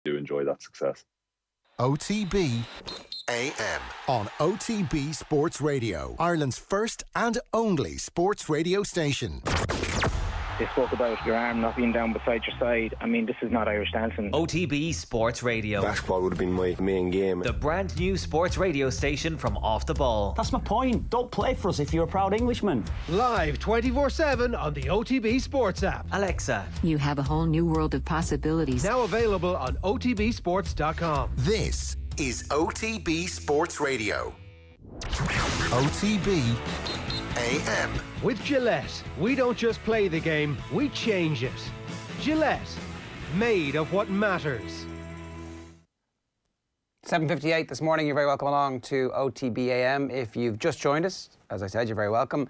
do enjoy that success. OTB AM on OTB Sports Radio, Ireland's first and only sports radio station. They spoke about your arm not being down beside your side. I mean, this is not Irish dancing. OTB Sports Radio. Basketball would have been my main game. The brand new sports radio station from Off the Ball. That's my point. Don't play for us if you're a proud Englishman. Live 24/7 on the OTB Sports app. Alexa, you have a whole new world of possibilities. Now available on otbsports.com. This is OTB Sports Radio. OTB AM. With Gillette, we don't just play the game, we change it. Gillette, made of what matters. 7:58 this morning. You're very welcome along to OTB AM. If you've just joined us, as I said, you're very welcome.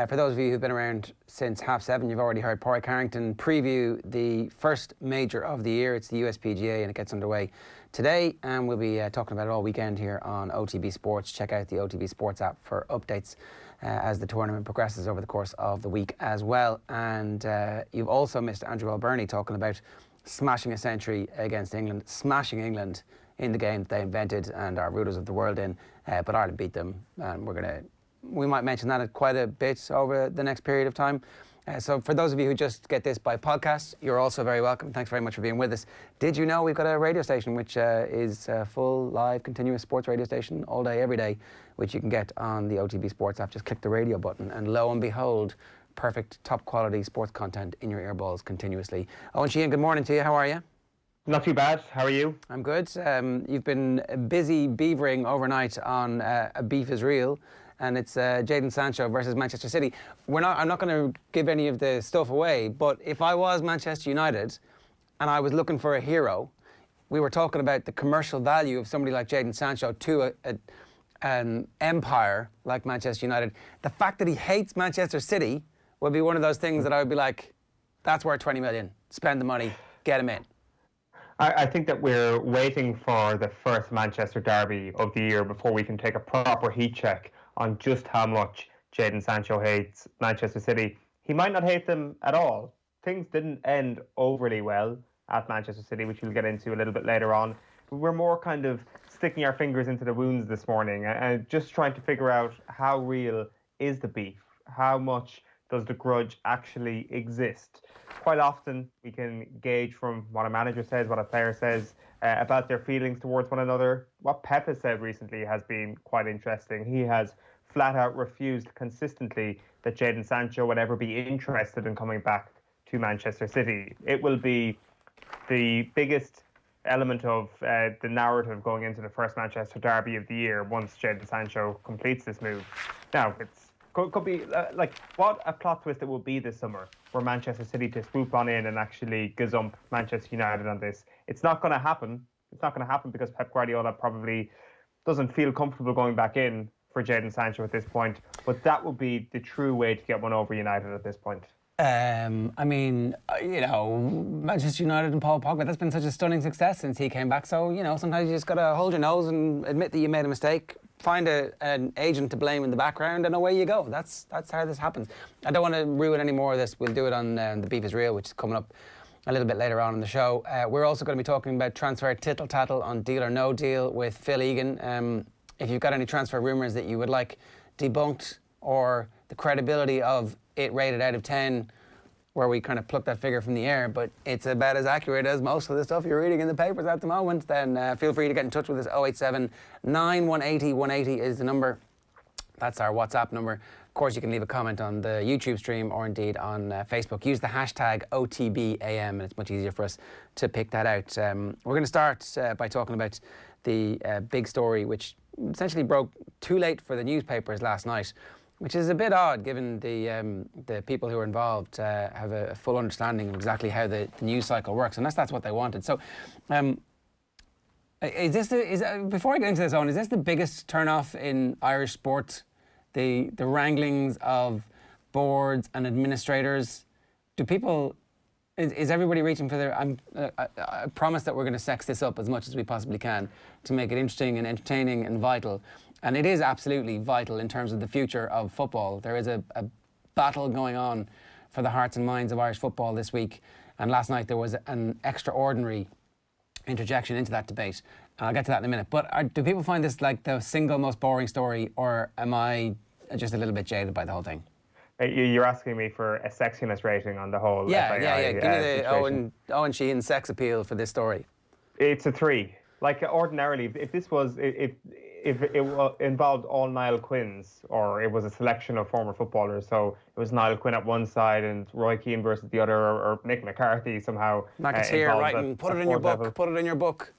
For those of you who've been around since 7:30, you've already heard Pádraig Harrington preview the first major of the year. It's the USPGA, and it gets underway today, and we'll be talking about it all weekend here on OTB Sports. Check out the OTB Sports app for updates as the tournament progresses over the course of the week as well. And you've also missed Andrew Alberni talking about smashing a century against England, smashing England in the game that they invented and are rulers of the world in, but Ireland beat them, and we might mention that quite a bit over the next period of time. So for those of you who just get this by podcast, you're also very welcome. Thanks very much for being with us. Did you know we've got a radio station which is a full, live, continuous sports radio station all day, every day, which you can get on the OTB Sports app. Just click the radio button and lo and behold, perfect, top quality sports content in your earballs continuously. Eoin Sheahan, good morning to you. How are you? Not too bad. How are you? I'm good. You've been busy beavering overnight on A Beef is Real. And it's Jadon Sancho versus Manchester City. I'm not going to give any of the stuff away, but if I was Manchester United and I was looking for a hero, we were talking about the commercial value of somebody like Jadon Sancho to an empire like Manchester United. The fact that he hates Manchester City would be one of those things that I would be like, that's worth 20 million. Spend the money, get him in. I think that we're waiting for the first Manchester derby of the year before we can take a proper heat check on just how much Jadon Sancho hates Manchester City. He might not hate them at all. Things didn't end overly well at Manchester City, which we'll get into a little bit later on. But we're more kind of sticking our fingers into the wounds this morning and just trying to figure out how real is the beef? How much does the grudge actually exist? Quite often we can gauge from what a manager says, what a player says, about their feelings towards one another. What Pep has said recently has been quite interesting. He has flat out refused consistently that Jadon Sancho would ever be interested in coming back to Manchester City. It will be the biggest element of the narrative going into the first Manchester derby of the year once Jadon Sancho completes this move. Now, could be like what a plot twist it will be this summer for Manchester City to swoop on in and actually gazump Manchester United on this. It's not going to happen. It's not going to happen because Pep Guardiola probably doesn't feel comfortable going back in for Jadon Sancho at this point. But that would be the true way to get one over United at this point. I mean, Manchester United and Paul Pogba, that's been such a stunning success since he came back. So, sometimes you just got to hold your nose and admit that you made a mistake, find an agent to blame in the background, and away you go. That's how this happens. I don't want to ruin any more of this. We'll do it on The Beef is Real, which is coming up a little bit later on in the show. We're also going to be talking about transfer tittle-tattle on Deal or No Deal with Phil Egan. If you've got any transfer rumours that you would like debunked, or the credibility of it rated out of 10, where we kind of pluck that figure from the air, but it's about as accurate as most of the stuff you're reading in the papers at the moment, then feel free to get in touch with us. 087 9180 180 is the number. That's our WhatsApp number. Of course, you can leave a comment on the YouTube stream or indeed on Facebook. Use the hashtag OTBAM, and it's much easier for us to pick that out. We're going to start by talking about the big story, which essentially broke too late for the newspapers last night, which is a bit odd given the people who are involved have a full understanding of exactly how the news cycle works, unless that's what they wanted. So before I get into this, Owen, is this the biggest turn-off in Irish sport? The wranglings of boards and administrators? Is everybody reaching for their... I promise that we're going to sex this up as much as we possibly can to make it interesting and entertaining and vital. And it is absolutely vital in terms of the future of football. There is a battle going on for the hearts and minds of Irish football this week. And last night there was an extraordinary interjection into that debate. I'll get to that in a minute. But do people find this like the single most boring story, or am I just a little bit jaded by the whole thing? You're asking me for a sexiness rating on the whole FAI. Yeah. Give me the Eoin Sheahan sex appeal for this story. It's a 3. Like ordinarily, if this was if it involved all Niall Quinns, or it was a selection of former footballers, so it was Niall Quinn at one side and Roy Keane versus the other, or Mick McCarthy somehow. McAteer writing, put it in your book. Level. Put it in your book.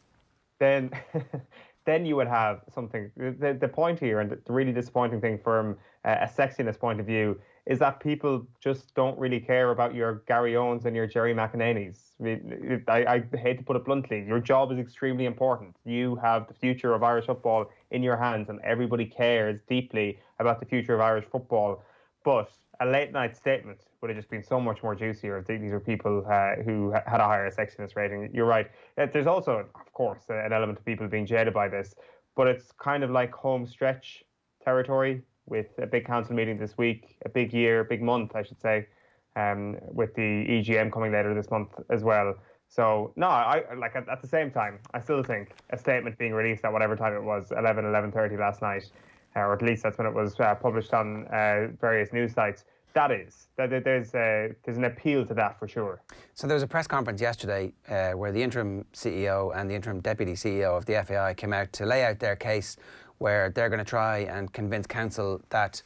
Then you would have something. The point here, and the really disappointing thing from a sexiness point of view, is that people just don't really care about your Gary Owens and your Jerry McInerney's. I hate to put it bluntly. Your job is extremely important. You have the future of Irish football in your hands, and everybody cares deeply about the future of Irish football. But a late night statement would have just been so much more juicier if these were people who had a higher sexiness rating. You're right. There's also, of course, an element of people being jaded by this, but it's kind of like home stretch territory, with a big council meeting this week, a big year, big month, I should say, with the EGM coming later this month as well. So, no, I like at the same time, I still think a statement being released at whatever time it was, 11:30 last night, or at least that's when it was published on various news sites. There's an appeal to that for sure. So there was a press conference yesterday where the interim CEO and the interim deputy CEO of the FAI came out to lay out their case, where they're going to try and convince council that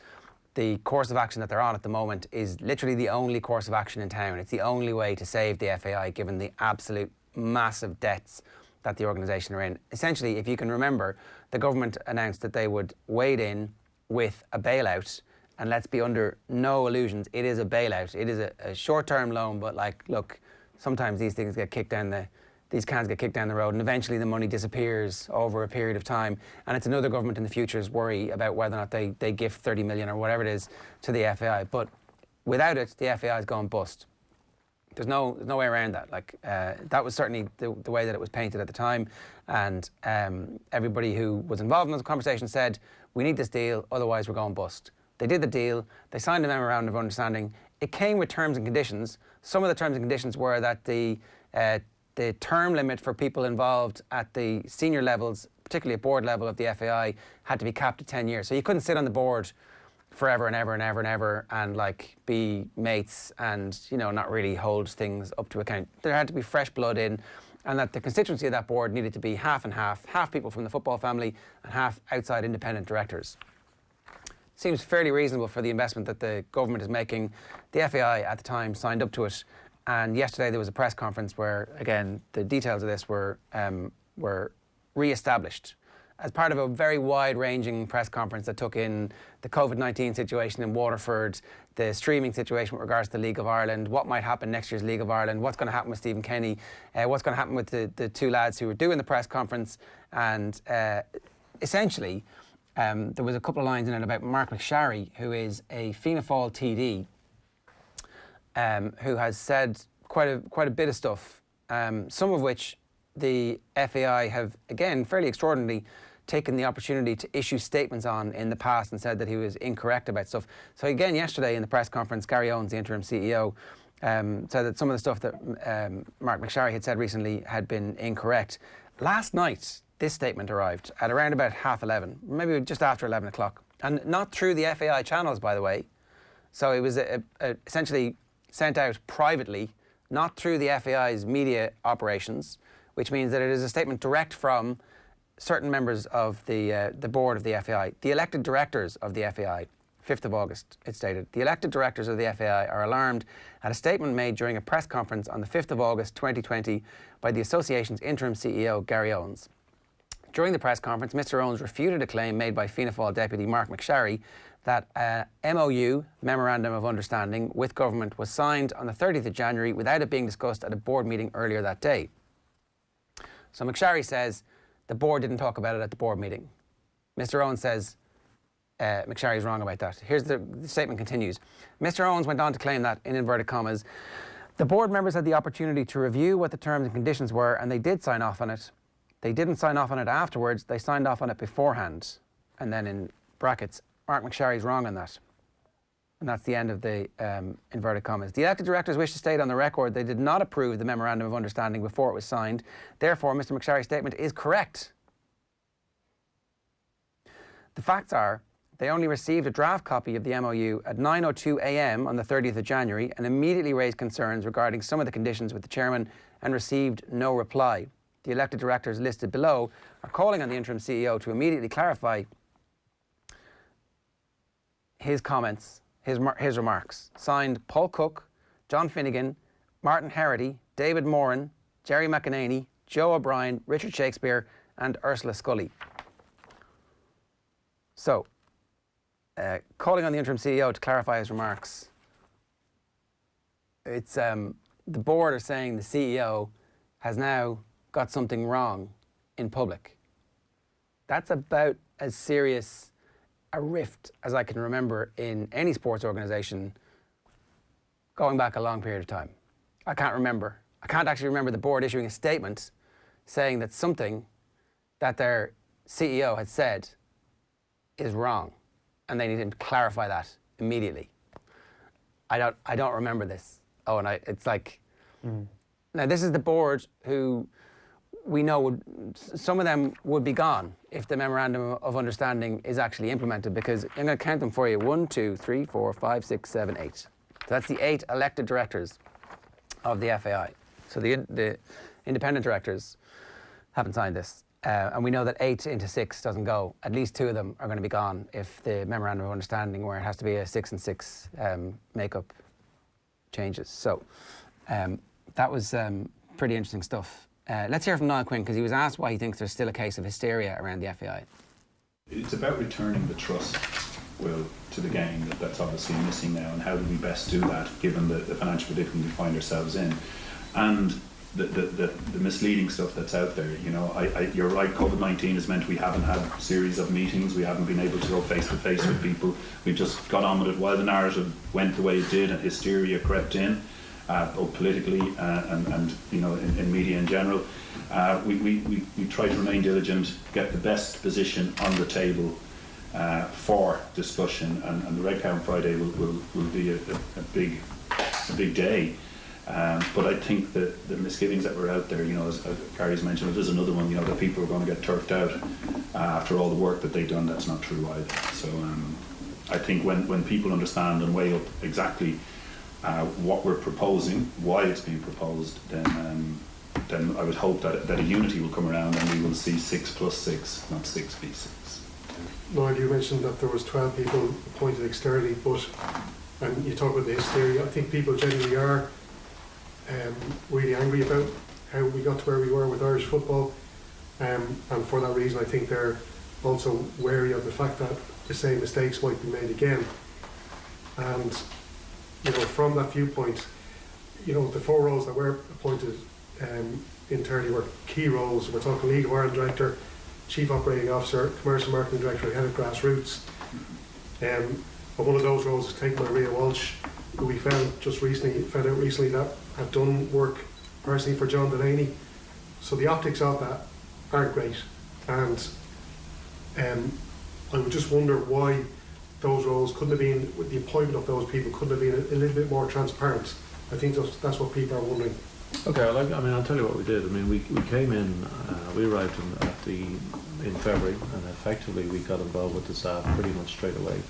the course of action that they're on at the moment is literally the only course of action in town. It's the only way to save the FAI, given the absolute massive debts that the organisation are in. Essentially, if you can remember, the government announced that they would wade in with a bailout, and let's be under no illusions, it is a bailout. It is a short-term loan, but like, look, sometimes these things get kicked down these cans get kicked down the road, and eventually the money disappears over a period of time. And it's another government in the future's worry about whether or not they give 30 million or whatever it is to the FAI. But without it, the FAI is going bust. There's no way around that. Like that was certainly the way that it was painted at the time. And everybody who was involved in the conversation said, we need this deal, otherwise we're going bust. They did the deal. They signed a memorandum of understanding. It came with terms and conditions. Some of the terms and conditions were that the term limit for people involved at the senior levels, particularly at board level of the FAI, had to be capped at 10 years. So you couldn't sit on the board forever and ever and ever and ever and like be mates and, you know, not really hold things up to account. There had to be fresh blood in, and that the constituency of that board needed to be half and half people from the football family and half outside independent directors. Seems fairly reasonable for the investment that the government is making. The FAI at the time signed up to it. And yesterday there was a press conference where, again, the details of this were re-established as part of a very wide-ranging press conference that took in the COVID-19 situation in Waterford, the streaming situation with regards to the League of Ireland, what might happen next year's League of Ireland, what's going to happen with Stephen Kenny, what's going to happen with the two lads who were doing the press conference. And essentially, there was a couple of lines in it about Mark McSharry, who is a Fianna Fáil TD, who has said quite a bit of stuff, some of which the FAI have, again, fairly extraordinarily taken the opportunity to issue statements on in the past and said that he was incorrect about stuff. So again, yesterday in the press conference, Gary Owens, the interim CEO, said that some of the stuff that Mark McSharry had said recently had been incorrect. Last night, this statement arrived at around about 11:30, maybe just after 11 o'clock, and not through the FAI channels, by the way. So it was essentially sent out privately, not through the FAI's media operations, which means that it is a statement direct from certain members of the board of the FAI. The elected directors of the FAI, 5th of August, it stated, the elected directors of the FAI are alarmed at a statement made during a press conference on the 5th of August 2020 by the association's interim CEO, Gary Owens. During the press conference, Mr. Owens refuted a claim made by Fianna Fáil deputy Mark McSharry that MOU, Memorandum of Understanding, with government was signed on the 30th of January without it being discussed at a board meeting earlier that day. So McSharry says the board didn't talk about it at the board meeting. Mr. Owens says McSharry's wrong about that. Here's the statement continues. Mr. Owens went on to claim that, in inverted commas, the board members had the opportunity to review what the terms and conditions were, and they did sign off on it. They didn't sign off on it afterwards, they signed off on it beforehand. And then in brackets, Mark McSharry's wrong on that. And that's the end of the inverted commas. The elected directors wish to state on the record they did not approve the Memorandum of Understanding before it was signed. Therefore, Mr McSharry's statement is correct. The facts are, they only received a draft copy of the MOU at 9:02 a.m. on the 30th of January and immediately raised concerns regarding some of the conditions with the chairman and received no reply. The elected directors listed below are calling on the interim CEO to immediately clarify his comments, his remarks. Signed Paul Cook, John Finnegan, Martin Herity, David Moran, Jerry McEnany, Joe O'Brien, Richard Shakespeare and Ursula Scully. So, calling on the interim CEO to clarify his remarks. It's the board are saying the CEO has now got something wrong in public. That's about as serious a rift as I can remember in any sports organisation going back a long period of time. I can't actually remember the board issuing a statement saying that something that their CEO had said is wrong and they need to clarify that immediately. I don't remember this. Oh, and it's like, now this is the board who we know some of them would be gone if the Memorandum of Understanding is actually implemented, because I'm going to count them for you. 1, 2, 3, 4, 5, 6, 7, 8. So that's the 8 elected directors of the FAI. So the independent directors haven't signed this. And we know that 8 into 6 doesn't go. At least 2 of them are going to be gone if the Memorandum of Understanding, where it has to be a 6 and 6 makeup, changes. So that was pretty interesting stuff. Let's hear from Niall Quinn, because he was asked why he thinks there's still a case of hysteria around the FAI. It's about returning the trust, Will, to the game that's obviously missing now, and how do we best do that given the financial predicament we find ourselves in, and the misleading stuff that's out there. You know, you're right, COVID-19 has meant we haven't had a series of meetings, we haven't been able to go face to face with people, we've just got on with it while the narrative went the way it did and hysteria crept in. Both politically and you know in media in general, we try to remain diligent, get the best position on the table for discussion, and the Red Cow on Friday will be a big day. But I think that the misgivings that were out there, you know, as Gary's mentioned, there's another one, you know, that people are going to get turfed out after all the work that they've done. That's not true either. So I think when people understand and weigh up exactly what we're proposing, why it's being proposed, then I would hope that a unity will come around and we will see 6 plus 6, not 6 v 6. Lloyd, you mentioned that there was 12 people appointed externally, but and you talk about the hysteria. I think people generally are really angry about how we got to where we were with Irish football, and for that reason I think they're also wary of the fact that the same mistakes might be made again. And you know, from that viewpoint, you know, the 4 roles that were appointed internally were key roles. We're talking League of Ireland Director, Chief Operating Officer, Commercial Marketing Director, Head of Grassroots. And one of those roles is taken by Rhea Walsh, who we found out recently that had done work personally for John Delaney. So the optics of that aren't great. And I would just wonder why those roles couldn't have been, with the appointment of those people, couldn't have been a little bit more transparent. I think that's what people are wondering. Okay, I'll tell you what we did. I mean, we came in, we arrived in February, and effectively we got involved with the staff pretty much straight away.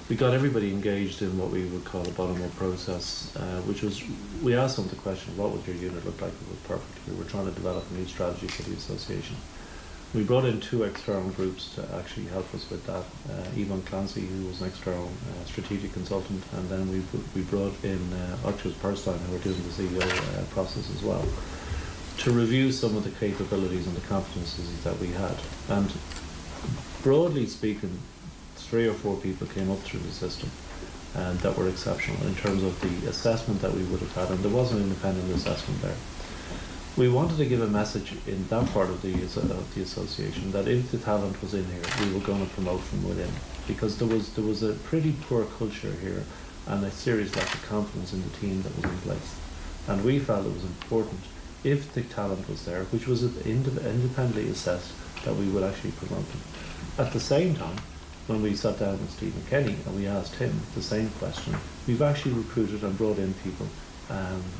We got everybody engaged in what we would call a bottom-up process, which was, we asked them the question, what would your unit look like if it was perfect? We were trying to develop a new strategy for the association. We brought in 2 external groups to actually help us with that. Eoin Clancy, who was an external strategic consultant, and then we brought in Archers Perstein, who were doing the CEO process as well, to review some of the capabilities and the competencies that we had. And broadly speaking, 3 or 4 people came up through the system and that were exceptional in terms of the assessment that we would have had, and there was an independent assessment there. We wanted to give a message in that part of the association that if the talent was in here, we were going to promote from within, because there was a pretty poor culture here and a serious lack of confidence in the team that was in place. And we felt it was important, if the talent was there, which was independently assessed, that we would actually promote them. At the same time, when we sat down with Stephen Kenny and we asked him the same question, we've actually recruited and brought in people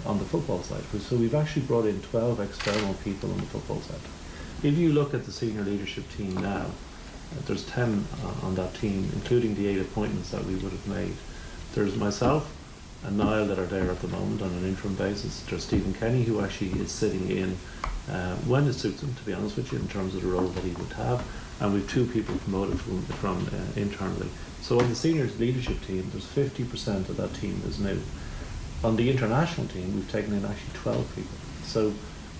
on the football side. So we've actually brought in 12 external people on the football side. If you look at the senior leadership team now, there's 10 on that team, including the 8 appointments that we would have made. There's myself and Niall that are there at the moment on an interim basis. There's Stephen Kenny, who actually is sitting in when it suits him, to be honest with you, in terms of the role that he would have. And we've 2 people promoted from internally. So on the senior leadership team, there's 50% of that team is new. On the international team, we've taken in actually 12 people. So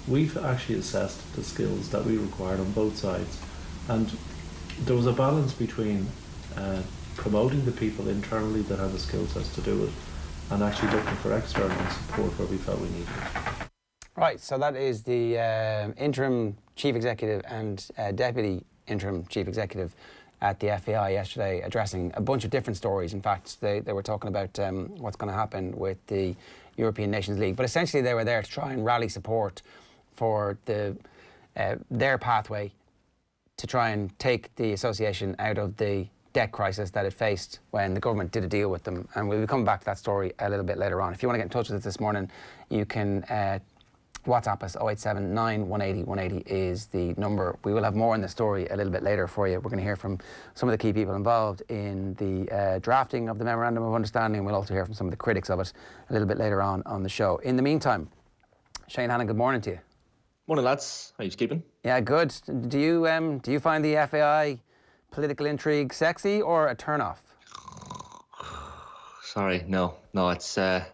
we've actually assessed the skills that we required on both sides. And there was a balance between promoting the people internally that have the skill sets to do it and actually looking for external support where we felt we needed it. Right, so that is the interim chief executive and deputy interim chief executive at the FAI yesterday, addressing a bunch of different stories. In fact, they were talking about what's going to happen with the European Nations League. But essentially they were there to try and rally support for their pathway to try and take the association out of the debt crisis that it faced when the government did a deal with them. And we'll be coming back to that story a little bit later on. If you want to get in touch with us this morning, you can WhatsApp us. 0879 180 180 is the number. We will have more on the story a little bit later for you. We're going to hear from some of the key people involved in the drafting of the Memorandum of Understanding. We'll also hear from some of the critics of it a little bit later on the show. In the meantime, Shane Hannon, good morning to you. Morning, lads. How are you keeping? Yeah, good. Do you find the FAI political intrigue sexy or a turn-off? Sorry, no. It's a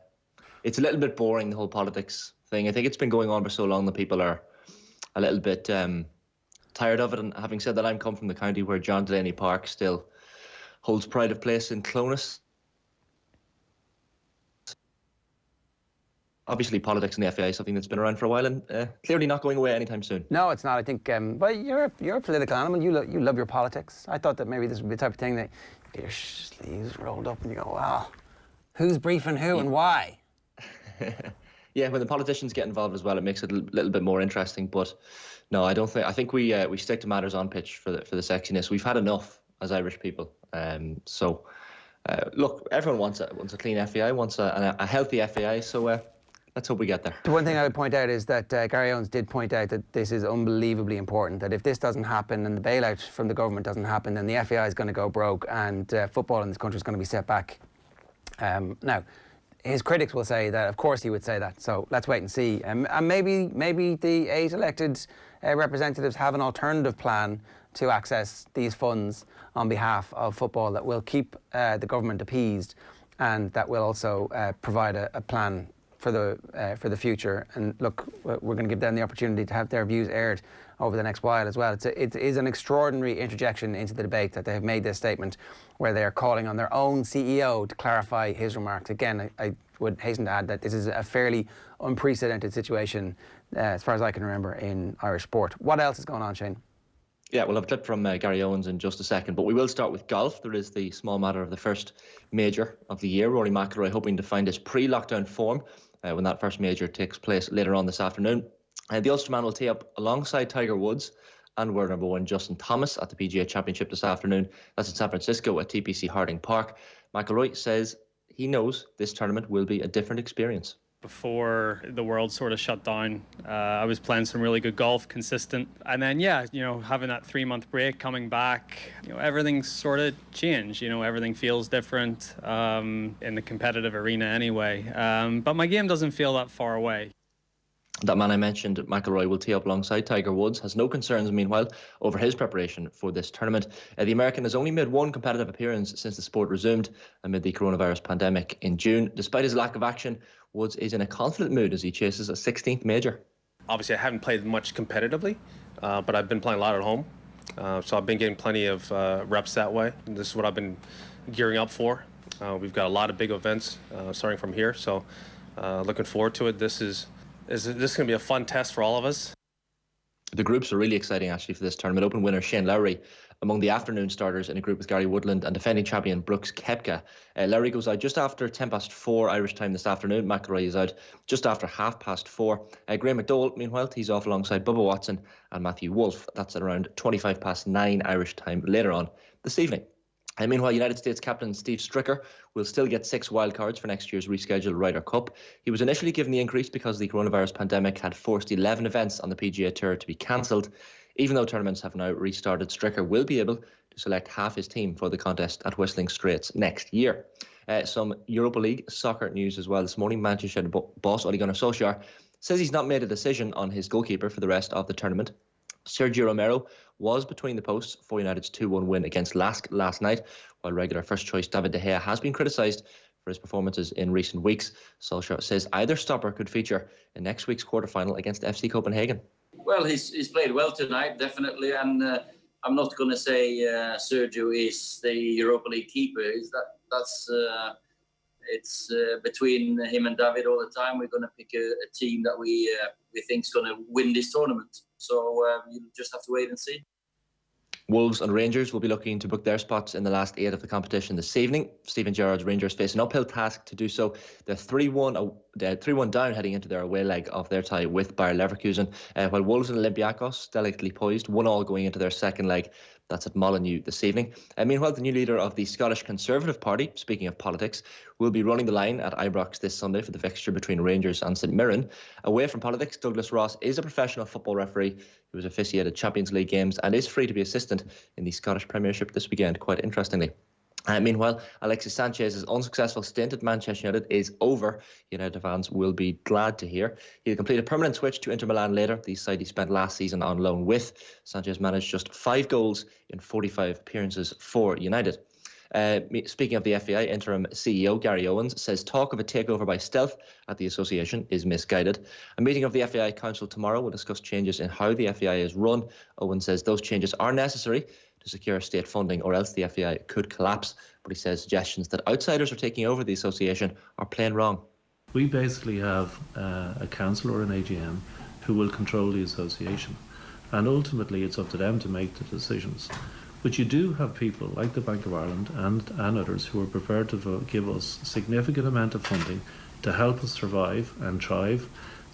little bit boring, the whole politics thing. I think it's been going on for so long that people are a little bit tired of it. And having said that, I'm come from the county where John Delaney Park still holds pride of place in Clonus. Obviously, politics in the FAI is something that's been around for a while and clearly not going away anytime soon. No, it's not. I think, well, you're a political animal. You love your politics. I thought that maybe this would be the type of thing that you get your sleeves rolled up and you go, wow, who's briefing who and why? Yeah, when the politicians get involved as well, it makes it a little bit more interesting. But no, I don't think. I think we stick to matters on pitch for the sexiness. We've had enough as Irish people. Look, everyone wants a clean FAI, wants a healthy FAI. So let's hope we get there. The one thing I would point out is that Gary Owens did point out that this is unbelievably important, that if this doesn't happen and the bailout from the government doesn't happen, then the FAI is going to go broke and football in this country is going to be set back. Now, his critics will say that, of course he would say that, so let's wait and see. And maybe the 8 elected representatives have an alternative plan to access these funds on behalf of football that will keep the government appeased and that will also provide a plan for the future. And look, we're going to give them the opportunity to have their views aired over the next while as well. It is an extraordinary interjection into the debate that they have made this statement where they are calling on their own CEO to clarify his remarks. Again, I would hasten to add that this is a fairly unprecedented situation as far as I can remember in Irish sport. What else is going on, Shane? Yeah, we'll have a clip from Gary Owens in just a second, but we will start with golf. There is the small matter of the first major of the year. Rory McIlroy hoping to find his pre-lockdown form when that first major takes place later on this afternoon. The Ulsterman will tee up alongside Tiger Woods and world number 1 Justin Thomas at the PGA Championship this afternoon. That's in San Francisco at TPC Harding Park. McIlroy says he knows this tournament will be a different experience. Before the world sort of shut down, I was playing some really good golf, consistent. And then, having that 3-month break, coming back, everything's sort of changed. Everything feels different in the competitive arena anyway. But my game doesn't feel that far away. That man I mentioned, McIlroy, will tee up alongside Tiger Woods, has no concerns, meanwhile, over his preparation for this tournament. The American has only made 1 competitive appearance since the sport resumed amid the coronavirus pandemic in June. Despite his lack of action, Woods is in a confident mood as he chases a 16th major. Obviously, I haven't played much competitively, but I've been playing a lot at home. So I've been getting plenty of reps that way. And this is what I've been gearing up for. We've got a lot of big events starting from here, so looking forward to it. This is going to be a fun test for all of us. The groups are really exciting, actually, for this tournament. Open winner Shane Lowry among the afternoon starters in a group with Gary Woodland and defending champion Brooks Koepka. Lowry goes out just after 4:10 Irish time this afternoon. McIlroy is out just after 4:30. Graham McDowell, meanwhile, tees off alongside Bubba Watson and Matthew Wolff. That's at around 9:25 Irish time later on this evening. And meanwhile, United States captain Steve Stricker will still get 6 wildcards for next year's rescheduled Ryder Cup. He was initially given the increase because the coronavirus pandemic had forced 11 events on the PGA Tour to be cancelled. Even though tournaments have now restarted, Stricker will be able to select half his team for the contest at Whistling Straits next year. Some Europa League soccer news as well this morning. Manchester United boss Ole Gunnar Solskjaer says he's not made a decision on his goalkeeper for the rest of the tournament. Sergio Romero was between the posts for United's 2-1 win against Lask last night, while regular first choice David De Gea has been criticised for his performances in recent weeks. Solskjaer says either stopper could feature in next week's quarter-final against FC Copenhagen. Well, he's played well tonight, definitely, and I'm not going to say Sergio is the Europa League keeper. It's between him and David all the time. We're going to pick a team that we think is going to win this tournament. So you just have to wait and see. Wolves and Rangers will be looking to book their spots in the last 8 of the competition this evening. Stephen Gerrard's Rangers face an uphill task to do so. They're 3-1 down heading into their away leg of their tie with Bayer Leverkusen, while Wolves and Olympiacos delicately poised, 1-1 going into their second leg. That's at Molyneux this evening. Meanwhile, the new leader of the Scottish Conservative Party, speaking of politics, will be running the line at Ibrox this Sunday for the fixture between Rangers and St Mirren. Away from politics, Douglas Ross is a professional football referee who has officiated Champions League games and is free to be assistant in the Scottish Premiership this weekend, quite interestingly. Meanwhile, Alexis Sanchez's unsuccessful stint at Manchester United is over. United fans will be glad to hear. He'll complete a permanent switch to Inter Milan later, the side he spent last season on loan with. Sanchez managed just 5 goals in 45 appearances for United. Speaking of the FAI, interim CEO Gary Owens says talk of a takeover by stealth at the association is misguided. A meeting of the FAI Council tomorrow will discuss changes in how the FAI is run. Owens says those changes are necessary to secure state funding, or else the FAI could collapse. But he says suggestions that outsiders are taking over the association are plain wrong. We basically have a council or an AGM who will control the association, and ultimately it's up to them to make the decisions. But you do have people like the Bank of Ireland and others who are prepared to give us a significant amount of funding to help us survive and thrive,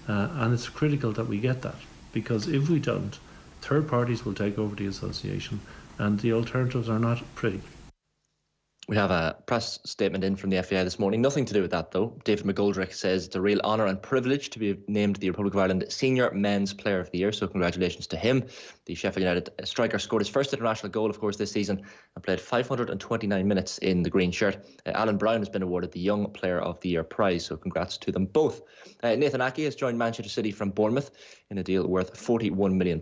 and it's critical that we get that, because if we don't, third parties will take over the association and the alternatives are not pretty. We have a press statement in from the FAI this morning. Nothing to do with that, though. David McGoldrick says it's a real honour and privilege to be named the Republic of Ireland Senior Men's Player of the Year, so congratulations to him. The Sheffield United striker scored his first international goal, of course, this season and played 529 minutes in the green shirt. Alan Brown has been awarded the Young Player of the Year prize, so congrats to them both. Nathan Ake has joined Manchester City from Bournemouth in a deal worth £41 million.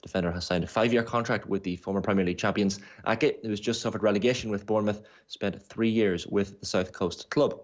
The defender has signed a 5-year contract with the former Premier League champions. Ake, who has just suffered relegation with Bournemouth, spent 3 years with the South Coast club.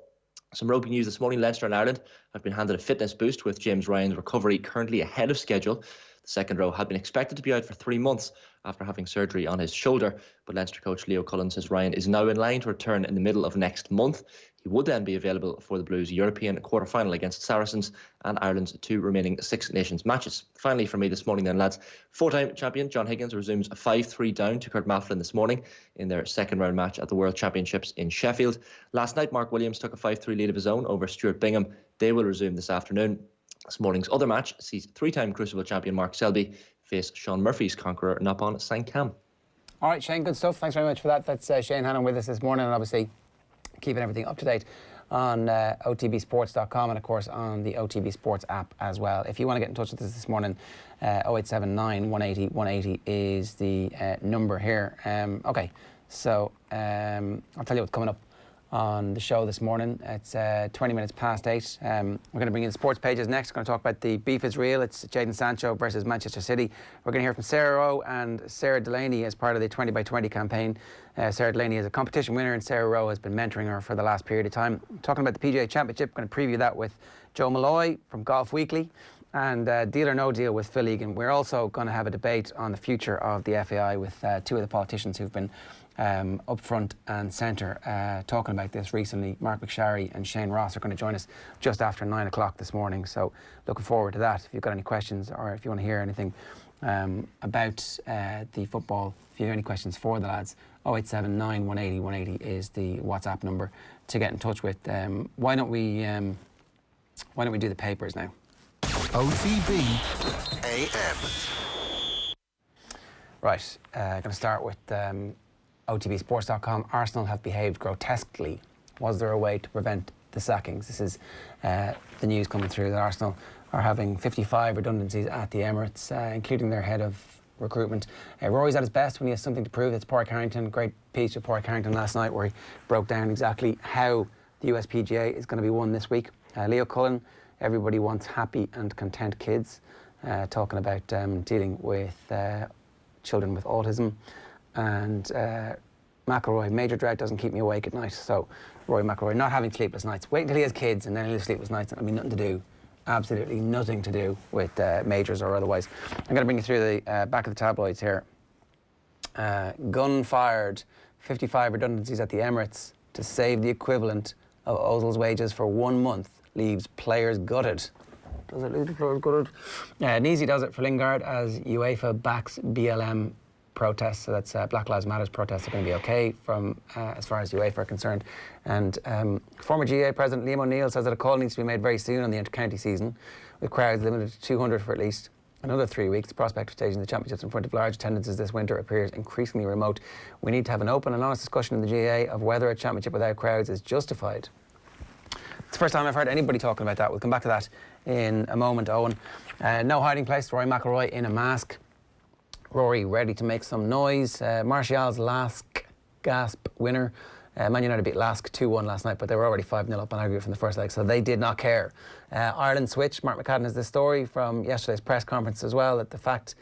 Some rugby news this morning. Leinster and Ireland have been handed a fitness boost with James Ryan's recovery currently ahead of schedule. The second row had been expected to be out for 3 months after having surgery on his shoulder, but Leinster coach Leo Cullen says Ryan is now in line to return in the middle of next month. He would then be available for the Blues' European quarter-final against Saracens and Ireland's 2 remaining Six Nations matches. Finally for me this morning then, lads, 4-time champion John Higgins resumes a 5-3 down to Kurt Mafflin this morning in their second round match at the World Championships in Sheffield. Last night, Mark Williams took a 5-3 lead of his own over Stuart Bingham. They will resume this afternoon. This morning's other match sees 3-time Crucible champion Mark Selby face Sean Murphy's conqueror Napan Sankam. All right, Shane, good stuff. Thanks very much for that. That's Shane Hannon with us this morning, and obviously keeping everything up to date on otbsports.com and, of course, on the OTB Sports app as well. If you want to get in touch with us this morning, 0879 180 180 is the number here. OK, so I'll tell you what's coming up on the show this morning. It's 20 minutes past 8. We're going to bring in the sports pages next. We're going to talk about the beef is real. It's Jadon Sancho versus Manchester City. We're going to hear from Sarah Rowe and Sarah Delaney as part of the 20 by 20 campaign. Sarah Delaney is a competition winner and Sarah Rowe has been mentoring her for the last period of time. Talking about the PGA Championship, going to preview that with Joe Molloy from Golf Weekly and Deal or No Deal with Phil Egan. We're also going to have a debate on the future of the FAI with 2 of the politicians who've been up front and centre talking about this recently. Mark McSharry and Shane Ross are going to join us just after 9 o'clock this morning, so looking forward to that. If you've got any questions or if you want to hear anything about the football, if you have any questions for the lads, 0879 180 180 is the WhatsApp number to get in touch with. Why don't we do the papers now? OTB AM. Right, going to start with OTBsports.com, Arsenal have behaved grotesquely. Was there a way to prevent the sackings? This is the news coming through that Arsenal are having 55 redundancies at the Emirates, including their head of recruitment. Rory's at his best when he has something to prove. It's Pádraig Harrington. Great piece with Pádraig Harrington last night where he broke down exactly how the US PGA is going to be won this week. Leo Cullen, everybody wants happy and content kids, talking about dealing with children with autism. And McIlroy, major drought doesn't keep me awake at night. So Rory McIlroy not having sleepless nights. Wait until he has kids and then he'll have sleepless nights. That'll be nothing to do. Absolutely nothing to do with majors or otherwise. I'm going to bring you through the back of the tabloids here. Gun-fired, 55 redundancies at the Emirates to save the equivalent of Ozil's wages for 1 month, leaves players gutted. Does it leave the players gutted? Neasy does it for Lingard as UEFA backs BLM protests. So that's Black Lives Matter's protests are going to be okay from as far as UEFA are concerned. And former GA President Liam O'Neill says that a call needs to be made very soon on the inter-county season, with crowds limited to 200 for at least another 3 weeks. The prospect of staging the championships in front of large attendances this winter appears increasingly remote. We need to have an open and honest discussion in the GA of whether a championship without crowds is justified. It's the first time I've heard anybody talking about that. We'll come back to that in a moment, Owen. No hiding place, Rory McIlroy in a mask. Rory ready to make some noise. Martial's last gasp winner. Man United beat Lask 2-1 last night, but they were already 5-0 up on aggregate from the first leg, so they did not care. Ireland switch. Mark McCadden has this story from yesterday's press conference as well, that the fact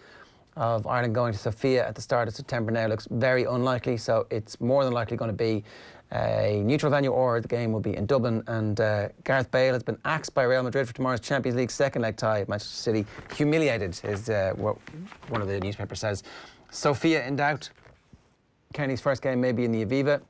of Ireland going to Sofia at the start of September now looks very unlikely, so it's more than likely going to be a neutral venue or the game will be in Dublin. And Gareth Bale has been axed by Real Madrid for tomorrow's Champions League second leg tie at Manchester City. Humiliated is what one of the newspapers says. Sofia in doubt. Kenny's first game may be in the Aviva.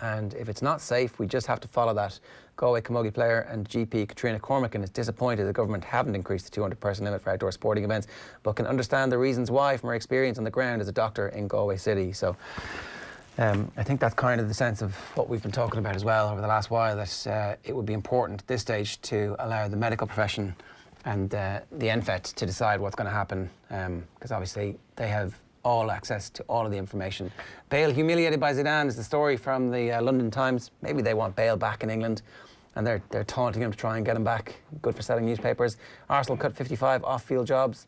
And if it's not safe, we just have to follow that. Galway camogie player and GP Katrina Cormacan is disappointed the government haven't increased the 200-person limit for outdoor sporting events, but can understand the reasons why from her experience on the ground as a doctor in Galway City. So I think that's kind of the sense of what we've been talking about as well over the last while, that it would be important at this stage to allow the medical profession and the NFET to decide what's going to happen, because obviously they have all access to all of the information. Bale humiliated by Zidane is the story from the London Times. Maybe they want Bale back in England and they're taunting him to try and get him back. Good for selling newspapers. Arsenal cut 55 off-field jobs.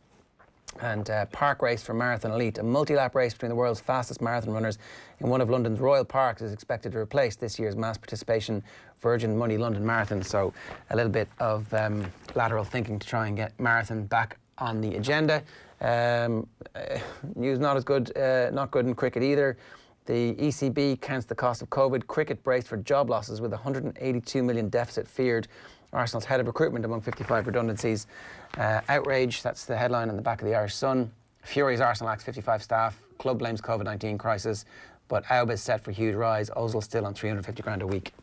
And park race for Marathon Elite, a multi-lap race between the world's fastest marathon runners in one of London's Royal Parks, is expected to replace this year's mass participation Virgin Money London Marathon. So a little bit of lateral thinking to try and get marathon back on the agenda. News not good in cricket either. The ECB counts the cost of COVID. Cricket braced for job losses with a 182 million deficit feared. Arsenal's head of recruitment among 55 redundancies. Outrage, that's the headline on the back of the Irish Sun. Furious Arsenal acts 55 staff. Club blames COVID-19 crisis, but Auba is set for huge rise. Ozil still on 350 grand a week.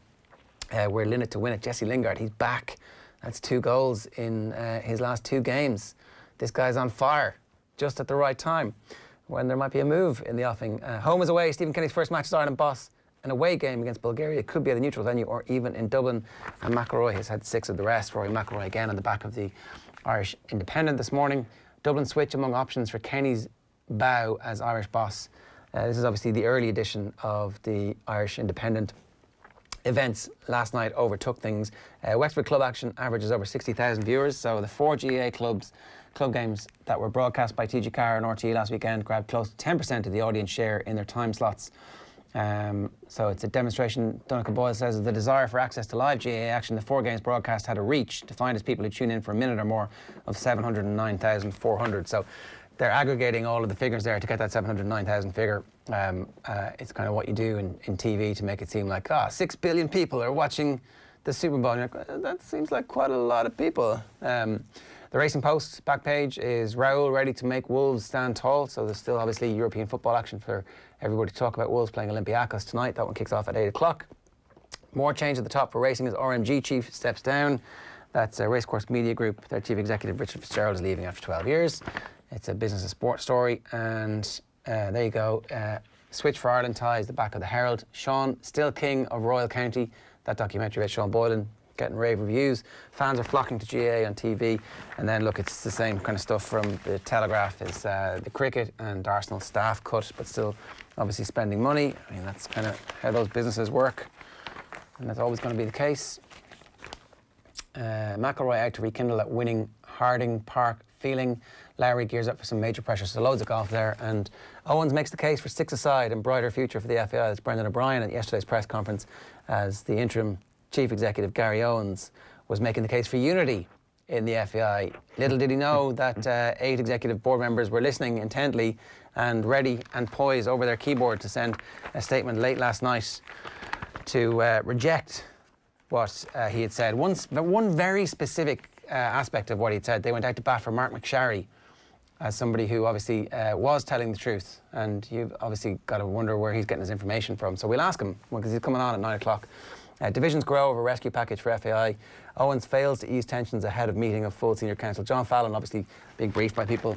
We're in it to win it. Jesse Lingard, he's back. That's 2 goals in his last 2 games. This guy's on fire, just at the right time, when there might be a move in the offing. Home is away. Stephen Kenny's first match as Ireland boss. An away game against Bulgaria. It could be at a neutral venue or even in Dublin. And McIlroy has had 6 of the rest. Rory McIlroy again on the back of the Irish Independent this morning. Dublin switch among options for Kenny's bow as Irish boss. This is obviously the early edition of the Irish Independent. Events last night overtook things. Wexford Club Action averages over 60,000 viewers. So the 4 GA club games that were broadcast by TG Carr and RTE last weekend grabbed close to 10% of the audience share in their time slots. So it's a demonstration, Donncha Boyle says, of the desire for access to live GAA action. The 4 games broadcast had a reach, defined as people who tune in for a minute or more, of 709,400. So they're aggregating all of the figures there to get that 709,000 figure. It's kind of what you do in TV to make it seem like, 6 billion people are watching the Super Bowl. And you're like, that seems like quite a lot of people. The Racing Post back page is Raoul ready to make Wolves stand tall. So there's still obviously European football action for everybody to talk about. Wolves playing Olympiacos tonight. That one kicks off at 8 o'clock. More change at the top for racing as RMG chief steps down. That's a Racecourse Media Group. Their chief executive, Richard Fitzgerald, is leaving after 12 years. It's a business and sport story. And there you go. Switch for Ireland ties, the back of the Herald. Sean, still king of Royal County. That documentary about Sean Boylan getting rave reviews. Fans are flocking to GA on TV, and then look, it's the same kind of stuff from the Telegraph. Is the cricket and Arsenal staff cut, but still obviously spending money. I mean, that's kind of how those businesses work, and that's always going to be the case. McIlroy out to rekindle that winning Harding Park feeling. Lowry gears up for some major pressure, so loads of golf there. And Owens makes the case for six-a-side and brighter future for the FAI. That's Brendan O'Brien at yesterday's press conference, as the interim chief executive, Gary Owens, was making the case for unity in the FAI. Little did he know that 8 executive board members were listening intently and ready and poised over their keyboard to send a statement late last night to reject what he had said. One very specific aspect of what he'd said, they went out to bat for Mark McSharry as somebody who obviously was telling the truth, and you've obviously got to wonder where he's getting his information from. So we'll ask him, because he's coming on at 9 o'clock. Divisions grow over rescue package for FAI. Owens fails to ease tensions ahead of meeting of full senior council. John Fallon, obviously being briefed by people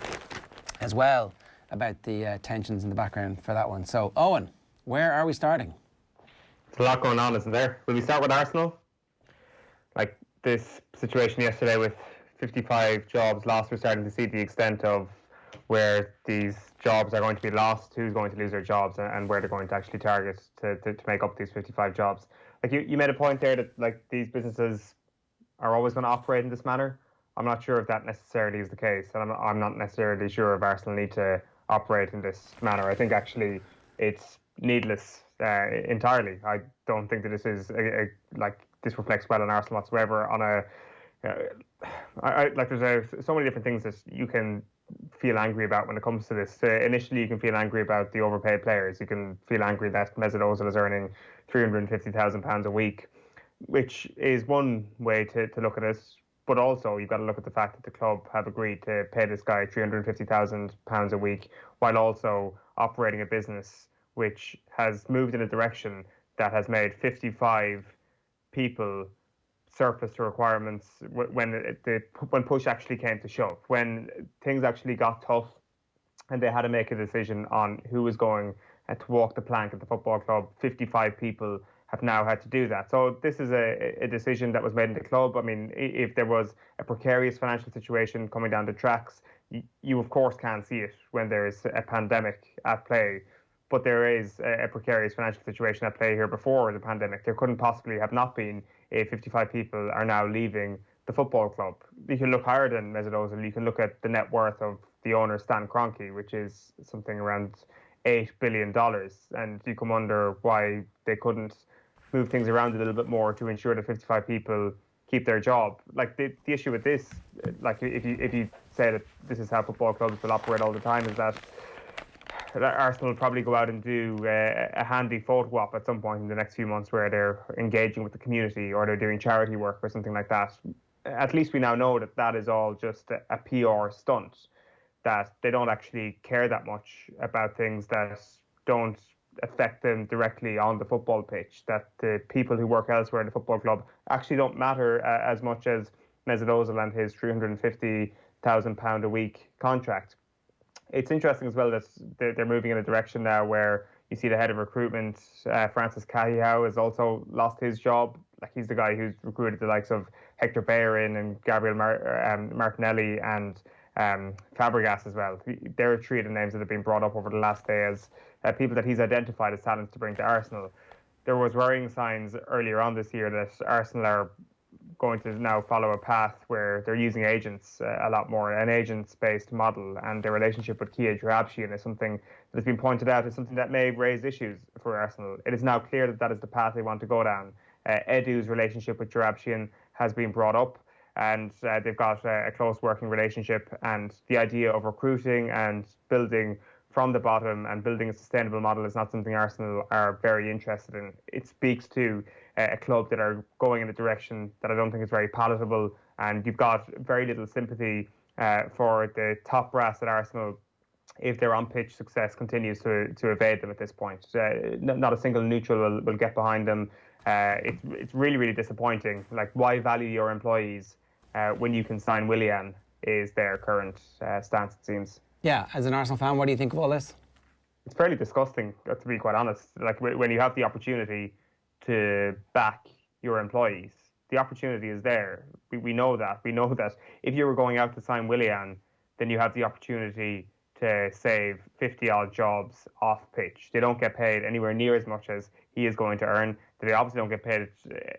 as well about the tensions in the background for that one. So, Eoin, where are we starting? There's a lot going on, isn't there? Will we start with Arsenal? Like this situation yesterday with 55 jobs lost, we're starting to see the extent of where these jobs are going to be lost, who's going to lose their jobs, and where they're going to actually target to make up these 55 jobs. Like you made a point there that like these businesses are always going to operate in this manner. I'm not sure if that necessarily is the case, and I'm not necessarily sure if Arsenal need to operate in this manner. I think actually it's needless entirely. I don't think that this is this reflects well on Arsenal whatsoever. On there's so many different things that you can feel angry about when it comes to this. Initially, you can feel angry about the overpaid players. You can feel angry that Mesut Ozil is earning £350,000 a week, which is one way to look at it. But also, you've got to look at the fact that the club have agreed to pay this guy £350,000 a week, while also operating a business which has moved in a direction that has made 55 people surplus to requirements when push actually came to shove, when things actually got tough and they had to make a decision on who was going to walk the plank at the football club. 55 people have now had to do that. So this is a decision that was made in the club. I mean, if there was a precarious financial situation coming down the tracks, you of course can't see it when there is a pandemic at play. But there is a precarious financial situation at play here before the pandemic. There couldn't possibly have not been if 55 people are now leaving the football club. You can look higher than Mesut Ozil. You can look at the net worth of the owner, Stan Kroenke, which is something around $8 billion. And you can wonder why they couldn't move things around a little bit more to ensure that 55 people keep their job. Like the issue with this, like if you say that this is how football clubs will operate all the time, is that Arsenal will probably go out and do a handy photo op at some point in the next few months where they're engaging with the community or they're doing charity work or something like that. At least we now know that that is all just a PR stunt, that they don't actually care that much about things that don't affect them directly on the football pitch, that the people who work elsewhere in the football club actually don't matter as much as Mesut Ozil and his £350,000 a week contract. It's interesting as well that they're moving in a direction now where you see the head of recruitment, Francis Cahill, has also lost his job. Like he's the guy who's recruited the likes of Hector Bellerin and Gabriel Martinelli and Fabregas as well. There are 3 of the names that have been brought up over the last day as people that he's identified as talents to bring to Arsenal. There was worrying signs earlier on this year that Arsenal are going to now follow a path where they're using agents a lot more, an agents-based model, and their relationship with Kia Joabshian is something that has been pointed out as something that may raise issues for Arsenal. It is now clear that that is the path they want to go down. Edu's relationship with Joabshian has been brought up, and they've got a close working relationship, and the idea of recruiting and building from the bottom and building a sustainable model is not something Arsenal are very interested in. It speaks to a club that are going in a direction that I don't think is very palatable, and you've got very little sympathy for the top brass at Arsenal if their on-pitch success continues to evade them at this point. Not a single neutral will get behind them. It's really, really disappointing. Like, why value your employees when you can sign Willian is their current stance, it seems. Yeah, as an Arsenal fan, what do you think of all this? It's fairly disgusting, to be quite honest. Like, when you have the opportunity to back your employees, The opportunity is there. We know that. We know that if you were going out to sign Willian, then you have the opportunity to save 50-odd jobs off pitch. They don't get paid anywhere near as much as he is going to earn. They obviously don't get paid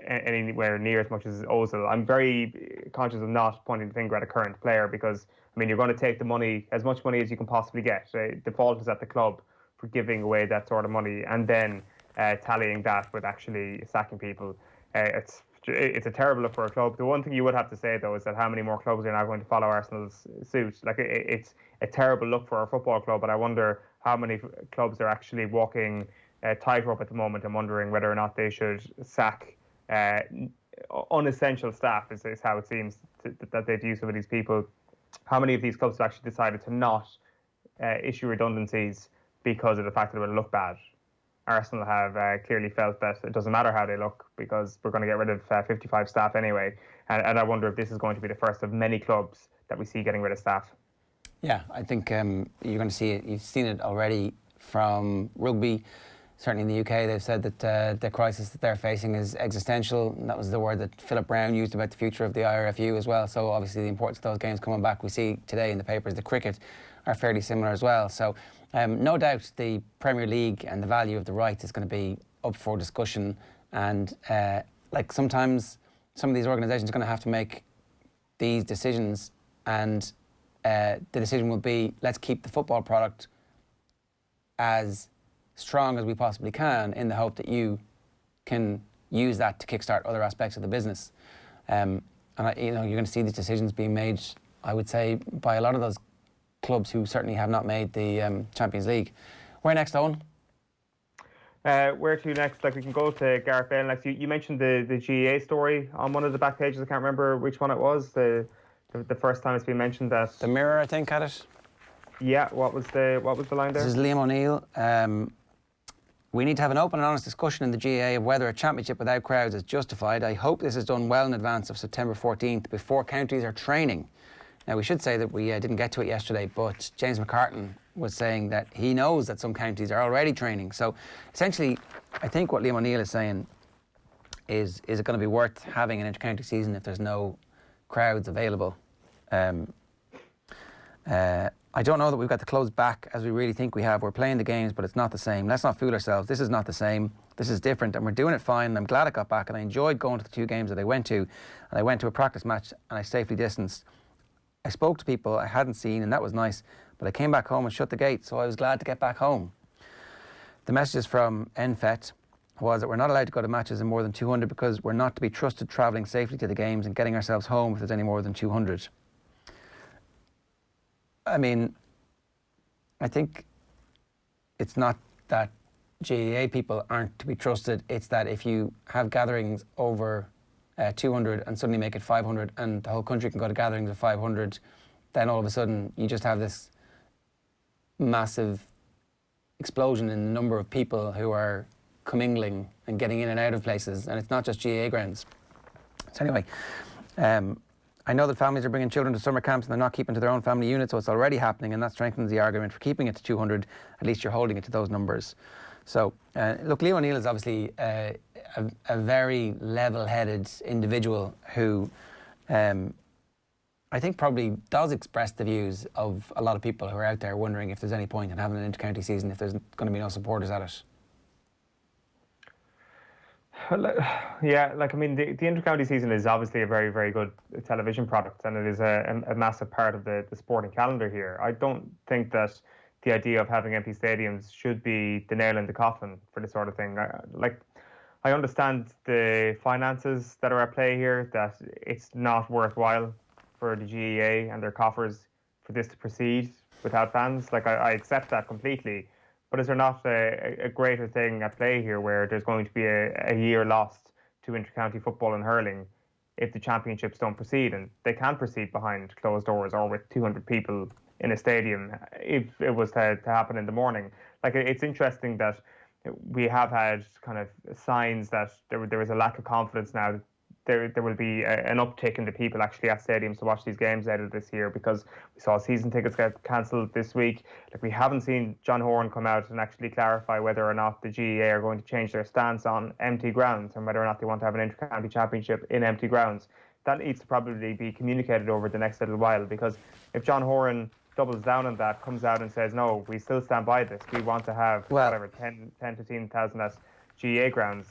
anywhere near as much as Ozil. I'm very conscious of not pointing the finger at a current player because, I mean, you're going to take the money, as much money as you can possibly get. The fault is at the club for giving away that sort of money and then tallying that with actually sacking people. It's a terrible look for a club. The one thing you would have to say, though, is that how many more clubs are now going to follow Arsenal's suit? Like, it's a terrible look for a football club, but I wonder how many clubs are actually walking tightrope at the moment and wondering whether or not they should sack unessential staff, is how it seems that they'd use some of these people. How many of these clubs have actually decided to not issue redundancies because of the fact that it would look bad? Arsenal have clearly felt that it doesn't matter how they look because we're going to get rid of 55 staff anyway. And I wonder if this is going to be the first of many clubs that we see getting rid of staff. Yeah, I think you're going to see it. You've seen it already from rugby. Certainly in the UK, they've said that the crisis that they're facing is existential. And that was the word that Philip Brown used about the future of the IRFU as well. So obviously the importance of those games coming back. We see today in the papers the cricket are fairly similar as well. So no doubt the Premier League and the value of the rights is going to be up for discussion. And like sometimes some of these organisations are going to have to make these decisions, and the decision will be, let's keep the football product as strong as we possibly can in the hope that you can use that to kickstart other aspects of the business. And you're going to see these decisions being made, I would say, by a lot of those clubs who certainly have not made the Champions League. Where next, Owen? Where to next? Like, we can go to Gareth Bale next. You mentioned the GEA story on one of the back pages. I can't remember which one it was. The first time it's been mentioned that the Mirror, I think, had it. Yeah. What was the line there? This is Liam O'Neill. We need to have an open and honest discussion in the GAA of whether a championship without crowds is justified. I hope this is done well in advance of September 14th, before counties are training. Now, we should say that we didn't get to it yesterday, but James McCartan was saying that he knows that some counties are already training. So, essentially, I think what Liam O'Neill is saying is it going to be worth having an inter-county season if there's no crowds available? I don't know that we've got the clubs back as we really think we have. We're playing the games, but it's not the same. Let's not fool ourselves. This is not the same. This is different, and we're doing it fine. And I'm glad it got back, and I enjoyed going to the 2 games that I went to. And I went to a practice match, and I safely distanced. I spoke to people I hadn't seen, and that was nice. But I came back home and shut the gate, so I was glad to get back home. The messages from NFET was that we're not allowed to go to matches in more than 200 because we're not to be trusted travelling safely to the games and getting ourselves home if there's any more than 200. I mean, I think it's not that GAA people aren't to be trusted. It's that if you have gatherings over 200 and suddenly make it 500 and the whole country can go to gatherings of 500, then all of a sudden you just have this massive explosion in the number of people who are commingling and getting in and out of places. And it's not just GAA grounds. So anyway, I know that families are bringing children to summer camps and they're not keeping to their own family unit, so it's already happening, and that strengthens the argument for keeping it to 200. At least you're holding it to those numbers. So, look, Liam O'Neill is obviously a very level-headed individual who I think probably does express the views of a lot of people who are out there wondering if there's any point in having an inter-county season if there's going to be no supporters at it. Yeah, like, I mean, the inter-county season is obviously a very, very good television product, and it is a massive part of the sporting calendar here. I don't think that the idea of having empty stadiums should be the nail in the coffin for this sort of thing. I understand the finances that are at play here, that it's not worthwhile for the GEA and their coffers for this to proceed without fans. Like, I accept that completely. But is there not a greater thing at play here where there's going to be a year lost to inter-county football and hurling if the championships don't proceed? And they can proceed behind closed doors or with 200 people in a stadium if it was to happen in the morning. Like, it's interesting that we have had kind of signs that there was a lack of confidence now there will be an uptick in the people actually at stadiums to watch these games later this year, because we saw season tickets get cancelled this week. Like, we haven't seen John Horan come out and actually clarify whether or not the GEA are going to change their stance on empty grounds and whether or not they want to have an inter-county championship in empty grounds. That needs to probably be communicated over the next little while, because if John Horan doubles down on that, comes out and says, no, we still stand by this, we want to have 10,000-15,000 at GEA grounds,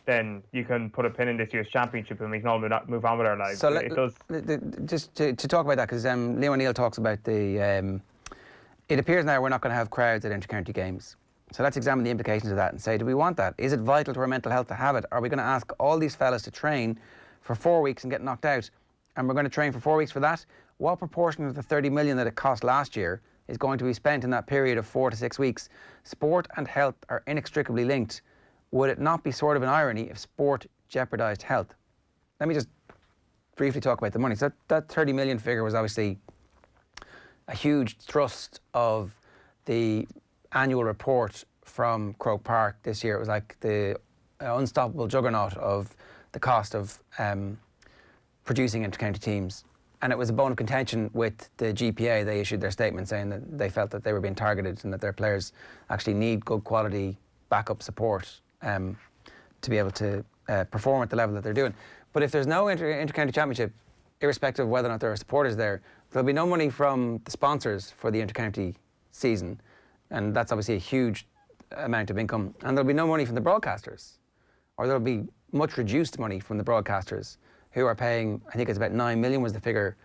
then you can put a pin in this year's championship and we can all move on with our lives. So it does. Just to talk about that, because Leo O'Neill talks about the... it appears now we're not going to have crowds at inter-county games. So let's examine the implications of that and say, do we want that? Is it vital to our mental health to have it? Are we going to ask all these fellas to train for 4 weeks and get knocked out? And we're going to train for 4 weeks for that? What proportion of the 30 million that it cost last year is going to be spent in that period of 4 to 6 weeks? Sport and health are inextricably linked. Would it not be sort of an irony if sport jeopardised health? Let me just briefly talk about the money. So that 30 million figure was obviously a huge thrust of the annual report from Croke Park this year. It was like the unstoppable juggernaut of the cost of producing inter-county teams. And it was a bone of contention with the GPA. They issued their statement saying that they felt that they were being targeted and that their players actually need good quality backup support to be able to perform at the level that they're doing. But if there's no inter-county championship, irrespective of whether or not there are supporters there, there'll be no money from the sponsors for the inter-county season, and that's obviously a huge amount of income. And there'll be no money from the broadcasters, or there'll be much reduced money from the broadcasters, who are paying, I think it's about 9 million was the figure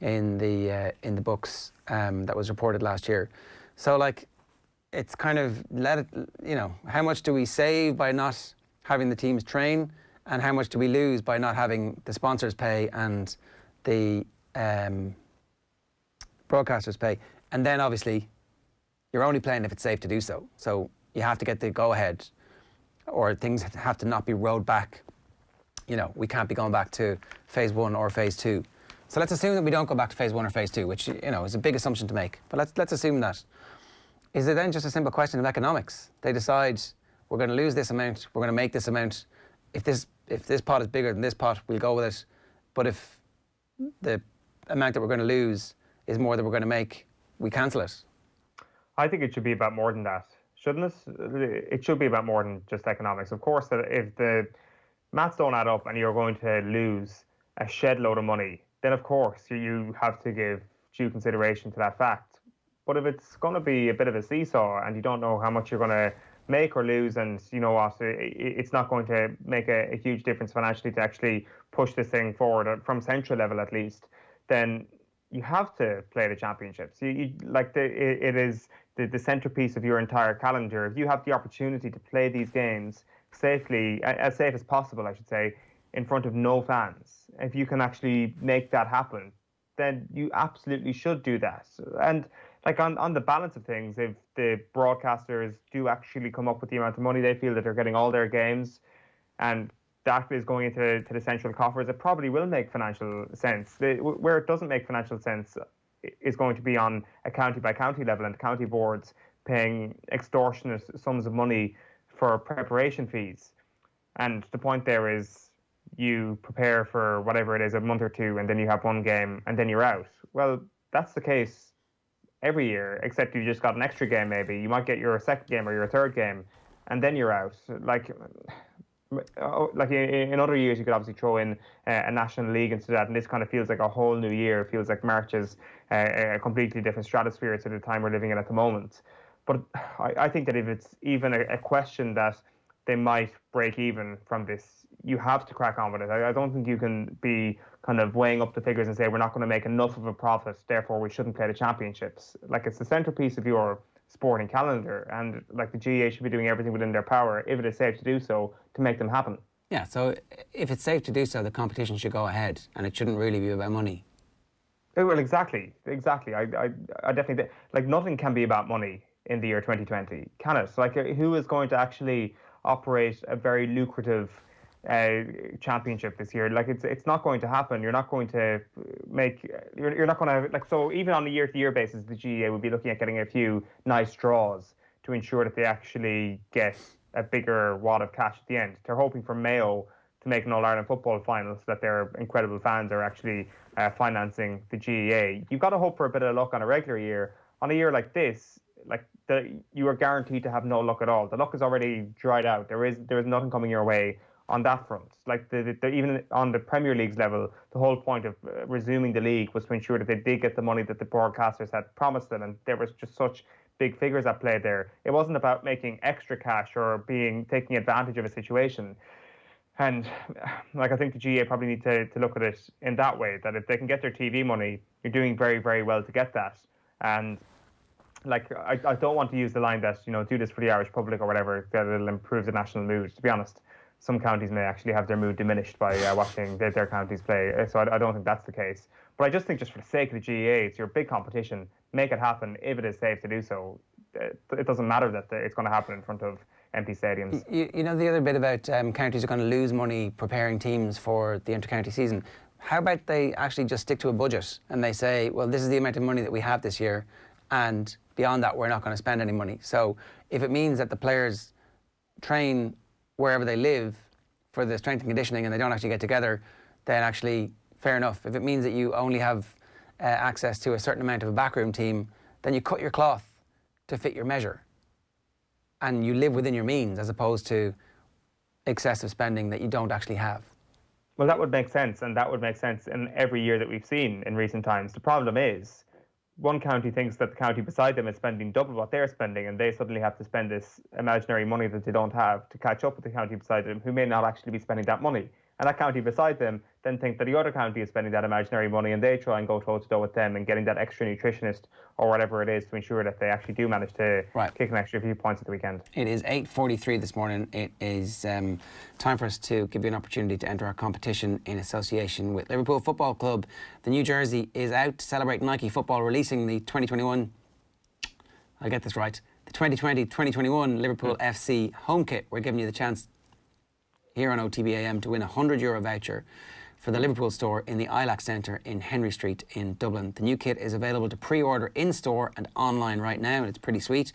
in the books that was reported last year. So, like, it's kind of, how much do we save by not having the teams train, and how much do we lose by not having the sponsors pay and the broadcasters pay? And then obviously you're only playing if it's safe to do so. So you have to get the go-ahead, or things have to not be rolled back. We can't be going back to phase 1 or phase 2. So let's assume that we don't go back to phase 1 or phase 2, which, is a big assumption to make. But let's assume that. Is it then just a simple question of economics? They decide, we're going to lose this amount, we're going to make this amount. If this pot is bigger than this pot, we'll go with it. But if the amount that we're going to lose is more than we're going to make, we cancel it. I think it should be about more than that, shouldn't it? It should be about more than just economics. Of course, that if the maths don't add up and you're going to lose a shed load of money, then of course you have to give due consideration to that fact. But if it's going to be a bit of a seesaw and you don't know how much you're going to make or lose, and you know what, it's not going to make a huge difference financially to actually push this thing forward from central level at least, then you have to play the championships. It is the centerpiece of your entire calendar. If you have the opportunity to play these games safely, as safe as possible, I should say, in front of no fans, if you can actually make that happen, then you absolutely should do that. And on the balance of things, if the broadcasters do actually come up with the amount of money they feel that they're getting all their games, and that is going into the central coffers, it probably will make financial sense. Where it doesn't make financial sense is going to be on a county-by-county level, and county boards paying extortionate sums of money for preparation fees. And the point there is, you prepare for whatever it is, a month or two, and then you have one game, and then you're out. Well, that's the case every year, except you just got an extra game maybe. You might get your second game or your third game, and then you're out. Like in other years, you could obviously throw in a national league into that, and this kind of feels like a whole new year. It feels like March is a completely different stratosphere to the time we're living in at the moment. But I think that if it's even a question that they might break even from this, you have to crack on with it. I don't think you can be kind of weighing up the figures and say we're not going to make enough of a profit, therefore we shouldn't play the championships. Like, it's the centerpiece of your sporting calendar, and like the GAA should be doing everything within their power, if it is safe to do so, to make them happen. Yeah, so if it's safe to do so, the competition should go ahead, and it shouldn't really be about money. Well, exactly. I definitely, like, nothing can be about money in the year 2020, can it? Like, who is going to actually operate a very lucrative championship this year? Like, it's not going to happen. You're not going to make, you're not going to, like, so even on a year-to-year basis, the GAA would be looking at getting a few nice draws to ensure that they actually get a bigger wad of cash at the end. They're hoping for Mayo to make an All-Ireland football final so that their incredible fans are actually financing the GAA. You've got to hope for a bit of luck on a regular year. On a year like this, you are guaranteed to have no luck at all. The luck is already dried out. There is nothing coming your way on that front. Even on the Premier League's level, the whole point of resuming the league was to ensure that they did get the money that the broadcasters had promised them, and there was just such big figures at play there. It wasn't about making extra cash or taking advantage of a situation. And I think the GAA probably need to look at it in that way, that if they can get their TV money, you're doing very, very well to get that. And I don't want to use the line that, do this for the Irish public or whatever, that it'll improve the national mood. To be honest, some counties may actually have their mood diminished by watching their counties play. So I don't think that's the case. But I just think just for the sake of the GAA, it's your big competition. Make it happen if it is safe to do so. It doesn't matter that it's going to happen in front of empty stadiums. You know the other bit about counties are going to lose money preparing teams for the inter-county season. How about they actually just stick to a budget and they say, well, this is the amount of money that we have this year, and beyond that, we're not going to spend any money. So if it means that the players train wherever they live for the strength and conditioning and they don't actually get together, then actually, fair enough. If it means that you only have access to a certain amount of a backroom team, then you cut your cloth to fit your measure. And you live within your means as opposed to excessive spending that you don't actually have. Well, that would make sense, and that would make sense in every year that we've seen in recent times. The problem is, one county thinks that the county beside them is spending double what they're spending, and they suddenly have to spend this imaginary money that they don't have to catch up with the county beside them, who may not actually be spending that money. And that county beside them then think that the other county is spending that imaginary money, and they try and go toe-to-toe with them and getting that extra nutritionist or whatever it is to ensure that they actually do manage to kick an extra few points at the weekend. It is 8:43 this morning. It is time for us to give you an opportunity to enter our competition in association with Liverpool Football Club. The new jersey is out to celebrate Nike Football releasing the 2021, I'll get this right, the 2020-2021 Liverpool FC home kit. We're giving you the chance here on OTB AM to win a €100 voucher for the Liverpool store in the ILAC Centre in Henry Street in Dublin. The new kit is available to pre-order in-store and online right now, and it's pretty sweet.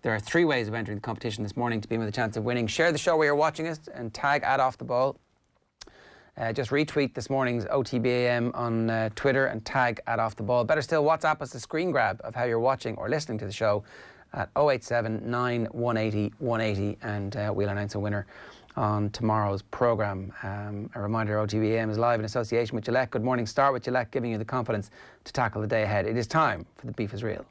There are 3 ways of entering the competition this morning to be with a chance of winning. Share the show where you're watching us and tag @OffTheBall. Just retweet this morning's OTB AM on Twitter and tag @OffTheBall. Better still, WhatsApp us a screen grab of how you're watching or listening to the show at 087 9 180 180, and we'll announce a winner on tomorrow's programme. A reminder, OTB AM is live in association with Gillette. Good morning. Start with Gillette, giving you the confidence to tackle the day ahead. It is time for The Beef is Real.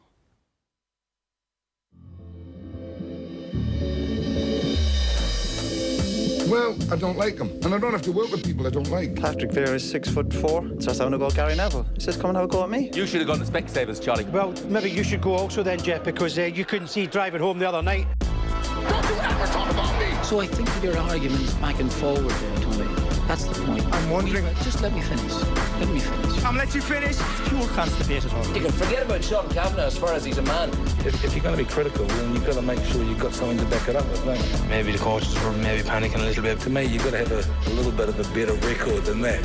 Well, I don't like him, and I don't have to work with people I don't like. Patrick Vieira is 6'4". Starts having a go at Gary Neville. He says, come and have a go at me. You should have gone to Specsavers, Charlie. Well, maybe you should go also then, Jeff, because you couldn't see driving home the other night. Don't you ever talk about me! So I think your arguments back and forward there, Tony. That's the point. I'm wondering... Just let me finish. Let me finish. I'm let you finish. It's pure constipated. You can forget about Sean Kavanagh as far as he's a man. If you're going to be critical, then you've got to make sure you've got something to back it up with, don't you? Maybe the coaches were maybe panicking a little bit. To me, you've got to have a little bit of a better record than that.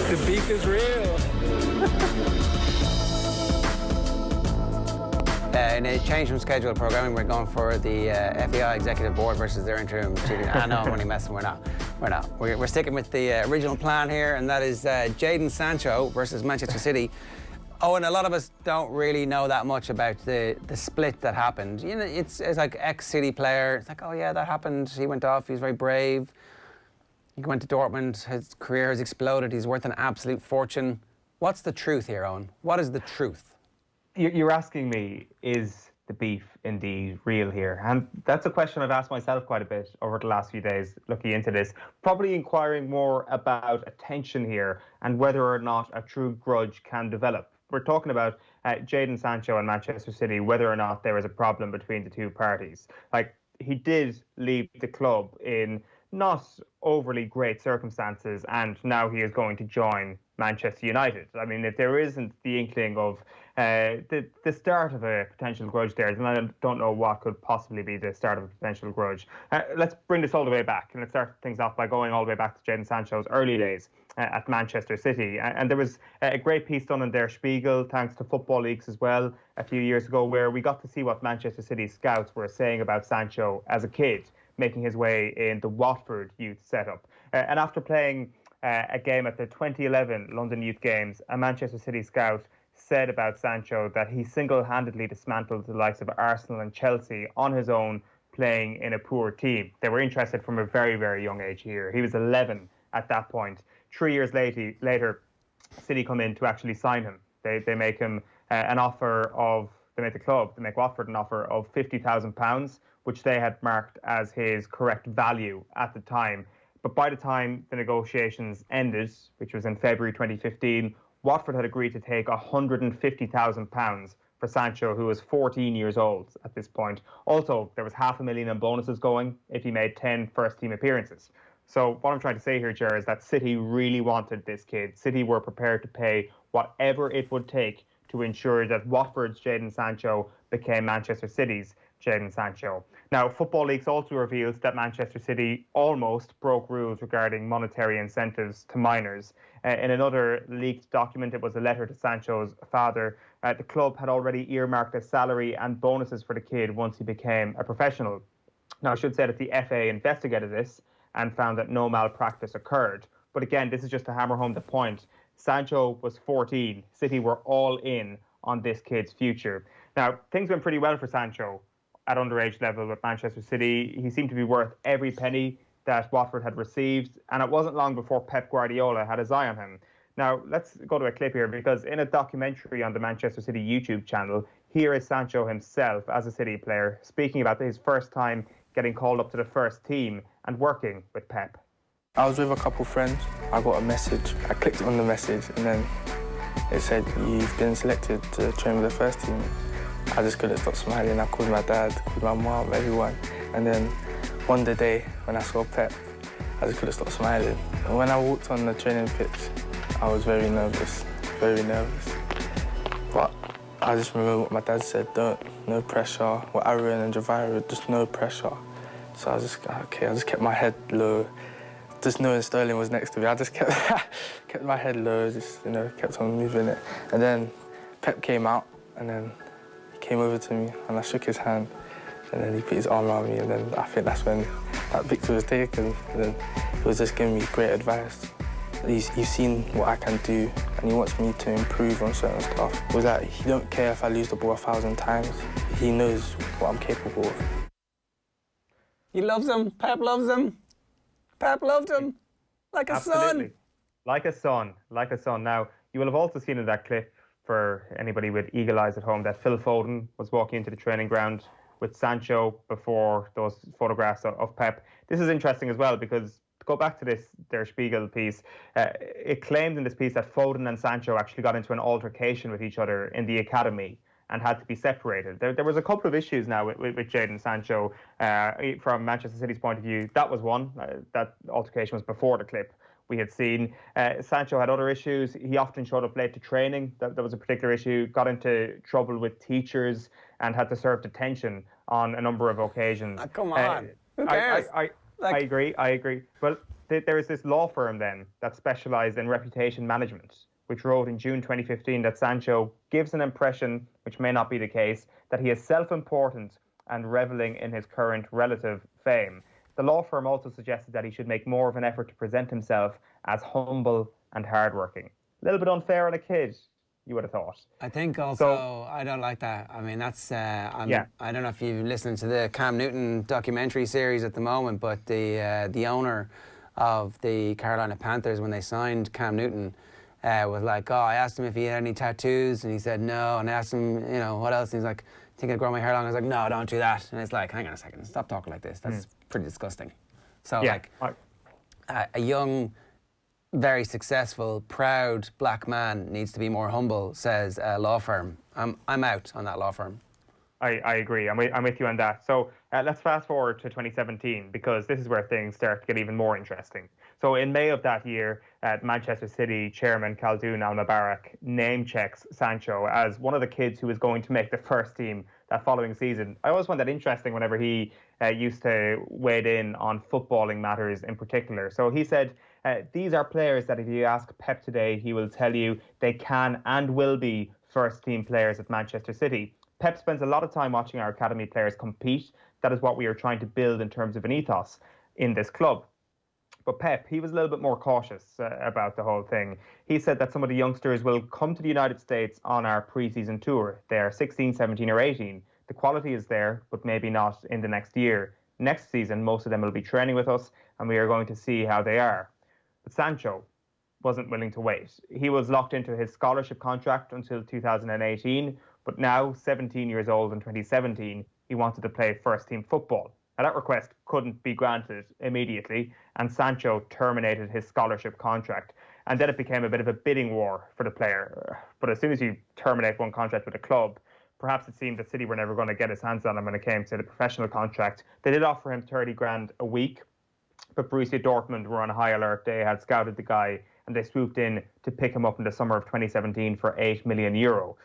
The beef is real. In a change from scheduled programming, we're going for the FAI Executive Board versus their interim chief. No, I'm only messing. We're not. We're sticking with the original plan here, and that is Jadon Sancho versus Manchester City. Oh, and a lot of us don't really know that much about the split that happened. You know, it's like ex-City player. It's like, oh yeah, that happened. He went off. He was very brave. He went to Dortmund. His career has exploded. He's worth an absolute fortune. What's the truth here, Eoin? What is the truth? You're asking me, is the beef indeed real here? And that's a question I've asked myself quite a bit over the last few days looking into this, probably inquiring more about attention here and whether or not a true grudge can develop. We're talking about Jadon Sancho and Manchester City, whether or not there is a problem between the two parties. Like, he did leave the club in not overly great circumstances, and now he is going to join Manchester United. I mean, if there isn't the inkling of the start of a potential grudge there, then I don't know what could possibly be the start of a potential grudge. Let's bring this all the way back, and let's start things off by going all the way back to Jadon Sancho's early days at Manchester City. And there was a great piece done in Der Spiegel, thanks to Football Leaks as well, a few years ago, where we got to see what Manchester City scouts were saying about Sancho as a kid. making his way in the Watford youth setup. And after playing a game at the 2011 London Youth Games, a Manchester City scout said about Sancho that he single-handedly dismantled the likes of Arsenal and Chelsea on his own, playing in a poor team. They were interested from a very, very young age here. He was 11 at that point. 3 years later, City come in to actually sign him. They make him an offer of, they make Watford an offer of £50,000, which they had marked as his correct value at the time. But by the time the negotiations ended, which was in February 2015, Watford had agreed to take £150,000 for Sancho, who was 14 years old at this point. Also, there was $500,000 in bonuses going if he made 10 first-team appearances. So what I'm trying to say here, Ger, is that City really wanted this kid. City were prepared to pay whatever it would take to ensure that Watford's Jadon Sancho became Manchester City's Jadon Sancho. Now, Football Leaks also reveals that Manchester City almost broke rules regarding monetary incentives to minors. In another leaked document, it was a letter to Sancho's father. The club had already earmarked a salary and bonuses for the kid once he became a professional. Now, I should say that the FAI investigated this and found that no malpractice occurred. But again, this is just to hammer home the point. Sancho was 14. City were all in on this kid's future. Now, things went pretty well for Sancho at underage level with Manchester City. He seemed to be worth every penny that Watford had received, and it wasn't long before Pep Guardiola had his eye on him. Now, let's go to a clip here, because in a documentary on the Manchester City YouTube channel, here is Sancho himself as a City player speaking about his first time getting called up to the first team and working with Pep. I was with a couple friends. I got a message. I clicked on the message and then it said, "You've been selected to train with the first team." I just couldn't stop smiling. I called my dad, called my mom, everyone. And then one day when I saw Pep, I just couldn't stop smiling. And when I walked on the training pitch, I was very nervous, very nervous. But I just remember what my dad said, no pressure. With Aaron and Javira, just no pressure. So I just kept my head low. Just knowing Sterling was next to me, I just kept my head low, just, kept on moving it. And then Pep came out, and then he came over to me, and I shook his hand, and then he put his arm around me, and then I think that's when that picture was taken. And then he was just giving me great advice. He's seen what I can do, and he wants me to improve on certain stuff. It was like, he don't care if I lose the ball 1,000 times. He knows what I'm capable of. He loves him. Pep loves him. Pep loved him like a son. Like a son, like a son. Now, you will have also seen in that clip, for anybody with eagle eyes at home, that Phil Foden was walking into the training ground with Sancho before those photographs of Pep. This is interesting as well, because to go back to this Der Spiegel piece, it claimed in this piece that Foden and Sancho actually got into an altercation with each other in the academy and had to be separated. There was a couple of issues now with Jadon Sancho from Manchester City's point of view. That was one. That altercation was before the clip we had seen. Sancho had other issues. He often showed up late to training. That was a particular issue. Got into trouble with teachers and had to serve detention on a number of occasions. Come on. Who cares? I agree. Well, there is this law firm then that specialised in reputation management, which wrote in June 2015 that Sancho gives an impression, which may not be the case, that he is self-important and revelling in his current relative fame. The law firm also suggested that he should make more of an effort to present himself as humble and hardworking. A little bit unfair on a kid, you would have thought. I think also, I don't like that. I mean, that's, I don't know if you've listened to the Cam Newton documentary series at the moment, but the owner of the Carolina Panthers, when they signed Cam Newton, was like, I asked him if he had any tattoos, and he said no, and I asked him, what else, and he's like, think I'd grow my hair long? I was like, no, don't do that. And it's like, hang on a second, stop talking like this. That's pretty disgusting. So, a young, very successful, proud black man needs to be more humble, says a law firm. I'm out on that law firm. I agree. I'm with you on that. So let's fast forward to 2017, because this is where things start to get even more interesting. So in May of that year, Manchester City chairman Khaldoon Al-Mubarak name checks Sancho as one of the kids who is going to make the first team that following season. I always found that interesting whenever he used to wade in on footballing matters in particular. So he said, these are players that if you ask Pep today, he will tell you they can and will be first team players at Manchester City. Pep spends a lot of time watching our academy players compete. That is what we are trying to build in terms of an ethos in this club. But Pep, he was a little bit more cautious about the whole thing. He said that some of the youngsters will come to the United States on our pre-season tour. They're 16, 17 or 18. The quality is there, but maybe not in the next year. Next season, most of them will be training with us, and we are going to see how they are. But Sancho wasn't willing to wait. He was locked into his scholarship contract until 2018, but now, 17 years old in 2017, he wanted to play first-team football. Now, that request couldn't be granted immediately, and Sancho terminated his scholarship contract. And then it became a bit of a bidding war for the player. But as soon as you terminate one contract with a club, perhaps it seemed that City were never going to get his hands on him when it came to the professional contract. They did offer him 30 grand a week, but Borussia Dortmund were on high alert. They had scouted the guy, and they swooped in to pick him up in the summer of 2017 for €8 million.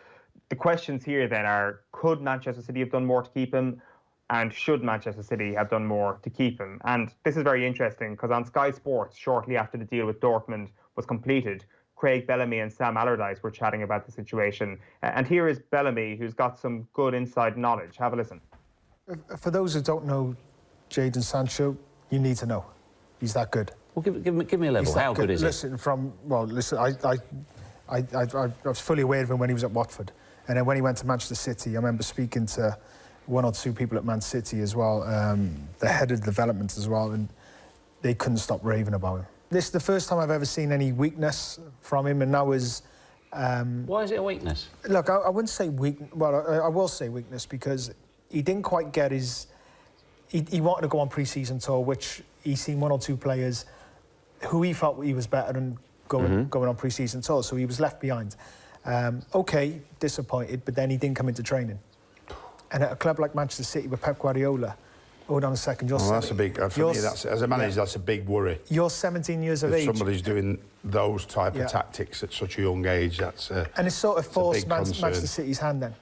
The questions here then are, could Manchester City have done more to keep him? And should Manchester City have done more to keep him? And this is very interesting because on Sky Sports, shortly after the deal with Dortmund was completed, Craig Bellamy and Sam Allardyce were chatting about the situation. And here is Bellamy, who's got some good inside knowledge. Have a listen. For those who don't know Jadon Sancho, you need to know. He's that good. Well, give me a level. How good is he? Listen, I was fully aware of him when he was at Watford. And then when he went to Manchester City, I remember speaking to one or two people at Man City as well, the head of development as well, and they couldn't stop raving about him. This is the first time I've ever seen any weakness from him, and that was... Why is it a weakness? Look, I wouldn't say weak... Well, I will say weakness because he didn't quite get his... He wanted to go on pre-season tour, which he's seen one or two players who he felt he was better than going on pre-season tour, so he was left behind. OK, disappointed, but then he didn't come into training. And at a club like Manchester City with Pep Guardiola, hold on a second, you're... Well, that's a big... For me, as a manager, that's a big worry. You're 17 years of age. If somebody's doing those type of tactics at such a young age, that's and it's sort of forced Manchester City's hand then.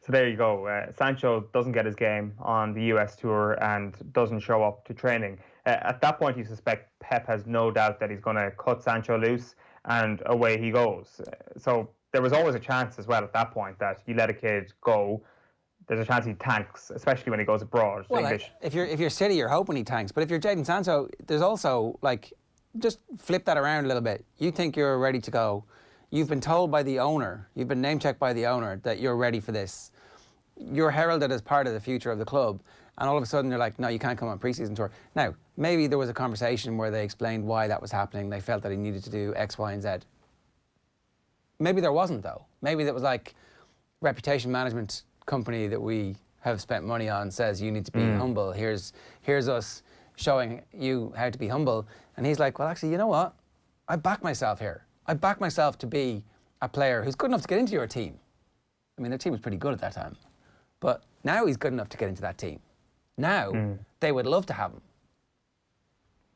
So there you go. Sancho doesn't get his game on the US tour and doesn't show up to training. At that point, you suspect Pep has no doubt that he's going to cut Sancho loose and away he goes. So there was always a chance as well at that point that you let a kid go, there's a chance he tanks, especially when he goes abroad. Well, if you're City, you're hoping he tanks. But if you're Jadon Sancho, there's also, like, just flip that around a little bit. You think you're ready to go. You've been told by the owner, you've been name-checked by the owner that you're ready for this. You're heralded as part of the future of the club. And all of a sudden, they're like, no, you can't come on pre-season tour. Now, maybe there was a conversation where they explained why that was happening. They felt that he needed to do X, Y, and Z. Maybe there wasn't, though. Maybe that was like reputation management company that we have spent money on says you need to be humble. Here's us showing you how to be humble. And he's like, well, actually, you know what? I back myself here. I back myself to be a player who's good enough to get into your team. I mean, their team was pretty good at that time. But now he's good enough to get into that team. Now, they would love to have him.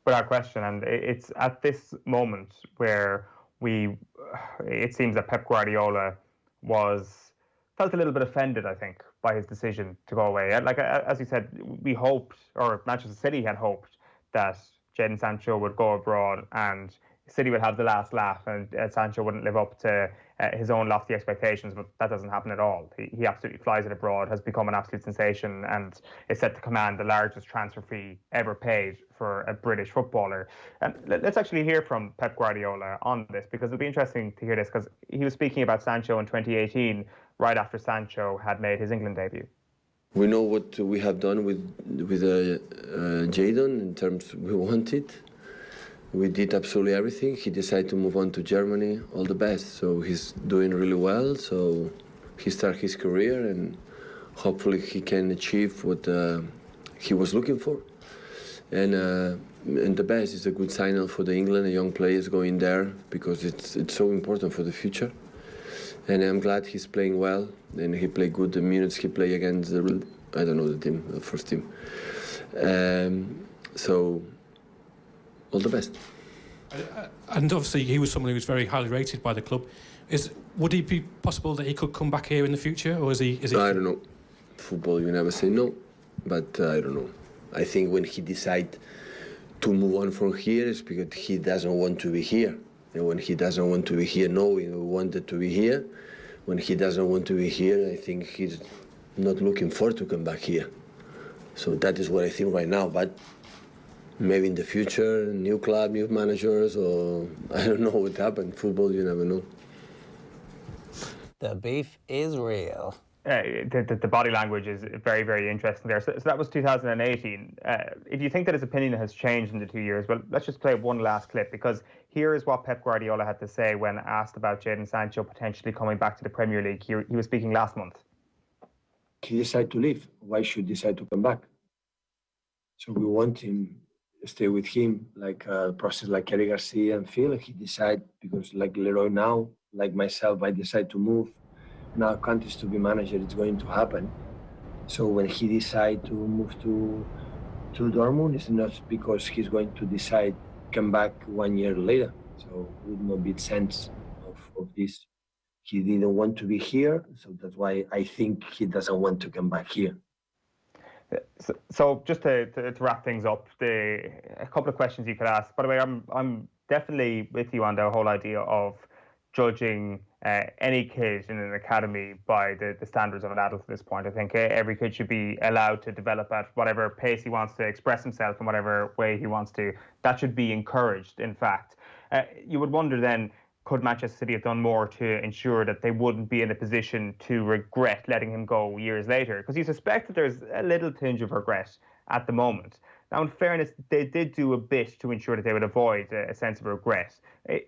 Without question. And it's at this moment where it seems that Pep Guardiola felt a little bit offended, I think, by his decision to go away. Like, as you said, we hoped, or Manchester City had hoped, that Jadon Sancho would go abroad and City would have the last laugh and Sancho wouldn't live up to his own lofty expectations, but that doesn't happen at all. He absolutely flies it abroad, has become an absolute sensation, and is set to command the largest transfer fee ever paid for a British footballer. And let's actually hear from Pep Guardiola on this, because it'll be interesting to hear this, because he was speaking about Sancho in 2018, right after Sancho had made his England debut. We know what we have done with Jadon in terms we wanted. We did absolutely everything. He decided to move on to Germany. All the best. So he's doing really well. So he started his career, and hopefully he can achieve what he was looking for. And the best is a good signal for the England, the young players going there, because it's so important for the future. And I'm glad he's playing well, and he played good the minutes he played against the first team. So. All the best. And obviously he was someone who was very highly rated by the club. Would it be possible that he could come back here in the future, or is he? I don't know. Football, you never say no, but I don't know. I think when he decides to move on from here, it's because he doesn't want to be here. And when he doesn't want to be here, knowing he wanted to be here, when he doesn't want to be here, I think he's not looking forward to come back here. So that is what I think right now. But maybe in the future, new club, new managers, or I don't know what happened. Football, you never know. The beef is real. The body language is very, very interesting there. So that was 2018. If you think that his opinion has changed in the 2 years, well, let's just play one last clip, because here is what Pep Guardiola had to say when asked about Jadon Sancho potentially coming back to the Premier League. He was speaking last month. He decided to leave. Why should he decide to come back? So we want him to stay with him, like a process like Eric Garcia and Phil. He decided, because like Leroy now, like myself, I decide to move. Now countries to be manager, it's going to happen. So when he decide to move to Dortmund, it's not because he's going to decide come back 1 year later. So it would not be sense of this. He didn't want to be here, so that's why I think he doesn't want to come back here. So just to wrap things up, a couple of questions you could ask. By the way, I'm definitely with you on the whole idea of judging any kid in an academy by the standards of an adult at this point. I think every kid should be allowed to develop at whatever pace he wants to, express himself in whatever way he wants to. That should be encouraged, in fact. You would wonder then, could Manchester City have done more to ensure that they wouldn't be in a position to regret letting him go years later? Because you suspect that there's a little tinge of regret at the moment. Now, in fairness, they did do a bit to ensure that they would avoid a sense of regret.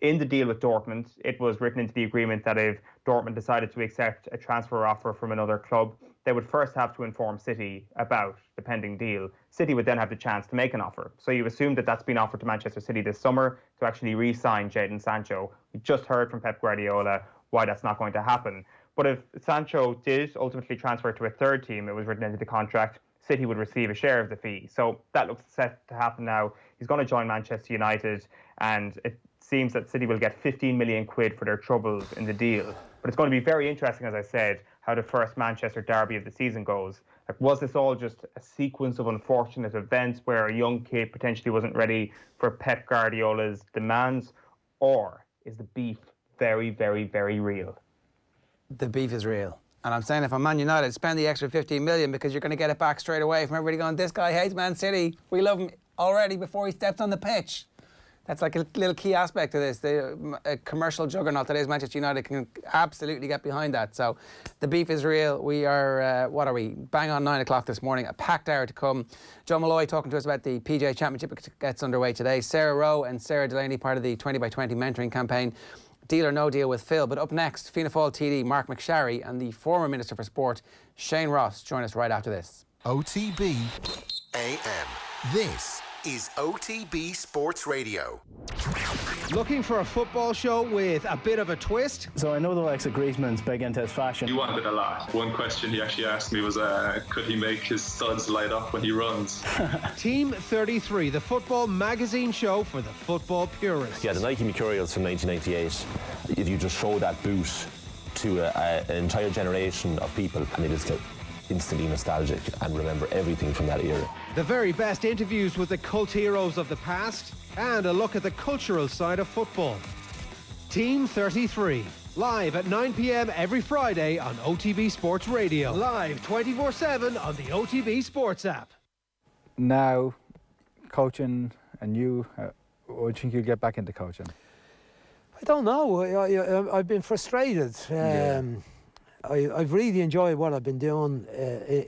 In the deal with Dortmund, it was written into the agreement that if Dortmund decided to accept a transfer offer from another club, they would first have to inform City about the pending deal. City would then have the chance to make an offer. So you assume that that's been offered to Manchester City this summer to actually re-sign Jadon Sancho. We just heard from Pep Guardiola why that's not going to happen. But if Sancho did ultimately transfer to a third team, it was written into the contract, City would receive a share of the fee. So that looks set to happen now. He's going to join Manchester United, and it seems that City will get 15 million quid for their troubles in the deal. But it's going to be very interesting, as I said, how the first Manchester derby of the season goes. Like, was this all just a sequence of unfortunate events where a young kid potentially wasn't ready for Pep Guardiola's demands? Or is the beef very, very, very real? The beef is real. And I'm saying if I'm Man United, spend the extra 15 million because you're going to get it back straight away from everybody going, this guy hates Man City. We love him already before he steps on the pitch. That's like a little key aspect to this. A commercial juggernaut that is Manchester United can absolutely get behind that. So the beef is real. We are, what are we, bang on 9 o'clock this morning, a packed hour to come. John Molloy talking to us about the PGA Championship. It gets underway today. Sarah Rowe and Sarah Delaney, part of the 20 by 20 mentoring campaign. Deal or no deal with Phil. But up next, Fianna Fáil TD Mark McSharry and the former Minister for Sport, Shane Ross, join us right after this. OTB AM. This is OTB Sports Radio. Looking for a football show with a bit of a twist? So I know the likes of Griezmann's big into his fashion. You wanted a lot. One question he actually asked me was, could he make his studs light up when he runs? Team 33, the football magazine show for the football purists. Yeah, the Nike Mercurials from 1998, if you just show that boot to an entire generation of people, and they just get instantly nostalgic and remember everything from that era. The very best interviews with the cult heroes of the past and a look at the cultural side of football. Team 33, live at 9 p.m. every Friday on OTB Sports Radio. Live 24/7 on the OTB Sports app. Now, coaching and you, what do you think you'll get back into coaching? I don't know. I've been frustrated. I've really enjoyed what I've been doing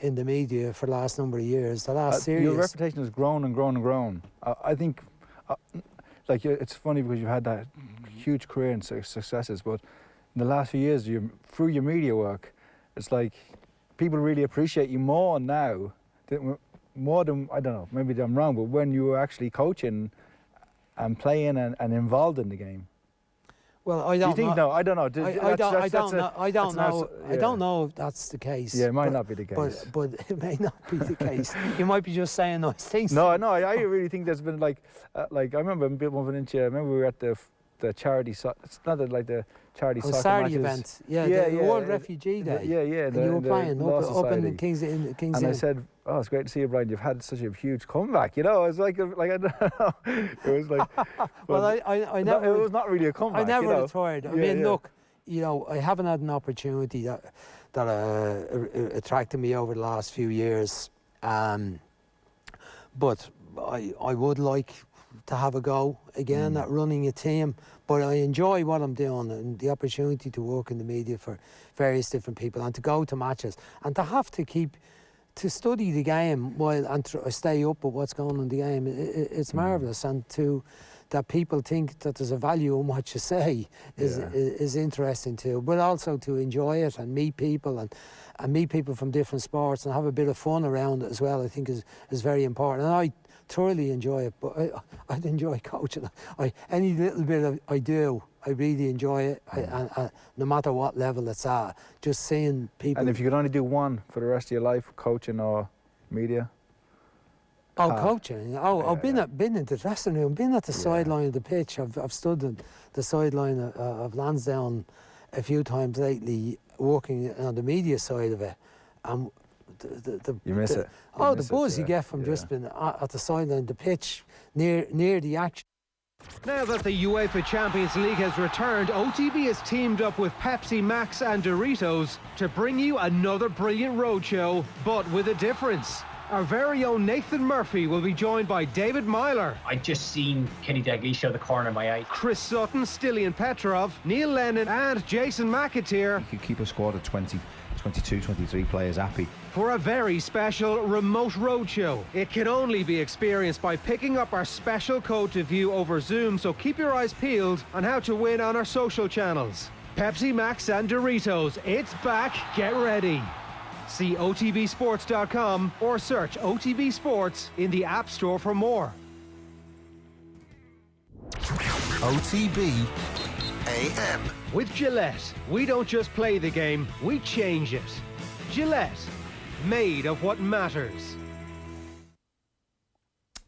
in the media for the last number of years. The last series. Your reputation has grown and grown and grown. I think, like, it's funny because you've had that huge career and successes, but in the last few years, through your media work, it's like people really appreciate you more now, more than, I don't know, maybe I'm wrong, but when you were actually coaching and playing and involved in the game. Well, I don't know. I don't know. I don't know if that's the case. Yeah, it might not be the case. But it may not be the case. You might be just saying nice things. No, I really think there's been like I remember moving into. I remember we were at the charity. It's not like the charity soccer matches. Event. Yeah, the World Refugee Day. Yeah. And you were playing up in the King's Inn. And I said, "Oh, it's great to see you, Brian. You've had such a huge comeback." You know, it's like I don't know. It was like. Well, I never. It was not really a comeback. I never retired. I mean, look, you know, I haven't had an opportunity that attracted me over the last few years. But I would like to have a go again at running a team. But I enjoy what I'm doing and the opportunity to work in the media for various different people and to go to matches and to have to study the game while and stay up with what's going on in the game. It's marvellous, and that people think that there's a value in what you say is interesting too. But also to enjoy it and meet people and meet people from different sports and have a bit of fun around it as well, I think is very important. And I thoroughly enjoy it, but I'd enjoy coaching. Any little bit I do, I really enjoy it, and no matter what level it's at, just seeing people. And if you could only do one for the rest of your life, coaching or media? Coaching. I've been in the dressing room, been at the sideline of the pitch. I've stood on the sideline of Lansdowne a few times lately, working on the media side of it. You miss it. The buzz you get from just being at the sideline of the pitch, near the action. Now that the UEFA Champions League has returned, OTB has teamed up with Pepsi Max and Doritos to bring you another brilliant roadshow, but with a difference. Our very own Nathan Murphy will be joined by David Myler. I just seen Kenny Dalglish out of the corner of my eye. Chris Sutton, Stilian Petrov, Neil Lennon and Jason McAteer. You could keep a squad of 20, 22, 23 players happy. For a very special remote roadshow. It can only be experienced by picking up our special code to view over Zoom, so keep your eyes peeled on how to win on our social channels. Pepsi Max and Doritos, it's back, get ready. See otbsports.com or search OTB Sports in the App Store for more. OTB AM. With Gillette, we don't just play the game, we change it. Gillette, made of what matters.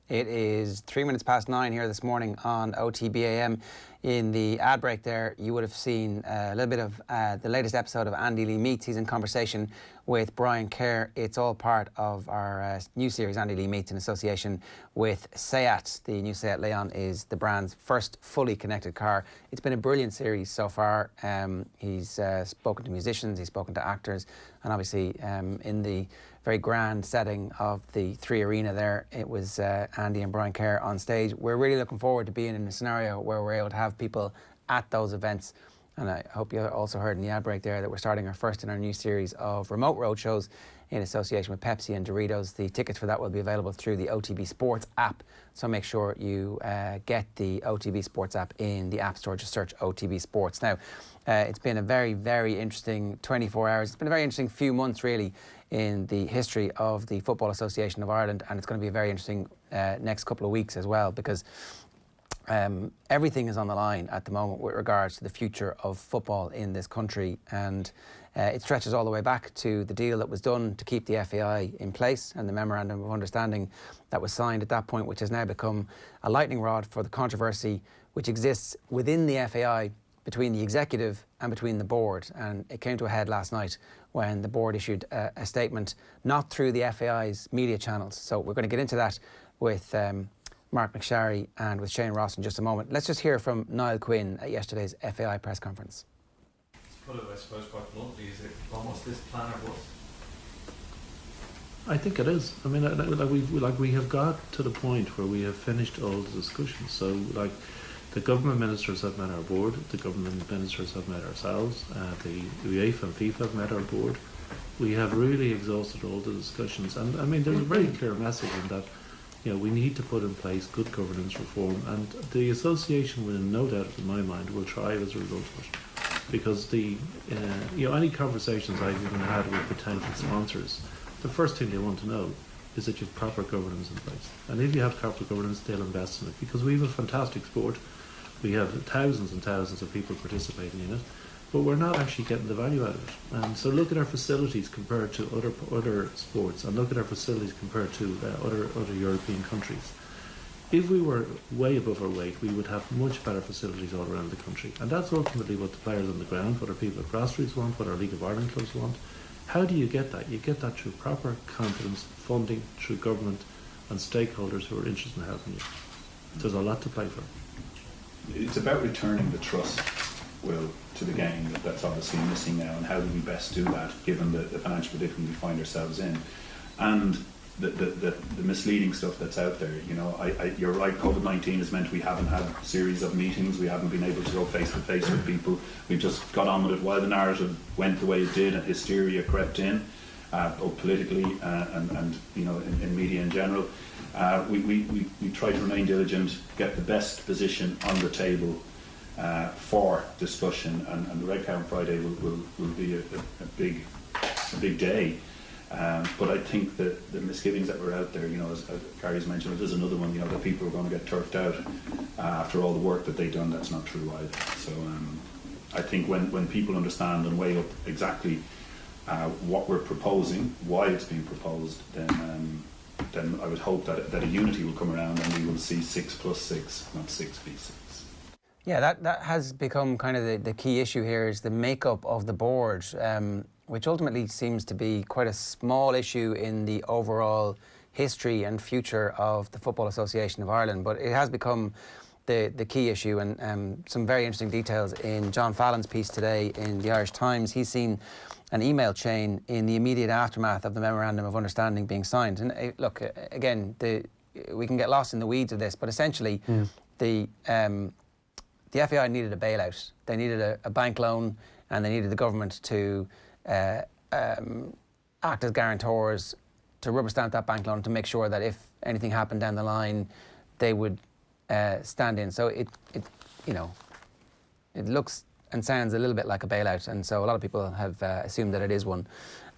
It is 9:03 here this morning on OTB AM. In the ad break there, you would have seen a little bit of the latest episode of Andy Lee Meets. He's in conversation with Brian Kerr. It's all part of our new series, Andy Lee Meets, in association with Seat. The new Seat Leon is the brand's first fully connected car. It's been a brilliant series so far. He's spoken to musicians, he's spoken to actors, and obviously in the very grand setting of the 3 Arena there, it was Andy and Brian Kerr on stage. We're really looking forward to being in a scenario where we're able to have people at those events. And I hope you also heard in the ad break there that we're starting our first in our new series of remote roadshows in association with Pepsi and Doritos. The tickets for that will be available through the OTB Sports app. So make sure you get the OTB Sports app in the App Store. Just search OTB Sports. Now, it's been a very, very interesting 24 hours. It's been a very interesting few months, really, in the history of the Football Association of Ireland. And it's going to be a very interesting next couple of weeks as well, because everything is on the line at the moment with regards to the future of football in this country, and it stretches all the way back to the deal that was done to keep the FAI in place and the memorandum of understanding that was signed at that point, which has now become a lightning rod for the controversy which exists within the FAI between the executive and between the board. And it came to a head last night when the board issued a statement, not through the FAI's media channels. So we're going to get into that with Mark McSharry and with Shane Ross in just a moment. Let's just hear from Niall Quinn at yesterday's FAI press conference. To put it, I suppose, quite bluntly, is it almost this plan or bust? I think it is. I mean, we have got to the point where we have finished all the discussions. So, like, the government ministers have met our board, the government ministers have met ourselves, the UEFA and FIFA have met our board. We have really exhausted all the discussions, and I mean, there's a very clear message in that. You know, we need to put in place good governance reform, and the association will, no doubt in my mind, will thrive as a result of it. Because any conversations I've even had with potential sponsors, the first thing they want to know is that you have proper governance in place. And if you have proper governance, they'll invest in it, because we have a fantastic sport. We have thousands and thousands of people participating in it, but we're not actually getting the value out of it. And so look at our facilities compared to other sports, and look at our facilities compared to other European countries. If we were way above our weight, we would have much better facilities all around the country. And that's ultimately what the players on the ground, what our people at grassroots want, what our League of Ireland clubs want. How do you get that? You get that through proper confidence, funding, through government and stakeholders who are interested in helping you. There's a lot to play for. It's about returning the trust will to the game that's obviously missing now, and how do we best do that given the financial predicament we find ourselves in, and the misleading stuff that's out there. You know, you're right, COVID-19 has meant we haven't had a series of meetings, we haven't been able to go face to face with people, we've just got on with it while the narrative went the way it did and hysteria crept in, both politically and you know, in media in general. We try to remain diligent, get the best position on the table for discussion, and the Red Count Friday will be a big day. But I think that the misgivings that were out there, you know, as Gary's mentioned, there's another one, you know, that people are going to get turfed out after all the work that they've done. That's not true either. So I think when people understand and weigh up exactly what we're proposing, why it's being proposed, then I would hope that a unity will come around and we will see 6 + 6, not 6 v 6. Yeah, that has become kind of the key issue here, is the makeup of the board, which ultimately seems to be quite a small issue in the overall history and future of the Football Association of Ireland. But it has become the key issue, and some very interesting details in John Fallon's piece today in the Irish Times. He's seen an email chain in the immediate aftermath of the Memorandum of Understanding being signed. And look, again, we can get lost in the weeds of this, but essentially the FAI needed a bailout. They needed a bank loan, and they needed the government to act as guarantors to rubber stamp that bank loan to make sure that if anything happened down the line, they would stand in. So it you know, it looks and sounds a little bit like a bailout, and so a lot of people have assumed that it is one.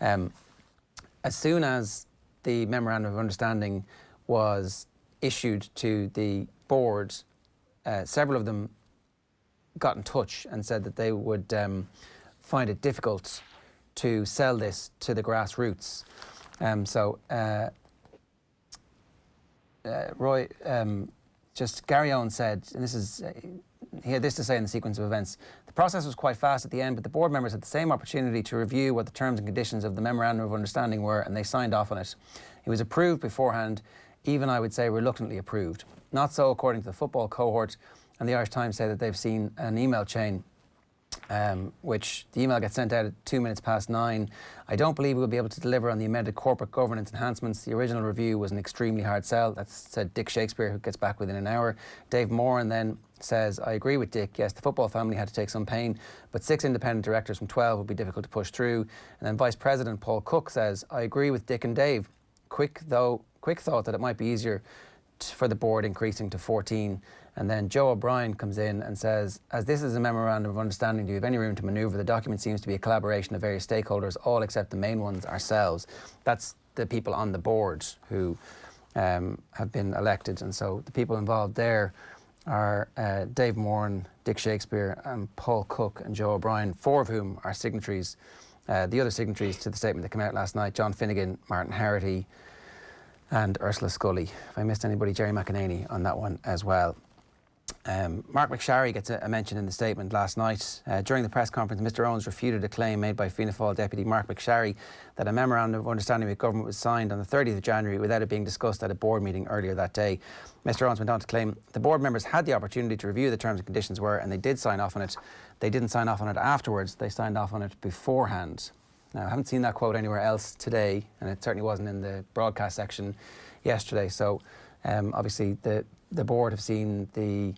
As soon as the Memorandum of Understanding was issued to the board, several of them got in touch and said that they would find it difficult to sell this to the grassroots. Roy, just Gary Owen said, and this is, he had this to say in the sequence of events: the process was quite fast at the end, but the board members had the same opportunity to review what the terms and conditions of the Memorandum of Understanding were, and they signed off on it. It was approved beforehand, even I would say reluctantly approved. Not so according to the football cohort, and the Irish Times say that they've seen an email chain which the email gets sent out at 9:02. I don't believe we'll be able to deliver on the amended corporate governance enhancements. The original review was an extremely hard sell. That's said Dick Shakespeare, who gets back within an hour. Dave Moran then says, I agree with Dick. Yes, the football family had to take some pain, but 6 independent directors from 12 would be difficult to push through. And then Vice President Paul Cook says, I agree with Dick and Dave. Quick thought that it might be easier for the board increasing to 14. And then Joe O'Brien comes in and says, as this is a memorandum of understanding, do you have any room to manoeuvre? The document seems to be a collaboration of various stakeholders, all except the main ones, ourselves. That's the people on the board who have been elected. And so the people involved there are Dave Moran, Dick Shakespeare, and Paul Cook and Joe O'Brien, 4 of whom are signatories. The other signatories to the statement that came out last night: John Finnegan, Martin Harity, and Ursula Scully. If I missed anybody, Jerry McEnany on that one as well. Mark McSharry gets a mention in the statement last night. During the press conference, Mr Owens refuted a claim made by Fianna Fáil deputy Mark McSharry that a memorandum of understanding with government was signed on the 30th of January without it being discussed at a board meeting earlier that day. Mr Owens went on to claim the board members had the opportunity to review the terms and conditions and they did sign off on it. They didn't sign off on it afterwards, they signed off on it beforehand. Now, I haven't seen that quote anywhere else today, and it certainly wasn't in the broadcast section yesterday. So obviously the board have seen the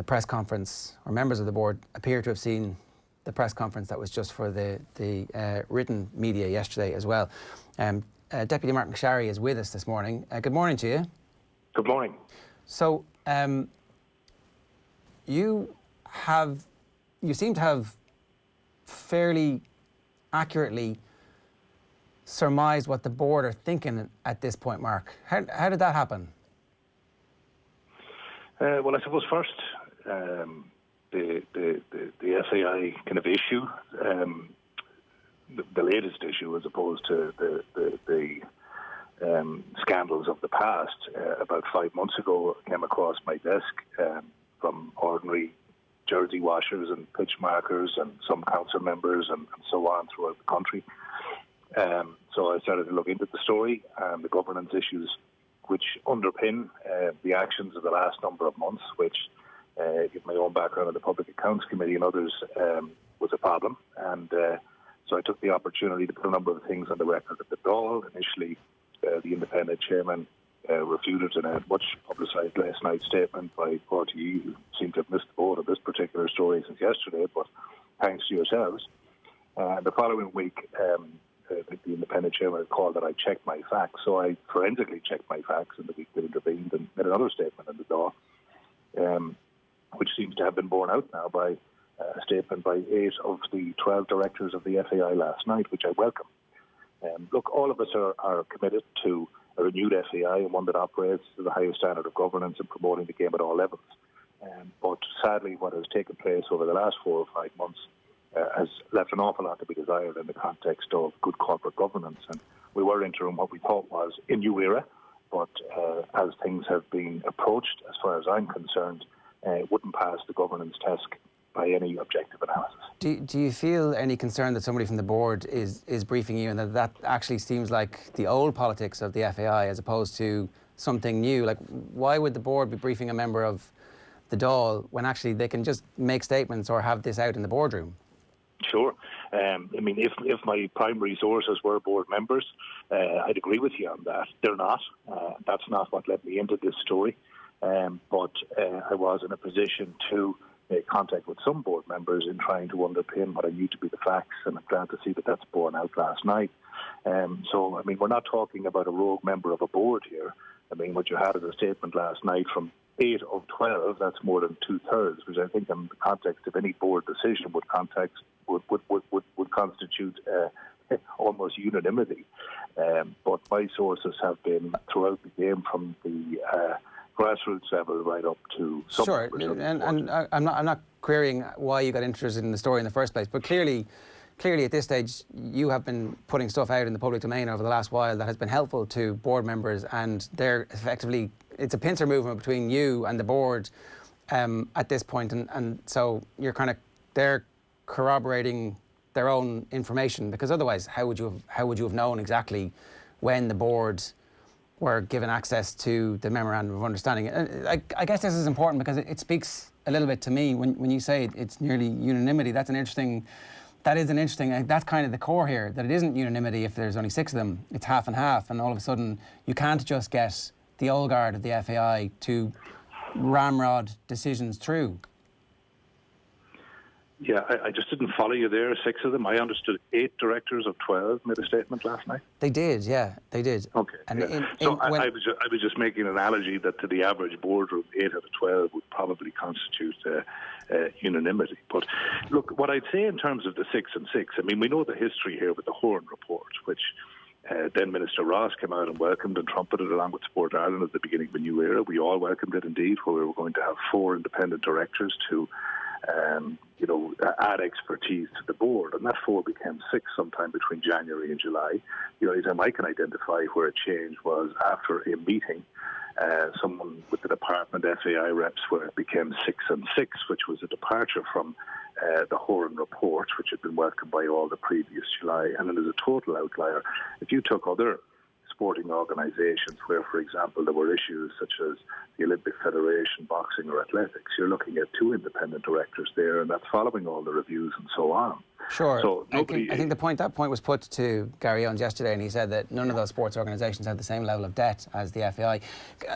press conference, or members of the board appear to have seen the press conference that was just for the written media yesterday as well. Deputy Mark McSharry is with us this morning. Good morning to you. Good morning. So you seem to have fairly accurately surmised what the board are thinking at this point, Mark. How did that happen? Well, I suppose first, the FAI kind of issue, the latest issue, as opposed to the scandals of the past, about 5 months ago, came across my desk from ordinary jersey washers and pitch markers and some council members and so on throughout the country. So I started to look into the story and the governance issues which underpin the actions of the last number of months, which given my own background in the Public Accounts Committee and others, was a problem. And so I took the opportunity to put a number of things on the record at the Dáil. Initially, the independent chairman refuted in a much publicised last night statement by RTE, who seemed to have missed the boat of this particular story since yesterday, but thanks to yourselves. The following week, the independent chairman called that I checked my facts. So I forensically checked my facts in the week that intervened and made another statement in the Dáil, which seems to have been borne out now by a statement by 8 of the 12 directors of the FAI last night, which I welcome. Look, all of us are committed to a renewed FAI and one that operates to the highest standard of governance and promoting the game at all levels. But sadly, what has taken place over the last 4 or 5 months has left an awful lot to be desired in the context of good corporate governance. And we were entering what we thought was a new era, but as things have been approached, as far as I'm concerned, it wouldn't pass the governance test by any objective analysis. Do you feel any concern that somebody from the board is briefing you, and that actually seems like the old politics of the FAI as opposed to something new? Like, why would the board be briefing a member of the Dáil when actually they can just make statements or have this out in the boardroom? Sure. I mean, if my primary sources were board members, I'd agree with you on that. They're not. That's not what led me into this story. But I was in a position to make contact with some board members in trying to underpin what I knew to be the facts, and I'm glad to see that that's borne out last night. So, I mean, we're not talking about a rogue member of a board here. I mean, what you had as a statement last night from 8 of 12, that's more than 2/3, which I think in the context of any board decision would constitute almost unanimity. But my sources have been throughout the game from the grassroots level right up to some. Sure, and I'm not querying why you got interested in the story in the first place, but clearly at this stage you have been putting stuff out in the public domain over the last while that has been helpful to board members, and they're effectively, it's a pincer movement between you and the board at this point, and so you're they're corroborating their own information, because otherwise how would you have known exactly when the board were given access to the memorandum of understanding? I guess this is important because it speaks a little bit to me when you say it's nearly unanimity. That's kind of the core here, that it isn't unanimity if there's only 6 of them. It's half and half, and all of a sudden you can't just get the old guard of the FAI to ramrod decisions through. Yeah, I just didn't follow you there, 6 of them. I understood 8 directors of 12 made a statement last night. They did, yeah, they did. Okay. And yeah. I was just making an analogy that to the average boardroom, 8 out of 12 would probably constitute unanimity. But look, what I'd say in terms of the 6 and 6, I mean, we know the history here with the Horan report, which then Minister Ross came out and welcomed and trumpeted along with Sport Ireland at the beginning of a new era. We all welcomed it indeed, where we were going to have 4 independent directors to add expertise to the board, and that 4 became 6 sometime between January and July. The only time I can identify where a change was after a meeting, someone with the department FAI reps, where it became 6 and 6, which was a departure from the Horan report, which had been welcomed by all the previous July. And then as a total outlier, if you took other sporting organisations where, for example, there were issues such as the Olympic Federation, boxing or athletics, you're looking at 2 independent directors there, and that's following all the reviews and so on. Sure. So I think that point was put to Gary Owens yesterday, and he said that none of those sports organisations have the same level of debt as the FAI.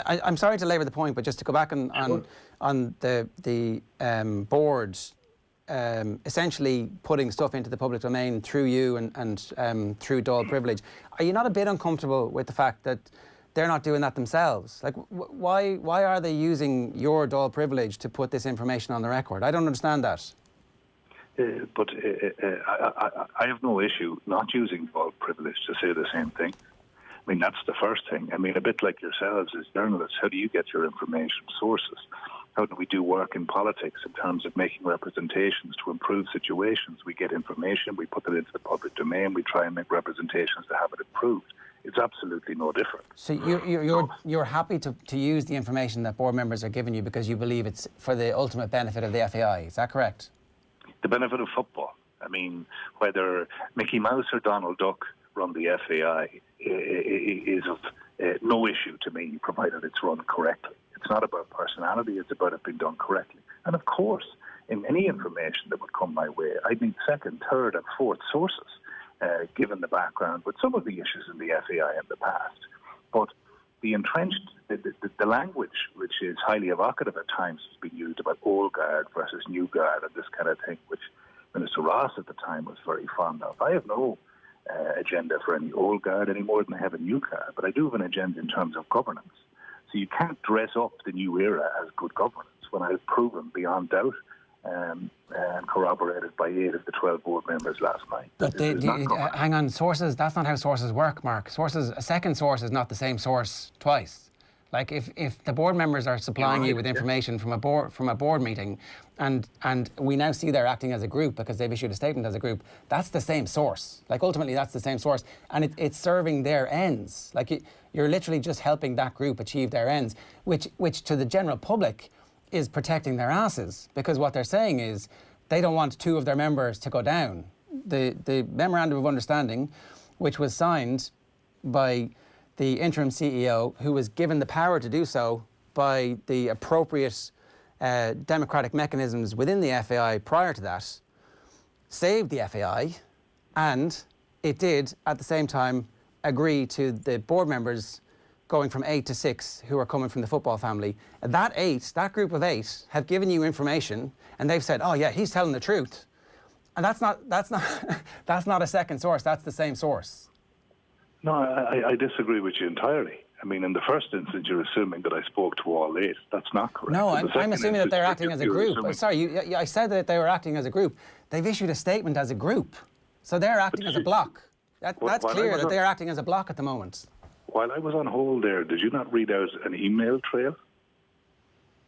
I'm sorry to labour the point, but just to go back on the board essentially putting stuff into the public domain through you and through Dáil privilege, are you not a bit uncomfortable with the fact that they're not doing that themselves? Like, why are they using your Dáil privilege to put this information on the record? I don't understand that. But I have no issue not using Dáil privilege to say the same thing. I mean, that's the first thing. I mean, a bit like yourselves as journalists, how do you get your information sources? How do we do work in politics in terms of making representations to improve situations? We get information, we put it into the public domain, we try and make representations to have it improved. It's absolutely no different. So you're happy to use the information that board members are giving you because you believe it's for the ultimate benefit of the FAI, is that correct? The benefit of football. I mean, whether Mickey Mouse or Donald Duck run the FAI is of no issue to me, provided it's run correctly. It's not about personality, it's about it being done correctly. And of course, in any information that would come my way, I'd need second, third and fourth sources, given the background with some of the issues in the FAI in the past. But the entrenched, the language, which is highly evocative at times, has been used about old guard versus new guard and this kind of thing, which Minister Ross at the time was very fond of. I have no agenda for any old guard any more than I have a new guard, but I do have an agenda in terms of governance. So you can't dress up the new era as good governance when I've proven beyond doubt and corroborated by 8 of the 12 board members last night. But hang on, sources, that's not how sources work, Mark. Sources, a second source is not the same source twice. Like if the board members are supplying you with information from a board meeting and we now see they're acting as a group because they've issued a statement as a group, that's the same source. Like ultimately that's the same source and it's serving their ends. Like you're literally just helping that group achieve their ends, which to the general public is protecting their asses, because what they're saying is they don't want 2 of their members to go down. The Memorandum of Understanding, which was signed by the interim CEO, who was given the power to do so by the appropriate democratic mechanisms within the FAI prior to that, saved the FAI, and it did at the same time agree to the board members going from 8 to 6 who are coming from the football family. And that group of 8 have given you information and they've said, oh yeah, he's telling the truth. And that's not a second source, that's the same source. No, I disagree with you entirely. I mean, in the first instance, you're assuming that I spoke to all 8. That's not correct. No, I'm assuming that they're acting as a group. Sorry, I said that they were acting as a group. They've issued a statement as a group. So they're acting as a block. That's clear that they're acting as a block at the moment. While I was on hold there, did you not read out an email trail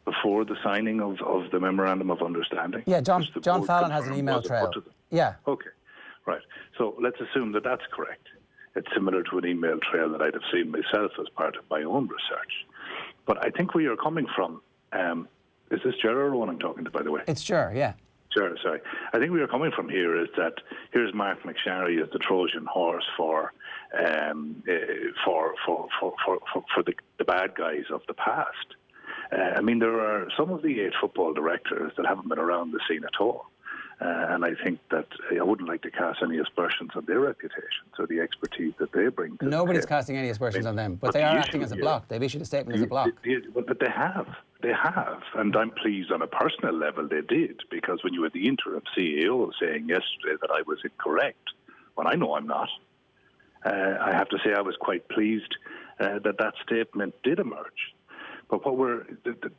before the signing of the Memorandum of Understanding? Yeah, John Fallon has an email trail. Yeah. Okay, right. So let's assume that that's correct. It's similar to an email trail that I'd have seen myself as part of my own research. But I think where you're coming from, is this Gerard or one I'm talking to, by the way? It's Gerard, yeah. Sure, sorry. I think where you're coming from here is that here's Mark McSharry as the Trojan horse for the bad guys of the past. I mean, there are some of the 8 football directors that haven't been around the scene at all. And I think that I wouldn't like to cast any aspersions on their reputation, so the expertise that they bring to Nobody's casting any aspersions on them, but they are acting as a block. They've issued a statement as a block. But they have. They have. And I'm pleased on a personal level they did, because when you had the interim CEO saying yesterday that I was incorrect, when I know I'm not, I have to say I was quite pleased that statement did emerge. But there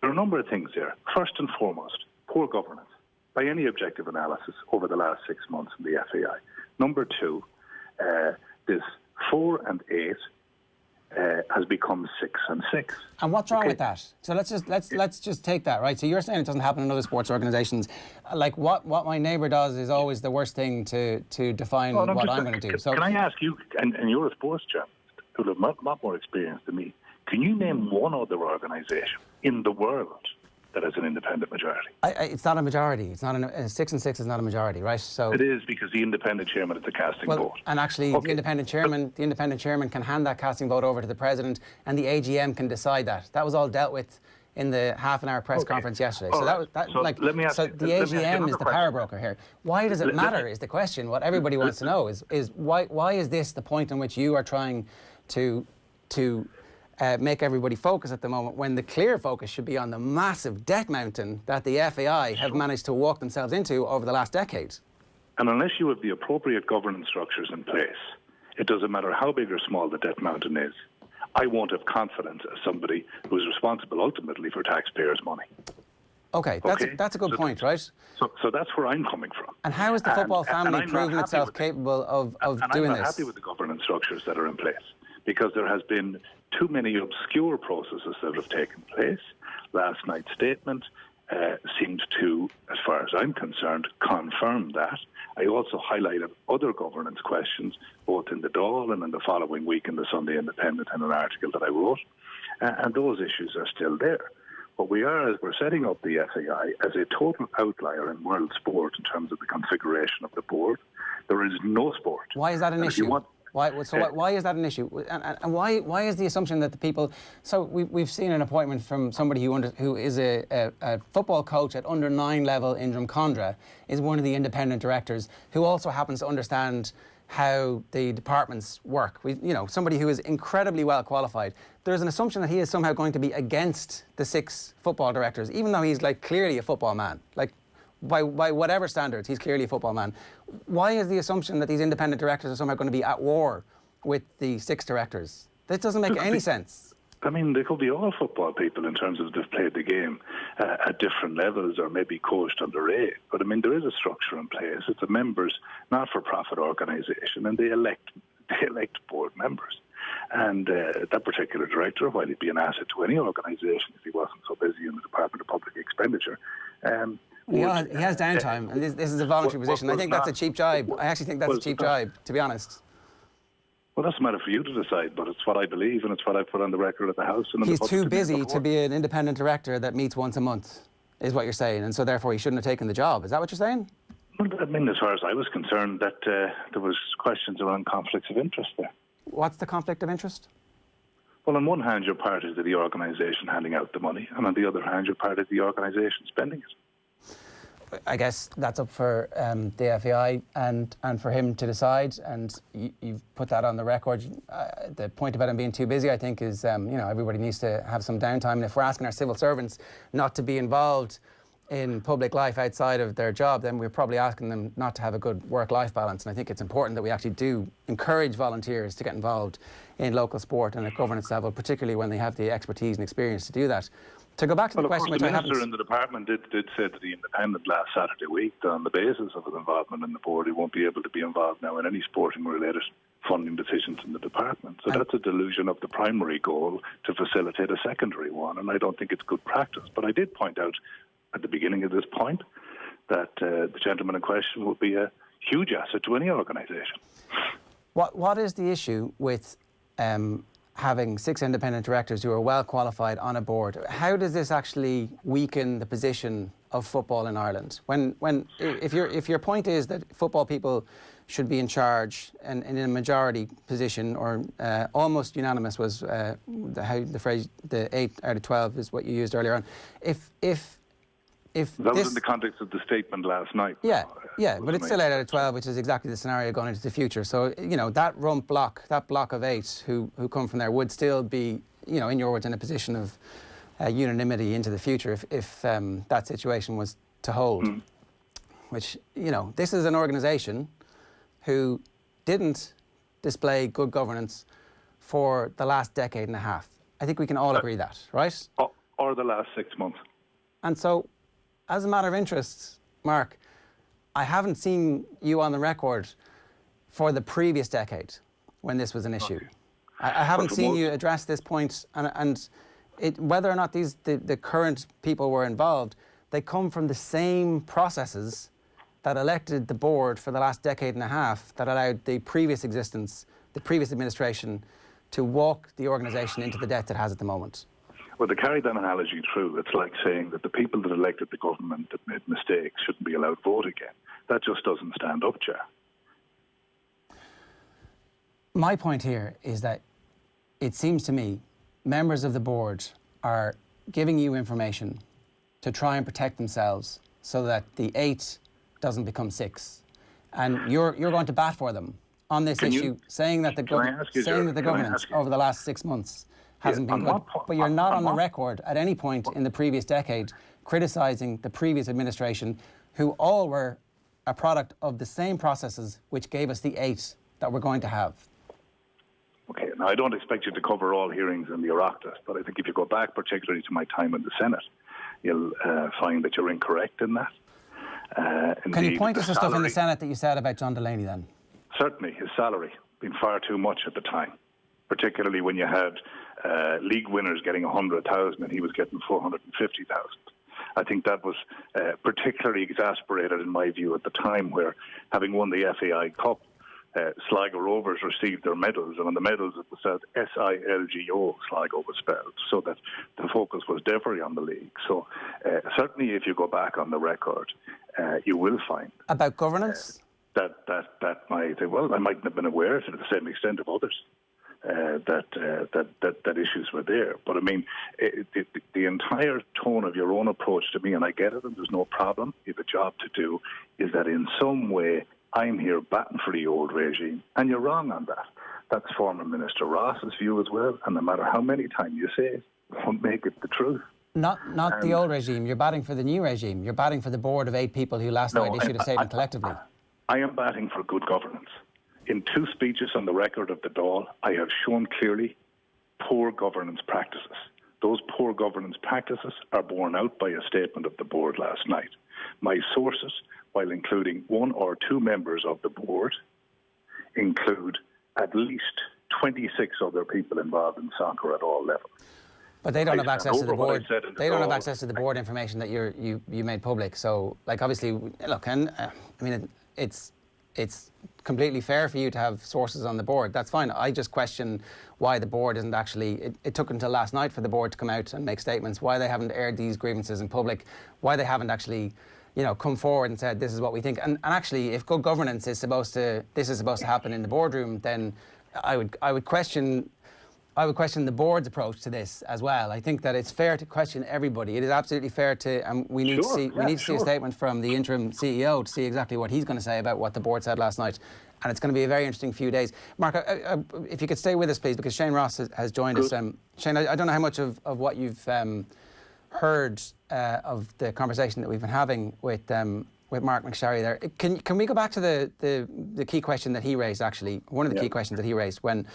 are a number of things there. First and foremost, poor governance, by any objective analysis over the last 6 months in the FAI. Number 2, this 4 and 8 has become 6 and 6. And what's wrong with that? So let's just take that, right? So you're saying it doesn't happen in other sports organisations. Like what my neighbour does is always the worst thing to define what I'm going to do. So can I ask you, and you're a sports journalist who have a lot more experience than me, can you name one other organisation in the world that has an independent majority? It's not a majority. It's not 6 and 6 is not a majority, right? So it is, because the independent chairman is the casting vote. And actually, the independent chairman can hand that casting vote over to the president, and the AGM can decide that. That was all dealt with in the half-an-hour press conference yesterday. So let me ask you, the AGM is the power broker here. Why does it matter? Is the question. What everybody wants to know is why is this the point in which you are trying to make everybody focus at the moment, when the clear focus should be on the massive debt mountain that the FAI have managed to walk themselves into over the last decade? And unless you have the appropriate governance structures in place, it doesn't matter how big or small the debt mountain is. I won't have confidence as somebody who's responsible ultimately for taxpayers' money. Okay, that's a good point, right? So that's where I'm coming from. And how has the football family proven itself capable of doing this? I'm not happy with the governance structures that are in place, because there has been too many obscure processes that have taken place. Last night's statement seemed to, as far as I'm concerned, confirm that. I also highlighted other governance questions, both in the Dáil and in the following week in the Sunday Independent in an article that I wrote, and those issues are still there. But we're setting up the FAI as a total outlier in world sport in terms of the configuration of the board. There is no sport. Why is that an issue? Why is that an issue? And why is the assumption that the people... So we've seen an appointment from somebody who is a football coach at under 9 level in Drumcondra, is one of the independent directors, who also happens to understand how the departments work. Somebody who is incredibly well qualified. There's an assumption that he is somehow going to be against the 6 football directors, even though he's clearly a football man. By whatever standards, he's clearly a football man. Why is the assumption that these independent directors are somehow going to be at war with the 6 directors? That doesn't make any sense. I mean, they could be all football people in terms of they've played the game at different levels or maybe coached underage. But I mean, there is a structure in place. It's a members, not-for-profit organisation, and they elect board members. And that particular director, while he'd be an asset to any organisation if he wasn't so busy in the Department of Public Expenditure, he has downtime, and this is a voluntary position. I think that's a cheap jibe. I actually think that's a cheap jibe, to be honest. Well, that's a matter for you to decide, but it's what I believe, and it's what I put on the record at the House. And he's too busy to be an independent director that meets once a month, is what you're saying, and so therefore he shouldn't have taken the job. Is that what you're saying? Well, I mean, as far as I was concerned, that there was questions around conflicts of interest there. What's the conflict of interest? Well, on one hand, you're party to the organisation handing out the money, and on the other hand, you're part of the organisation spending it. I guess that's up for the FAI and for him to decide, and you've put that on the record. The point about him being too busy, I think, is everybody needs to have some downtime, and if we're asking our civil servants not to be involved in public life outside of their job, then we're probably asking them not to have a good work-life balance. And I think it's important that we actually do encourage volunteers to get involved in local sport and at governance level, particularly when they have the expertise and experience to do that. To go back to the question, which I haven't... The Minister in the department did say to the Independent last Saturday week that on the basis of his involvement in the board, he won't be able to be involved now in any sporting-related funding decisions in the department. So that's a delusion of the primary goal to facilitate a secondary one, and I don't think it's good practice. But I did point out at the beginning of this point that the gentleman in question would be a huge asset to any organisation. What is the issue with having 6 independent directors who are well qualified on a board? How does this actually weaken the position of football in Ireland? If your point is that football people should be in charge and in a majority position, or almost unanimous was the phrase, the 8 out of 12 is what you used earlier on. That was in the context of the statement last night. Yeah, but it's still 8 out of 12, which is exactly the scenario going into the future. So, that rump block, that block of 8 who come from there would still be, in your words, in a position of unanimity into the future if that situation was to hold. Which, this is an organisation who didn't display good governance for the last decade and a half. I think we can all agree that, right? Or the last 6 months. And so, as a matter of interest, Mark, I haven't seen you on the record for the previous decade when this was an issue. I haven't seen you address this point, and whether or not the current people were involved, they come from the same processes that elected the board for the last decade and a half that allowed the previous existence, the previous administration, to walk the organisation into the debt it has at the moment. Well, to carry that analogy through, it's like saying that the people that elected the government that made mistakes shouldn't be allowed to vote again. That just doesn't stand up, Chair. My point here is that it seems to me members of the board are giving you information to try and protect themselves so that the 8 doesn't become 6. And you're going to bat for them on this issue, saying that the governance over the last 6 months hasn't been good. But you're not on the record at any point in the previous decade criticising the previous administration, who all were a product of the same processes which gave us the 8 that we're going to have. Okay, now I don't expect you to cover all hearings in the Oireachtas, but I think if you go back particularly to my time in the Senate, you'll find that you're incorrect in that. Can you point us to stuff in the Senate that you said about John Delaney then? Certainly, his salary been far too much at the time, particularly when you had league winners getting 100,000 and he was getting 450,000. I think that was particularly exasperated in my view at the time, where having won the FAI Cup, Sligo Rovers received their medals, and on the medals it was said SILGO, Sligo was spelled, so that the focus was definitely on the league. So certainly if you go back on the record, you will find... About governance? that might, well, I mightn't have been aware to the same extent of others that issues were there. But I mean, the entire tone of your own approach to me, and I get it, and there's no problem, you have a job to do, is that in some way I'm here batting for the old regime, and you're wrong on that. That's former Minister Ross's view as well, and no matter how many times you say it, won't make it the truth. Not the old regime. You're batting for the new regime. You're batting for the board of 8 people who last night issued a statement collectively. I am batting for good governance. In 2 speeches on the record of the Dáil, I have shown clearly poor governance practices. Those poor governance practices are borne out by a statement of the board last night. My sources, while including 1 or 2 members of the board, include at least 26 other people involved in soccer at all levels. But they don't have access to the board. They don't have access to the board information that you made public. So, like, obviously, look, and I mean, it's completely fair for you to have sources on the board. That's fine. I just question why the board isn't actually. It took until last night for the board to come out and make statements. Why they haven't aired these grievances in public. Why they haven't actually, come forward and said this is what we think. And actually, if good governance is supposed to happen in the boardroom, then I would question the board's approach to this as well. I think that it's fair to question everybody. It is absolutely fair to, and we need to see a statement from the interim CEO to see exactly what he's going to say about what the board said last night. And it's going to be a very interesting few days. Mark, if you could stay with us, please, because Shane Ross has joined us. Shane, I don't know how much of what you've heard of the conversation that we've been having with Mark McSharry there. Can we go back to the key question that he raised, actually? One of the key questions that he raised when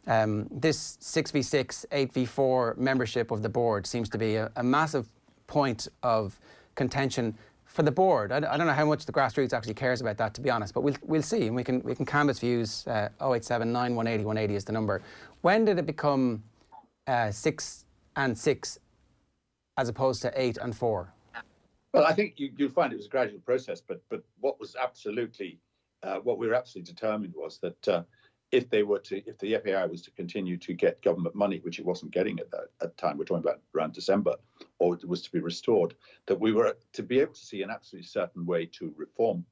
this 6v6, 8v4 membership of the board seems to be a massive point of contention for the board. I don't know how much the grassroots actually cares about that, to be honest, but we'll see, and we can canvass views. 087 9180 180 is the number. When did it become 6 and 6 as opposed to 8 and 4? Well, I think you'll find it was a gradual process, but what was absolutely what we were absolutely determined was that if the FAI was to continue to get government money, which it wasn't getting at that time, we're talking about around December, or it was to be restored, that we were to be able to see an absolutely certain way to reform.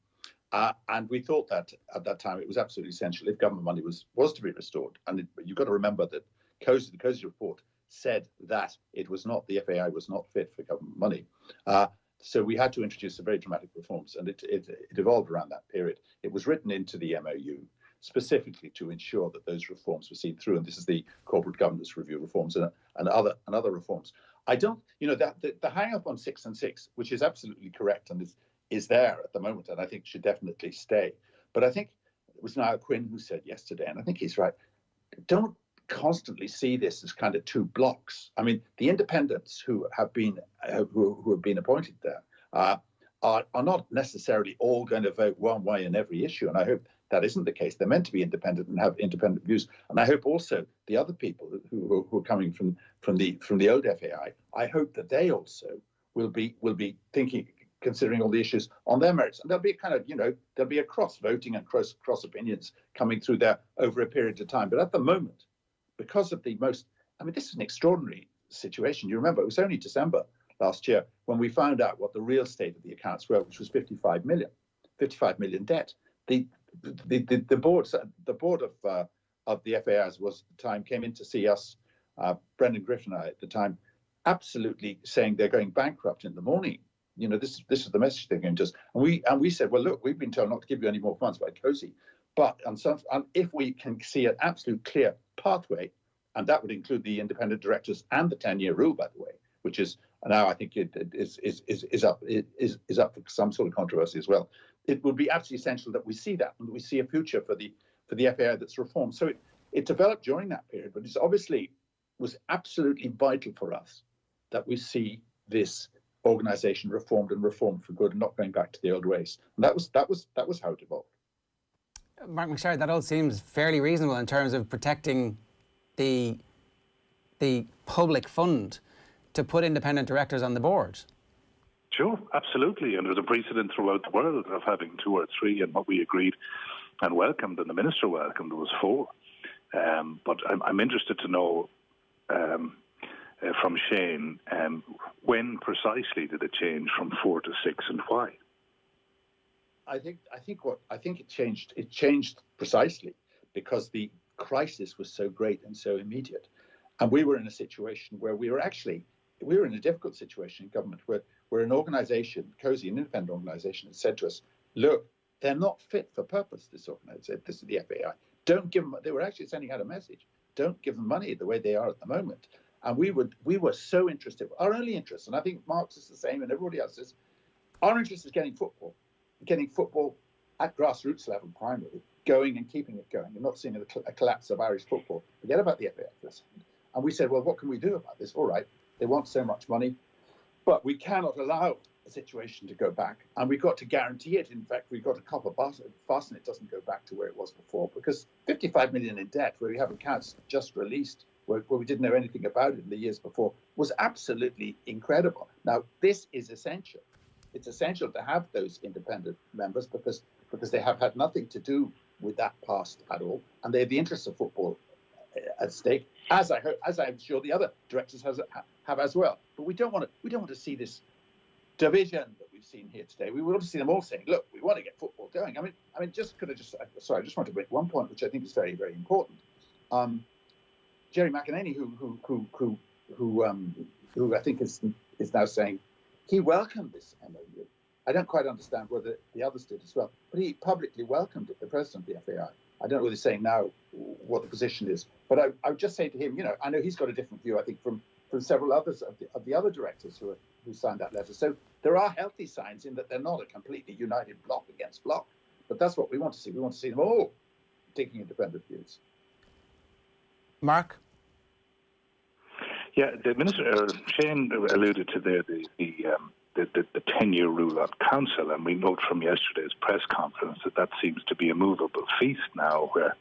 And we thought that at that time it was absolutely essential if government money was to be restored. And you've got to remember that the Cozy report said that the FAI was not fit for government money. So we had to introduce some very dramatic reforms, and it evolved around that period. It was written into the MOU specifically to ensure that those reforms were seen through, and this is the corporate governance review reforms and other reforms. I don't, that the hang up on 6 and 6, which is absolutely correct and is there at the moment, and I think should definitely stay. But I think it was Niall Quinn who said yesterday, and I think he's right. Don't constantly see this as kind of 2 blocks. I mean, the independents who have been appointed there are not necessarily all going to vote one way in every issue, and I hope that isn't the case. They're meant to be independent and have independent views, and I hope also the other people who are coming from the old FAI, I hope that they also will be considering all the issues on their merits, and there'll be a kind of there'll be a cross voting and cross opinions coming through there over a period of time. But at the moment, because of this is an extraordinary situation. You remember, it was only December last year when we found out what the real state of the accounts were, which was 55 million debt. The board of the FAI was at the time came in to see us, Brendan Griffin and I at the time, absolutely saying they're going bankrupt in the morning. This is the message they're going to us, and we said, well, look, we've been told not to give you any more funds by Cozy, but and if we can see an absolute clear pathway, and that would include the independent directors and the 10-year rule, by the way, which is now I think it is up for some sort of controversy as well. It would be absolutely essential that we see that and that we see a future for the FAI that's reformed. So it developed during that period, but it obviously was absolutely vital for us that we see this organisation reformed for good and not going back to the old ways. And that was how it evolved. Mark McSharry, that all seems fairly reasonable in terms of protecting the public fund to put independent directors on the board. Sure, absolutely. And there's a precedent throughout the world of having 2 or 3, and what we agreed and welcomed, and the minister welcomed, was 4. But I'm interested to know from Shane, when precisely did it change from 4 to 6, and why? I think it changed. It changed precisely because the crisis was so great and so immediate, and we were in a situation where we were in a difficult situation in government where an organisation, COSI, an independent organisation, had said to us, "Look, they're not fit for purpose. This organisation, this is the FAI. Don't give them." They were actually sending out a message: "Don't give them money the way they are at the moment." And we were so interested. Our only interest, and I think Mark's is the same, and everybody else's, our interest is getting football at grassroots level, primarily, going and keeping it going, and not seeing a collapse of Irish football. Forget about the FAI for a second. And we said, well, what can we do about this? All right, they want so much money, but we cannot allow the situation to go back, and we've got to guarantee it. In fact, we've got to copper fasten it doesn't go back to where it was before, because 55 million in debt, where we have accounts just released, where we didn't know anything about it in the years before, was absolutely incredible. Now, this is essential. It's essential to have those independent members because they have had nothing to do with that past at all, and they have the interests of football at stake, as I'm sure the other directors have as well. But we don't want to see this division that we've seen here today. We want to see them all saying, "Look, we want to get football going." I mean, I just want to make one point, which I think is very, very important. Jerry McAnany, who I think is now saying he welcomed this MOU. I don't quite understand whether the others did as well, but he publicly welcomed it, the president of the FAI. I don't know whether he's saying now what the position is, but I would just say to him, I know he's got a different view, I think, from several others of the other directors who signed that letter. So there are healthy signs in that they're not a completely united bloc against bloc, but that's what we want to see. We want to see them all taking independent views. Mark? Yeah, the Minister, Shane alluded to there the 10-year rule on council, and we note from yesterday's press conference that seems to be a movable feast now, where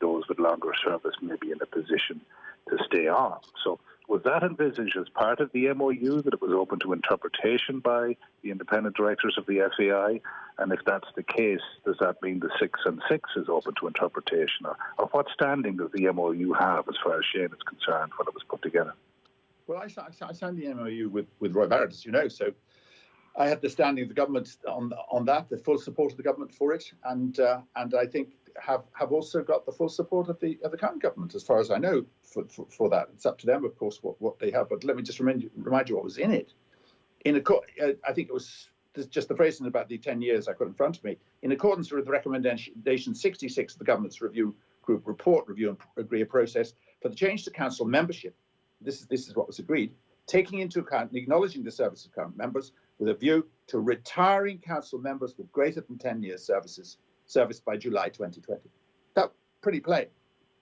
those with longer service may be in a position to stay on. So was that envisaged as part of the MOU, that it was open to interpretation by the independent directors of the FAI? And if that's the case, does that mean the 6 and 6 is open to interpretation? Or what standing does the MOU have as far as Shane is concerned when it was put together? Well, I signed the MOU with Roy Barrett, as you know, so I had the standing of the government on that, the full support of the government for it, and I think have also got the full support of the current government, as far as I know, for that. It's up to them, of course, what they have. But let me just remind you what was in it. I think it was just the phrasing about the 10 years I got in front of me. In accordance with the recommendation 66 of the government's review group report, review and agree a process for the change to council membership. This is what was agreed, taking into account and acknowledging the service of current members with a view to retiring council members with greater than 10 years service by July 2020. That pretty plain.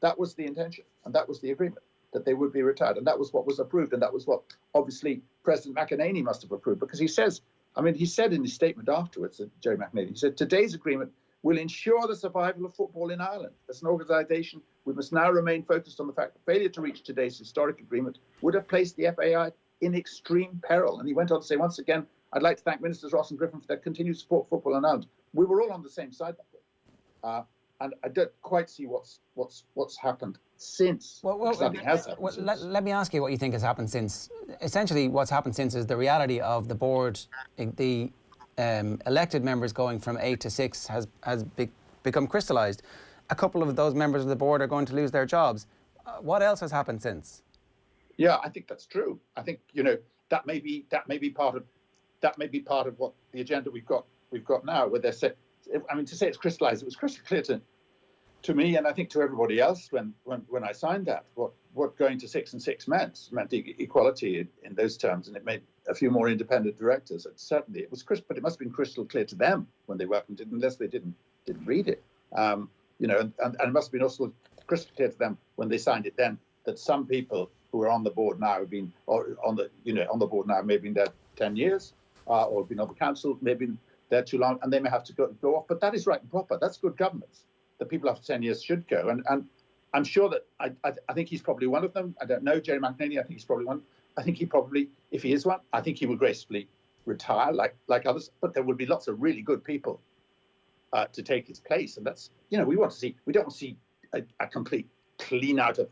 That was the intention, and that was the agreement, that they would be retired, and that was what was approved, and that was what obviously President McAnany must have approved, because he said in his statement afterwards, Jerry McAnany, he said, today's agreement will ensure the survival of football in Ireland. As an organisation, we must now remain focused on the fact that failure to reach today's historic agreement would have placed the FAI in extreme peril. And he went on to say, once again, I'd like to thank Ministers Ross and Griffin for their continued support for football in Ireland. We were all on the same side that day. And I don't quite see what's happened since. Nothing has happened since. Let me ask you what you think has happened since. Essentially, what's happened since is the reality of the board, the elected members going from 8 to 6 has become crystallised. A couple of those members of the board are going to lose their jobs. What else has happened since? Yeah, I think that's true. I think that may be part of what the agenda we've got now, where they say, to say it's crystallised, it was crystal clear to me, and I think to everybody else when I signed that, what going to 6 and 6 meant equality in those terms, and it made a few more independent directors. And certainly it was but it must have been crystal clear to them when they welcomed it, unless they didn't read it. And it must have been also crystal clear to them when they signed it then that some people who are on the board now have been, or on the board now, maybe been there 10 years, or been on the council, maybe there too long, and they may have to go off. But that is right and proper. That's good governance. The people after 10 years should go. And I'm sure that I think he's probably one of them. I don't know, Jerry McAnany, I think he's probably one. I think he probably, if he is one, I think he will gracefully retire like others. But there will be lots of really good people to take his place. And that's, we don't want to see a complete clean out of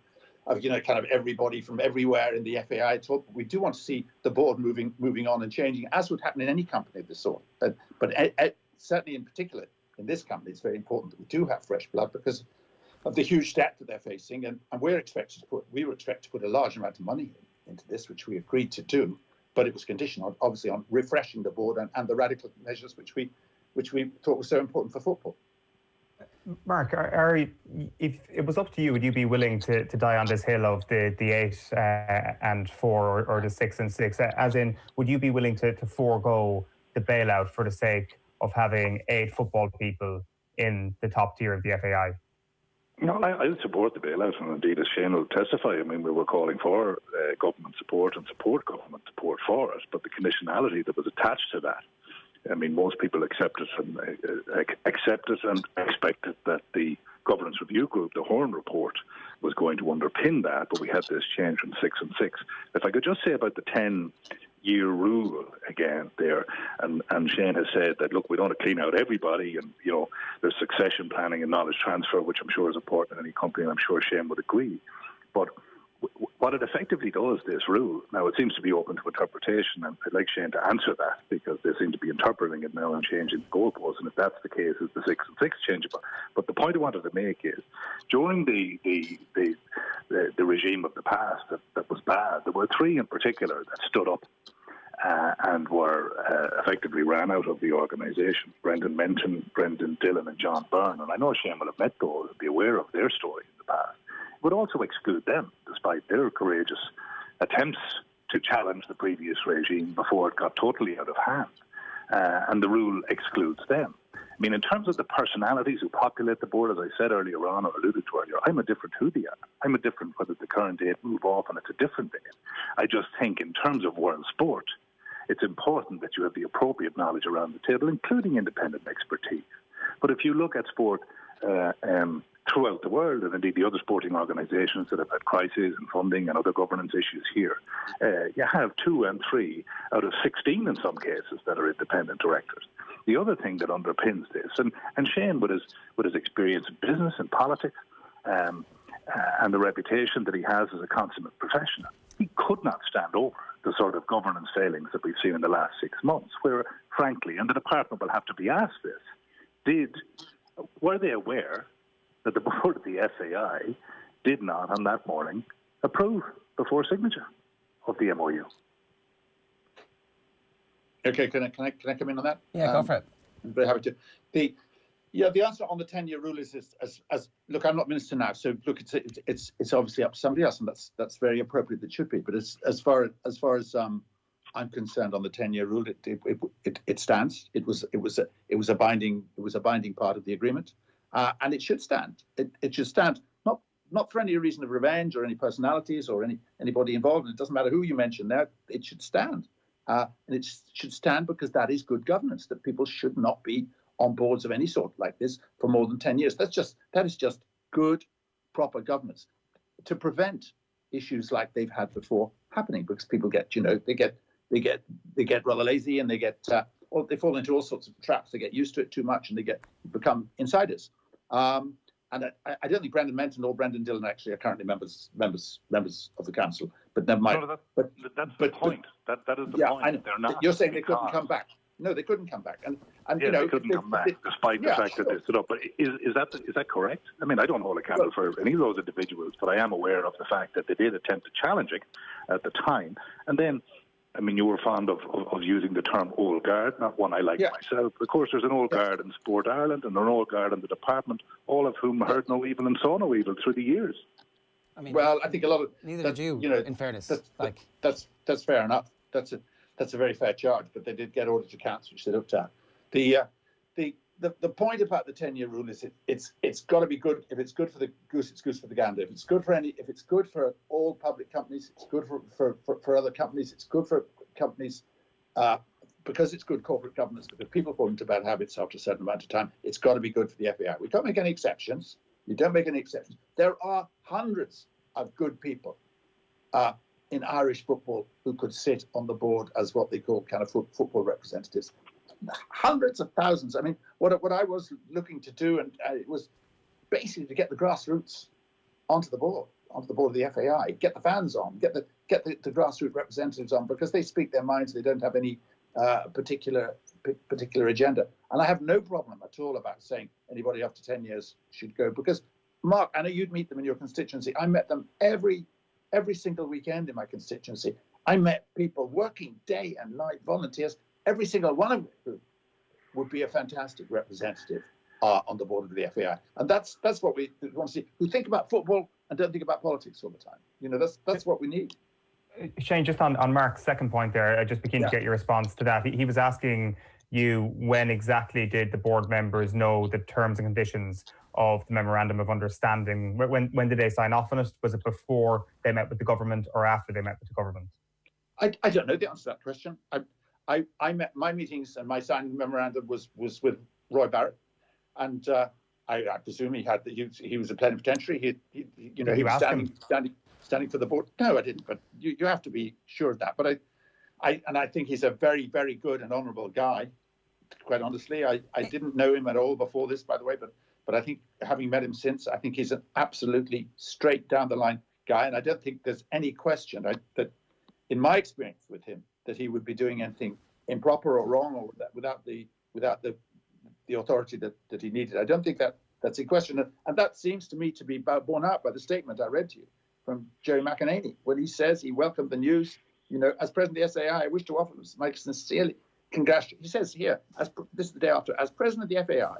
kind of everybody from everywhere in the FAI at all. We do want to see the board moving on and changing, as would happen in any company of this sort. But certainly in particular in this company, it's very important that we do have fresh blood because of the huge debt that they're facing, and we were expected to put a large amount of money into this, which we agreed to do, but it was conditional, obviously, on refreshing the board and the radical measures which we thought were so important for football. Mark, if it was up to you, would you be willing to die on this hill of the 8 and 4 or the 6 and 6? As in, would you be willing to forego the bailout for the sake of having 8 football people in the top tier of the FAI? No, I support the bailout, and indeed, as Shane will testify, I mean, we were calling for government support and government support for it, but the conditionality that was attached to that, I mean, most people accepted and expected that the governance review group, the Horn report, was going to underpin that, but we had this change from 6 and 6. If I could just say about the 10-year rule again there, and Shane has said that, look, we don't want to clean out everybody, and, you know, there's succession planning and knowledge transfer, which I'm sure is important in any company, and I'm sure Shane would agree. But what it effectively does, this rule, now it seems to be open to interpretation, and I'd like Shane to answer that, because they seem to be interpreting it now and changing the goalposts, and if that's the case, is the 6 and 6 changeable? But the point I wanted to make is, during the regime of the past that was bad, there were 3 in particular that stood up and were effectively ran out of the organisation: Brendan Menton, Brendan Dillon and John Byrne. And I know Shane will have met those and be aware of their story in the past. It would also exclude them, despite their courageous attempts to challenge the previous regime before it got totally out of hand. And the rule excludes them. I mean, in terms of the personalities who populate the board, as I said earlier on, or alluded to earlier, I'm indifferent who they are. I'm indifferent whether the current 8 move off and it's a different 8. I just think in terms of world sport, it's important that you have the appropriate knowledge around the table, including independent expertise. But if you look at sport throughout the world, and indeed the other sporting organisations that have had crises and funding and other governance issues here, you have 2 and 3 out of 16 in some cases that are independent directors. The other thing that underpins this, and Shane with his experience in business and politics, and the reputation that he has as a consummate professional, he could not stand over the sort of governance failings that we've seen in the last 6 months, where, frankly, and the department will have to be asked this, were they aware that the board of the FAI did not, on that morning, approve before signature of the MOU? Okay, can I come in on that? Yeah, go for it. I'm very happy to. The answer on the 10-year rule is as look, I'm not minister now, so look, it's obviously up to somebody else, and that's very appropriate. That should be. But as far as I'm concerned, on the 10-year rule, it stands. It was a binding part of the agreement, and it should stand. It should stand not for any reason of revenge or any personalities or anybody involved. And it doesn't matter who you mention there. It should stand, and it should stand because that is good governance. That people should not be on boards of any sort like this for more than 10 years. That is just good, proper governance to prevent issues like they've had before happening, because people get, they get rather lazy, and they get, or they fall into all sorts of traps. They get used to it too much, and they become insiders. And I don't think Brendan Menton or Brendan Dillon actually are currently members of the council. But never mind. No, that's the point. That is the point. I know. They're not. You're saying they couldn't come back. No, they couldn't come back, and they couldn't come back despite the fact that they stood up. But is that correct? I mean, I don't hold a candle for any of those individuals, but I am aware of the fact that they did attempt to challenge it at the time. And then, I mean, you were fond of using the term old guard, not one I like myself. Of course, there's an old guard in Sport Ireland and an old guard in the department, all of whom heard no evil and saw no evil through the years. I mean, well, I think a lot of neither did you. In fairness, that's fair enough. That's a very fair charge, but they did get ordered to cancel, which they looked at. The point about the 10-year rule is it's got to be good. If it's good for the goose, it's good for the gander. If it's good for all public companies, it's good for other companies. It's good for companies because it's good corporate governance. Because people fall into bad habits after a certain amount of time. It's got to be good for the FAI. We can't make any exceptions. You don't make any exceptions. There are hundreds of good people in Irish football who could sit on the board as what they call kind of football representatives. Hundreds of thousands. I mean, what I was looking to do, and it was basically to get the grassroots onto the board of the FAI, get the fans on, get the grassroots representatives on, because they speak their minds. They don't have any particular particular agenda. And I have no problem at all about saying anybody after 10 years should go, because, Mark, I know you'd meet them in your constituency. I met them every single weekend in my constituency. I met people working day and night, volunteers, every single one of whom would be a fantastic representative on the board of the FAI. And that's what we want to see, who think about football and don't think about politics all the time. You know, that's what we need. Shane, just on Mark's second point there, I just begin to get your response to that. He was asking you, when exactly did the board members know the terms and conditions of the memorandum of understanding? When did they sign off on it? Was it before they met with the government or after they met with the government? I don't know the answer to that question. I met, my meetings and my signing memorandum was with Roy Barrett, and I presume he was a plenipotentiary. He was standing for the board. No, I didn't. But you have to be sure of that. But I think he's a very, very good and honourable guy. Quite honestly, I didn't know him at all before this, by the way. But I think, having met him since, I think he's an absolutely straight down the line guy, and I don't think there's any question that, in my experience with him, that he would be doing anything improper or wrong, or without the authority that he needed. I don't think that's a question, and that seems to me to be borne out by the statement I read to you from Jerry McEnany, when he says he welcomed the news. You know, as president of the SAI, I wish to offer my sincerely congratulations. He says here, this is the day after, as president of the FAI,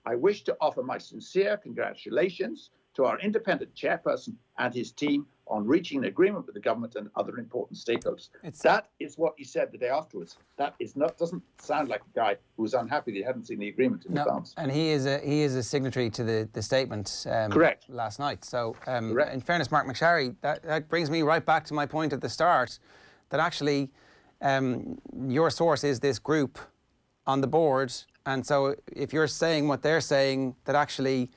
I wish to offer my sincere congratulations to our independent chairperson and his team on reaching an agreement with the government and other important stakeholders. That is what he said the day afterwards. That doesn't sound like a guy who was unhappy that he hadn't seen the agreement in advance. And he is a signatory to the statement correct last night. So in fairness, Mark McSharry, that brings me right back to my point at the start, that actually your source is this group on the board. And so if you're saying what they're saying, that actually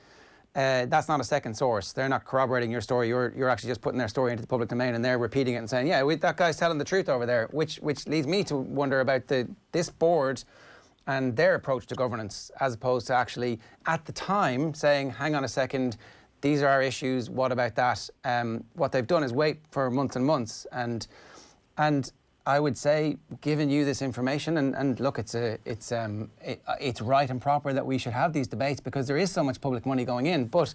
that's not a second source. They're not corroborating your story. You're actually just putting their story into the public domain, and they're repeating it and saying, yeah, that guy's telling the truth over there, which leads me to wonder about this board and their approach to governance, as opposed to actually, at the time, saying, hang on a second, these are our issues, what about that? What they've done is wait for months and months, and I would say, giving you this information, and look, it's right and proper that we should have these debates, because there is so much public money going in. But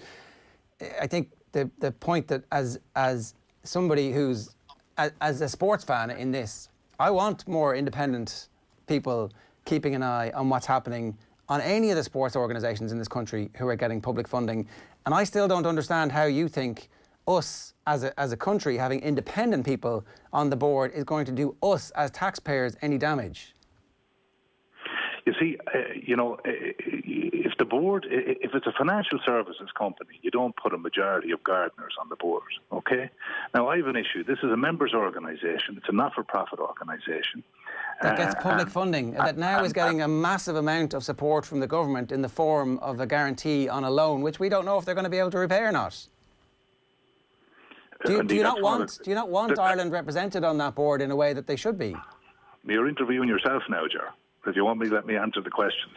I think the point that as somebody who's as a sports fan in this, I want more independent people keeping an eye on what's happening on any of the sports organisations in this country who are getting public funding. And I still don't understand how you think us as a country having independent people on the board is going to do us as taxpayers any damage. You see, if the board, if it's a financial services company, you don't put a majority of gardeners on the board, okay? Now, I have an issue. This is a members' organisation. It's a not-for-profit organisation. That gets public funding, that now is getting a massive amount of support from the government in the form of a guarantee on a loan, which we don't know if they're going to be able to repay or not. Do you not want Ireland represented on that board in a way that they should be? You're interviewing yourself now, Ger, because you want me to let me answer the questions.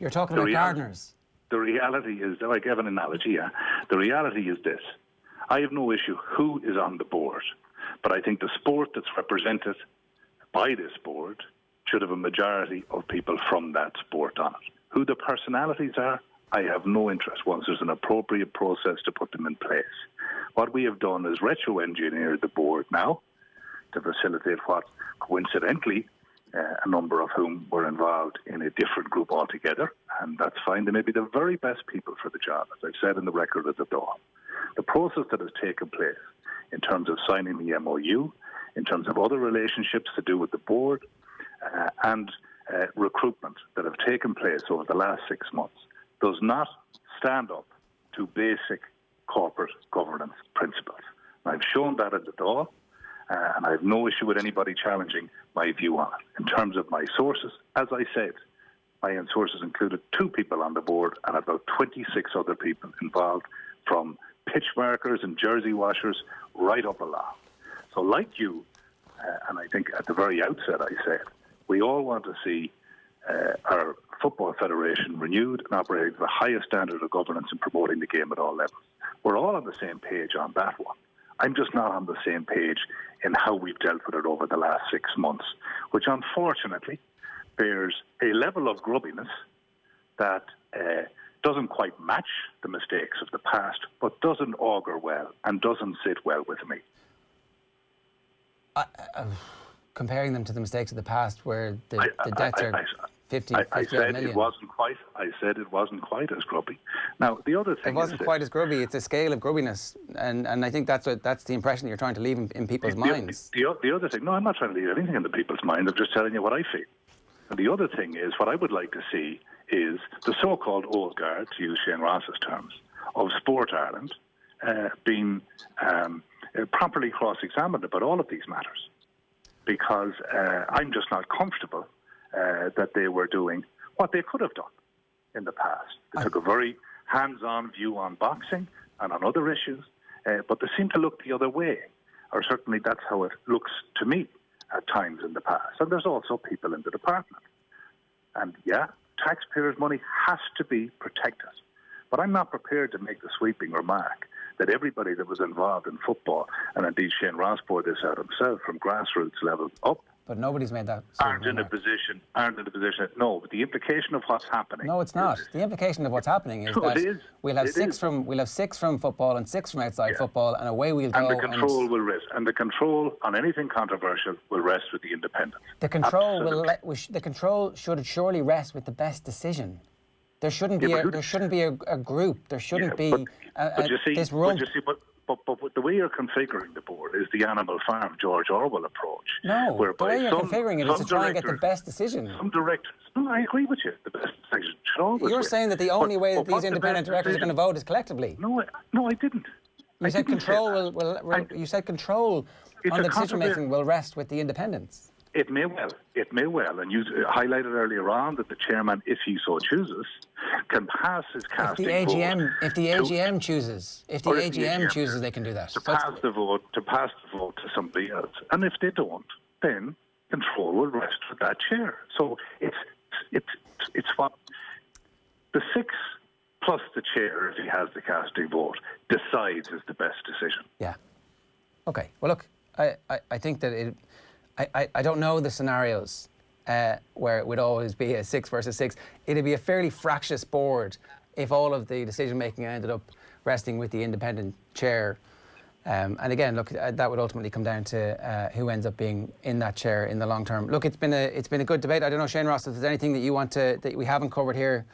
You're talking about gardeners. The reality is, like I have an analogy, yeah? The reality is this. I have no issue who is on the board, but I think the sport that's represented by this board should have a majority of people from that sport on it. Who the personalities are, I have no interest once there's an appropriate process to put them in place. What we have done is retro-engineer the board now to facilitate what, coincidentally, a number of whom were involved in a different group altogether, and that's fine. They may be the very best people for the job, as I've said in the record at the door. The process that has taken place in terms of signing the MOU, in terms of other relationships to do with the board, and recruitment that have taken place over the last 6 months does not stand up to basic corporate governance principles. And I've shown that at the door, and I have no issue with anybody challenging my view on it. In terms of my sources, as I said, my sources included 2 people on the board and about 26 other people involved, from pitch markers and jersey washers right up along. So like you, and I think at the very outset I said, we all want to see our football federation renewed and operating to the highest standard of governance and promoting the game at all levels. We're all on the same page on that one. I'm just not on the same page in how we've dealt with it over the last 6 months, which unfortunately bears a level of grubbiness that doesn't quite match the mistakes of the past, but doesn't augur well and doesn't sit well with me. Comparing them to the mistakes of the past, where the debts are 50 I said million. it wasn't quite. I said it wasn't quite as grubby. Now the other thing. It wasn't quite as grubby. It's a scale of grubbiness, and I think that's the impression you're trying to leave in people's minds. The other thing. No, I'm not trying to leave anything in the people's mind. I'm just telling you what I feel. And the other thing is, what I would like to see is the so-called old guard, to use Shane Ross's terms, of Sport Ireland being properly cross-examined about all of these matters, because I'm just not comfortable that they were doing what they could have done in the past. They took a very hands-on view on boxing and on other issues, but they seem to look the other way, or certainly that's how it looks to me at times in the past. And there's also people in the department. And yeah, taxpayers' money has to be protected. But I'm not prepared to make the sweeping remark that everybody that was involved in football, and indeed Shane Ross poured this out himself from grassroots level up, but nobody's made that. Aren't in a position. No, but the implication of what's happening. No, it's not. The implication of what's happening is that we'll have six from football and 6 from outside football, and away we'll go. And the control will rest. And the control on anything controversial will rest with the independents. The control the control should surely rest with the best decision. There shouldn't be a group. There shouldn't be this rump. But the way you're configuring the board is the Animal Farm George Orwell approach. No, the way you're configuring it is to try and get the best decision. Some directors, no, I agree with you. The best decision should always You're win. saying that the only way that these independent directors are going to vote is collectively. No, I didn't. You said control you said control on the decision making will rest with the independents. It may well. And you highlighted earlier on that the chairman, if he so chooses, can pass his casting vote. If the AGM chooses, they can do that. To pass the vote to somebody else. And if they don't, then control will rest with that chair. So it's what the 6 plus the chair, if he has the casting vote, decides is the best decision. Yeah. Okay. Well, look, I think that it. I don't know the scenarios where it would always be a 6 versus 6. It'd be a fairly fractious board if all of the decision-making ended up resting with the independent chair. And again, look, that would ultimately come down to who ends up being in that chair in the long term. Look, it's been a good debate. I don't know, Shane Ross, if there's anything that that we haven't covered here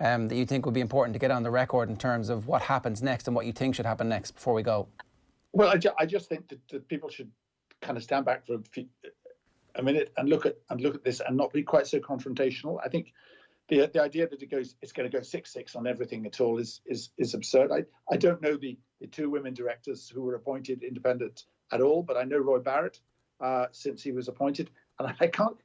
that you think would be important to get on the record in terms of what happens next and what you think should happen next before we go. Well, I just think that people should kind of stand back for a minute and look at this and not be quite so confrontational. I think the idea that it's going to go 6-6 on everything at all is absurd. I don't know the 2 women directors who were appointed independent at all, but I know Roy Barrett since he was appointed, and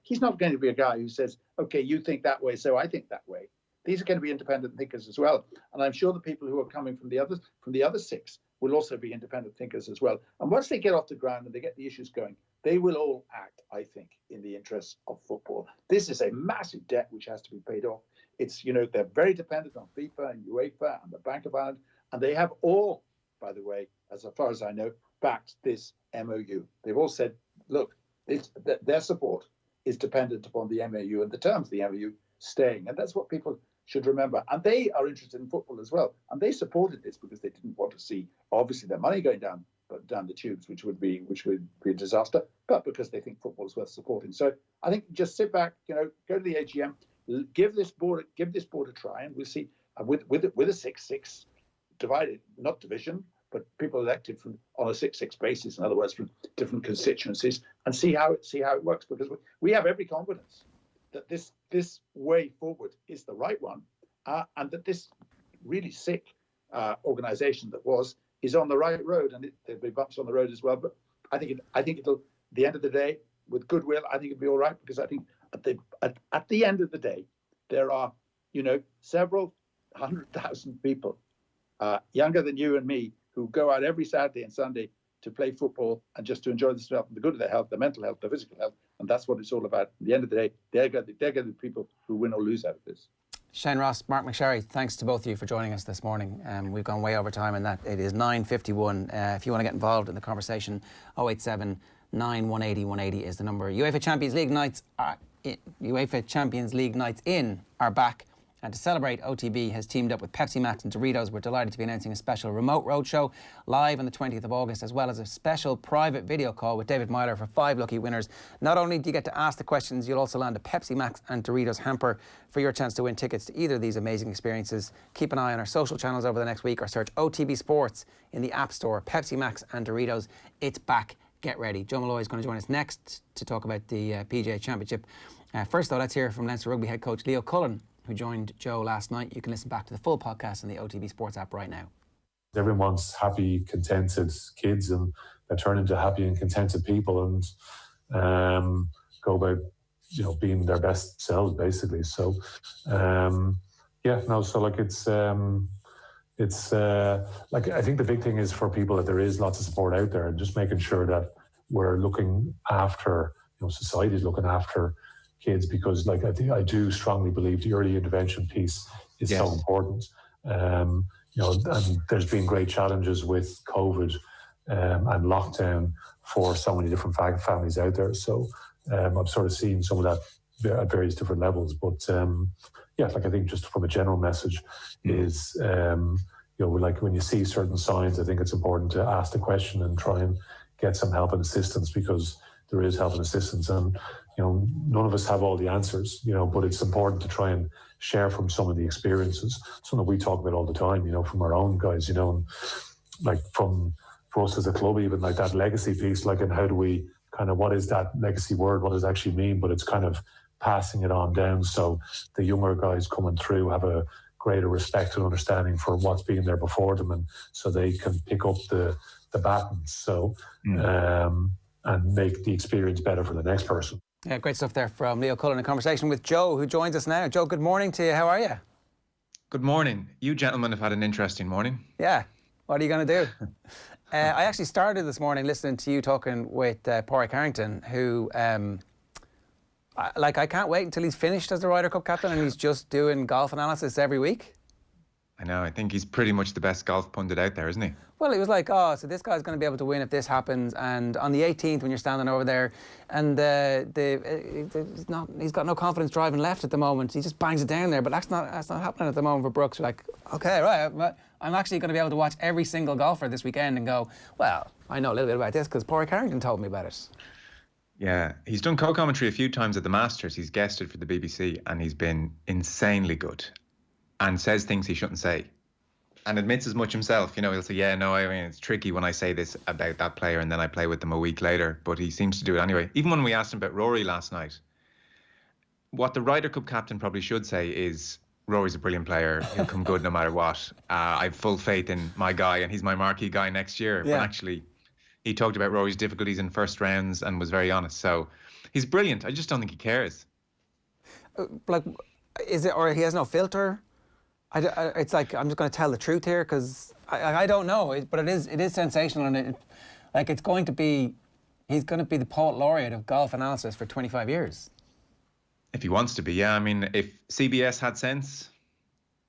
he's not going to be a guy who says, okay, you think that way, so I think that way. These are going to be independent thinkers as well, and I'm sure the people who are coming from the other 6 will also be independent thinkers as well. And once they get off the ground and they get the issues going, they will all act, I think, in the interests of football. This is a massive debt which has to be paid off. It's, they're very dependent on FIFA and UEFA and the Bank of Ireland, and they have all, by the way, as far as I know, backed this MOU. They've all said, look, their support is dependent upon the MOU and the terms of the MOU staying. And that's what people should remember. And they are interested in football as well. And they supported this because they didn't want to see, obviously, their money going down the tubes, which would be a disaster, but because they think football is worth supporting. So I think just sit back, go to the AGM, give this board a try, and we'll see with a 6-6 divided, not division, but people elected on a 6-6 basis, in other words, from different constituencies, and see how it works. Because we have every confidence that this way forward is the right one, and that this really sick organisation is on the right road, and there'll be bumps on the road as well. But I think it'll, at the end of the day, with goodwill, I think it'll be all right, because I think at the end of the day, there are several 100,000 people younger than you and me who go out every Saturday and Sunday to play football and just to enjoy the good of their health, their mental health, their physical health, and that's what it's all about. At the end of the day, they're going to be people who win or lose out of this. Shane Ross, Mark McSherry, thanks to both of you for joining us this morning. We've gone way over time, and that it is 9:51. If you want to get involved in the conversation, 087 9 180 180 is the number. UEFA Champions League nights UEFA Champions League nights in are back. And to celebrate, OTB has teamed up with Pepsi Max and Doritos. We're delighted to be announcing a special remote roadshow live on the 20th of August, as well as a special private video call with David Myler for 5 lucky winners. Not only do you get to ask the questions, you'll also land a Pepsi Max and Doritos hamper for your chance to win tickets to either of these amazing experiences. Keep an eye on our social channels over the next week, or search OTB Sports in the App Store. Pepsi Max and Doritos, it's back. Get ready. Joe Molloy is going to join us next to talk about the PGA Championship. First, though, let's hear from Leinster Rugby head coach Leo Cullen, who joined Joe last night. You can listen back to the full podcast on the OTB Sports app right now. Everyone wants happy, contented kids, and they turn into happy and contented people, and go about, being their best selves, basically. So, so like I think the big thing is for people that there is lots of support out there, and just making sure that we're looking after, society's looking after kids, because I do strongly believe the early intervention piece is so important. And there's been great challenges with COVID and lockdown for so many different families out there. So I've sort of seen some of that at various different levels. But I think just from a general message is, when you see certain signs, I think it's important to ask the question and try and get some help and assistance, because there is help and assistance. And none of us have all the answers, but it's important to try and share from some of the experiences. Something we talk about all the time, from our own guys, and for us as a club, even like that legacy piece, and how do we what is that legacy word? What does it actually mean? But it's kind of passing it on down, so the younger guys coming through have a greater respect and understanding for what's been there before them, and so they can pick up the batons. So, and make the experience better for the next person. Yeah, great stuff there from Leo Cullen. A conversation with Joe, who joins us now. Joe, good morning to you. How are you? Good morning. You gentlemen have had an interesting morning. Yeah. What are you going to do? I actually started this morning listening to you talking with Pádraig Harrington, who, I can't wait until he's finished as the Ryder Cup captain and he's just doing golf analysis every week. I know. I think he's pretty much the best golf pundit out there, isn't he? Well, he was like, so this guy's going to be able to win if this happens. And on the 18th, when you're standing over there, and he's got no confidence driving left at the moment. He just bangs it down there. But that's not happening at the moment for Brooks. You're like, okay, right. I'm actually going to be able to watch every single golfer this weekend and go, well, I know a little bit about this because Pádraig Harrington told me about it. Yeah, he's done co-commentary a few times at the Masters. He's guested for the BBC, and he's been insanely good, and says things he shouldn't say, and admits as much himself. He'll say, it's tricky when I say this about that player and then I play with them a week later, but he seems to do it anyway. Even when we asked him about Rory last night, what the Ryder Cup captain probably should say is, Rory's a brilliant player, he'll come good no matter what. I have full faith in my guy, and he's my marquee guy next year. Yeah. But actually, he talked about Rory's difficulties in first rounds and was very honest. So he's brilliant. I just don't think he cares. Is it, or he has no filter? It's like, I'm just going to tell the truth here, because I don't know, but it is sensational, and he's going to be the poet laureate of golf analysis for 25 years. If he wants to be, yeah. I mean, if CBS had sense,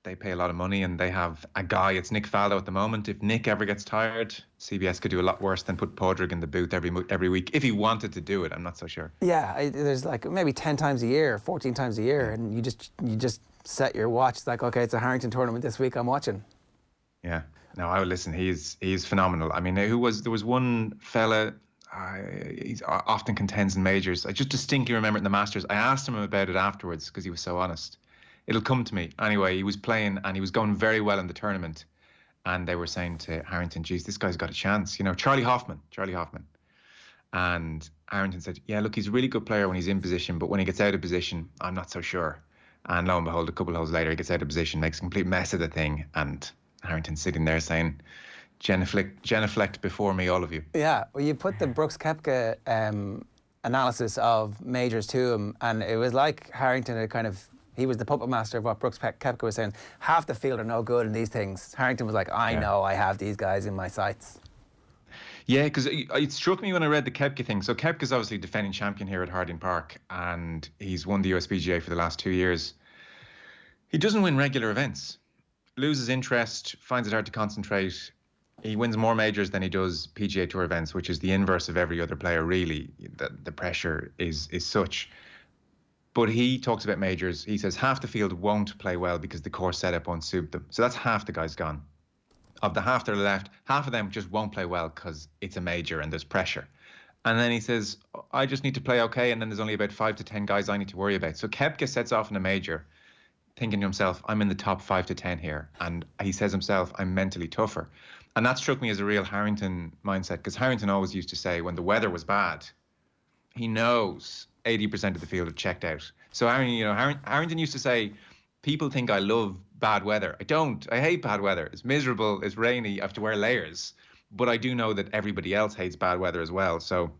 they pay a lot of money, and they have a guy. It's Nick Faldo at the moment. If Nick ever gets tired, CBS could do a lot worse than put Pádraig in the booth every week. If he wanted to do it, I'm not so sure. Yeah, there's maybe 10 times a year, 14 times a year, and you just set your watch. It's like, okay, it's a Harrington tournament this week, I'm watching. Yeah. No, I would listen. He's phenomenal. I mean, there was one fella. He's often contends in majors. I just distinctly remember it in the Masters. I asked him about it afterwards because he was so honest. It'll come to me. Anyway, he was playing and he was going very well in the tournament. And they were saying to Harrington, geez, this guy's got a chance. Charlie Hoffman. And Harrington said, yeah, look, he's a really good player when he's in position, but when he gets out of position, I'm not so sure. And lo and behold, a couple of holes later, he gets out of position, makes a complete mess of the thing. And Harrington's sitting there saying, genuflect before me, all of you. Yeah, well, you put the Brooks Koepka analysis of majors to him, and it was like Harrington had he was the puppet master of what Brooks Koepka was saying. Half the field are no good in these things. Harrington was like, I know I have these guys in my sights. Yeah, because it struck me when I read the Koepka thing. So Koepka's obviously defending champion here at Harding Park, and he's won the USPGA for the last 2 years. He doesn't win regular events, loses interest, finds it hard to concentrate. He wins more majors than he does PGA Tour events, which is the inverse of every other player, really. The pressure is such. But he talks about majors. He says half the field won't play well because the course setup won't suit them. So that's half the guys gone. Of the half that are left, half of them just won't play well because it's a major and there's pressure. And then he says, I just need to play okay, and then there's only about 5 to 10 guys I need to worry about. So Koepka sets off in a major thinking to himself, I'm in the top 5 to 10 here. And he says himself, I'm mentally tougher. And that struck me as a real Harrington mindset, because Harrington always used to say when the weather was bad, he knows 80% of the field have checked out. So Harrington used to say, people think I love bad weather. I don't. I hate bad weather. It's miserable. It's rainy. I have to wear layers. But I do know that everybody else hates bad weather as well. So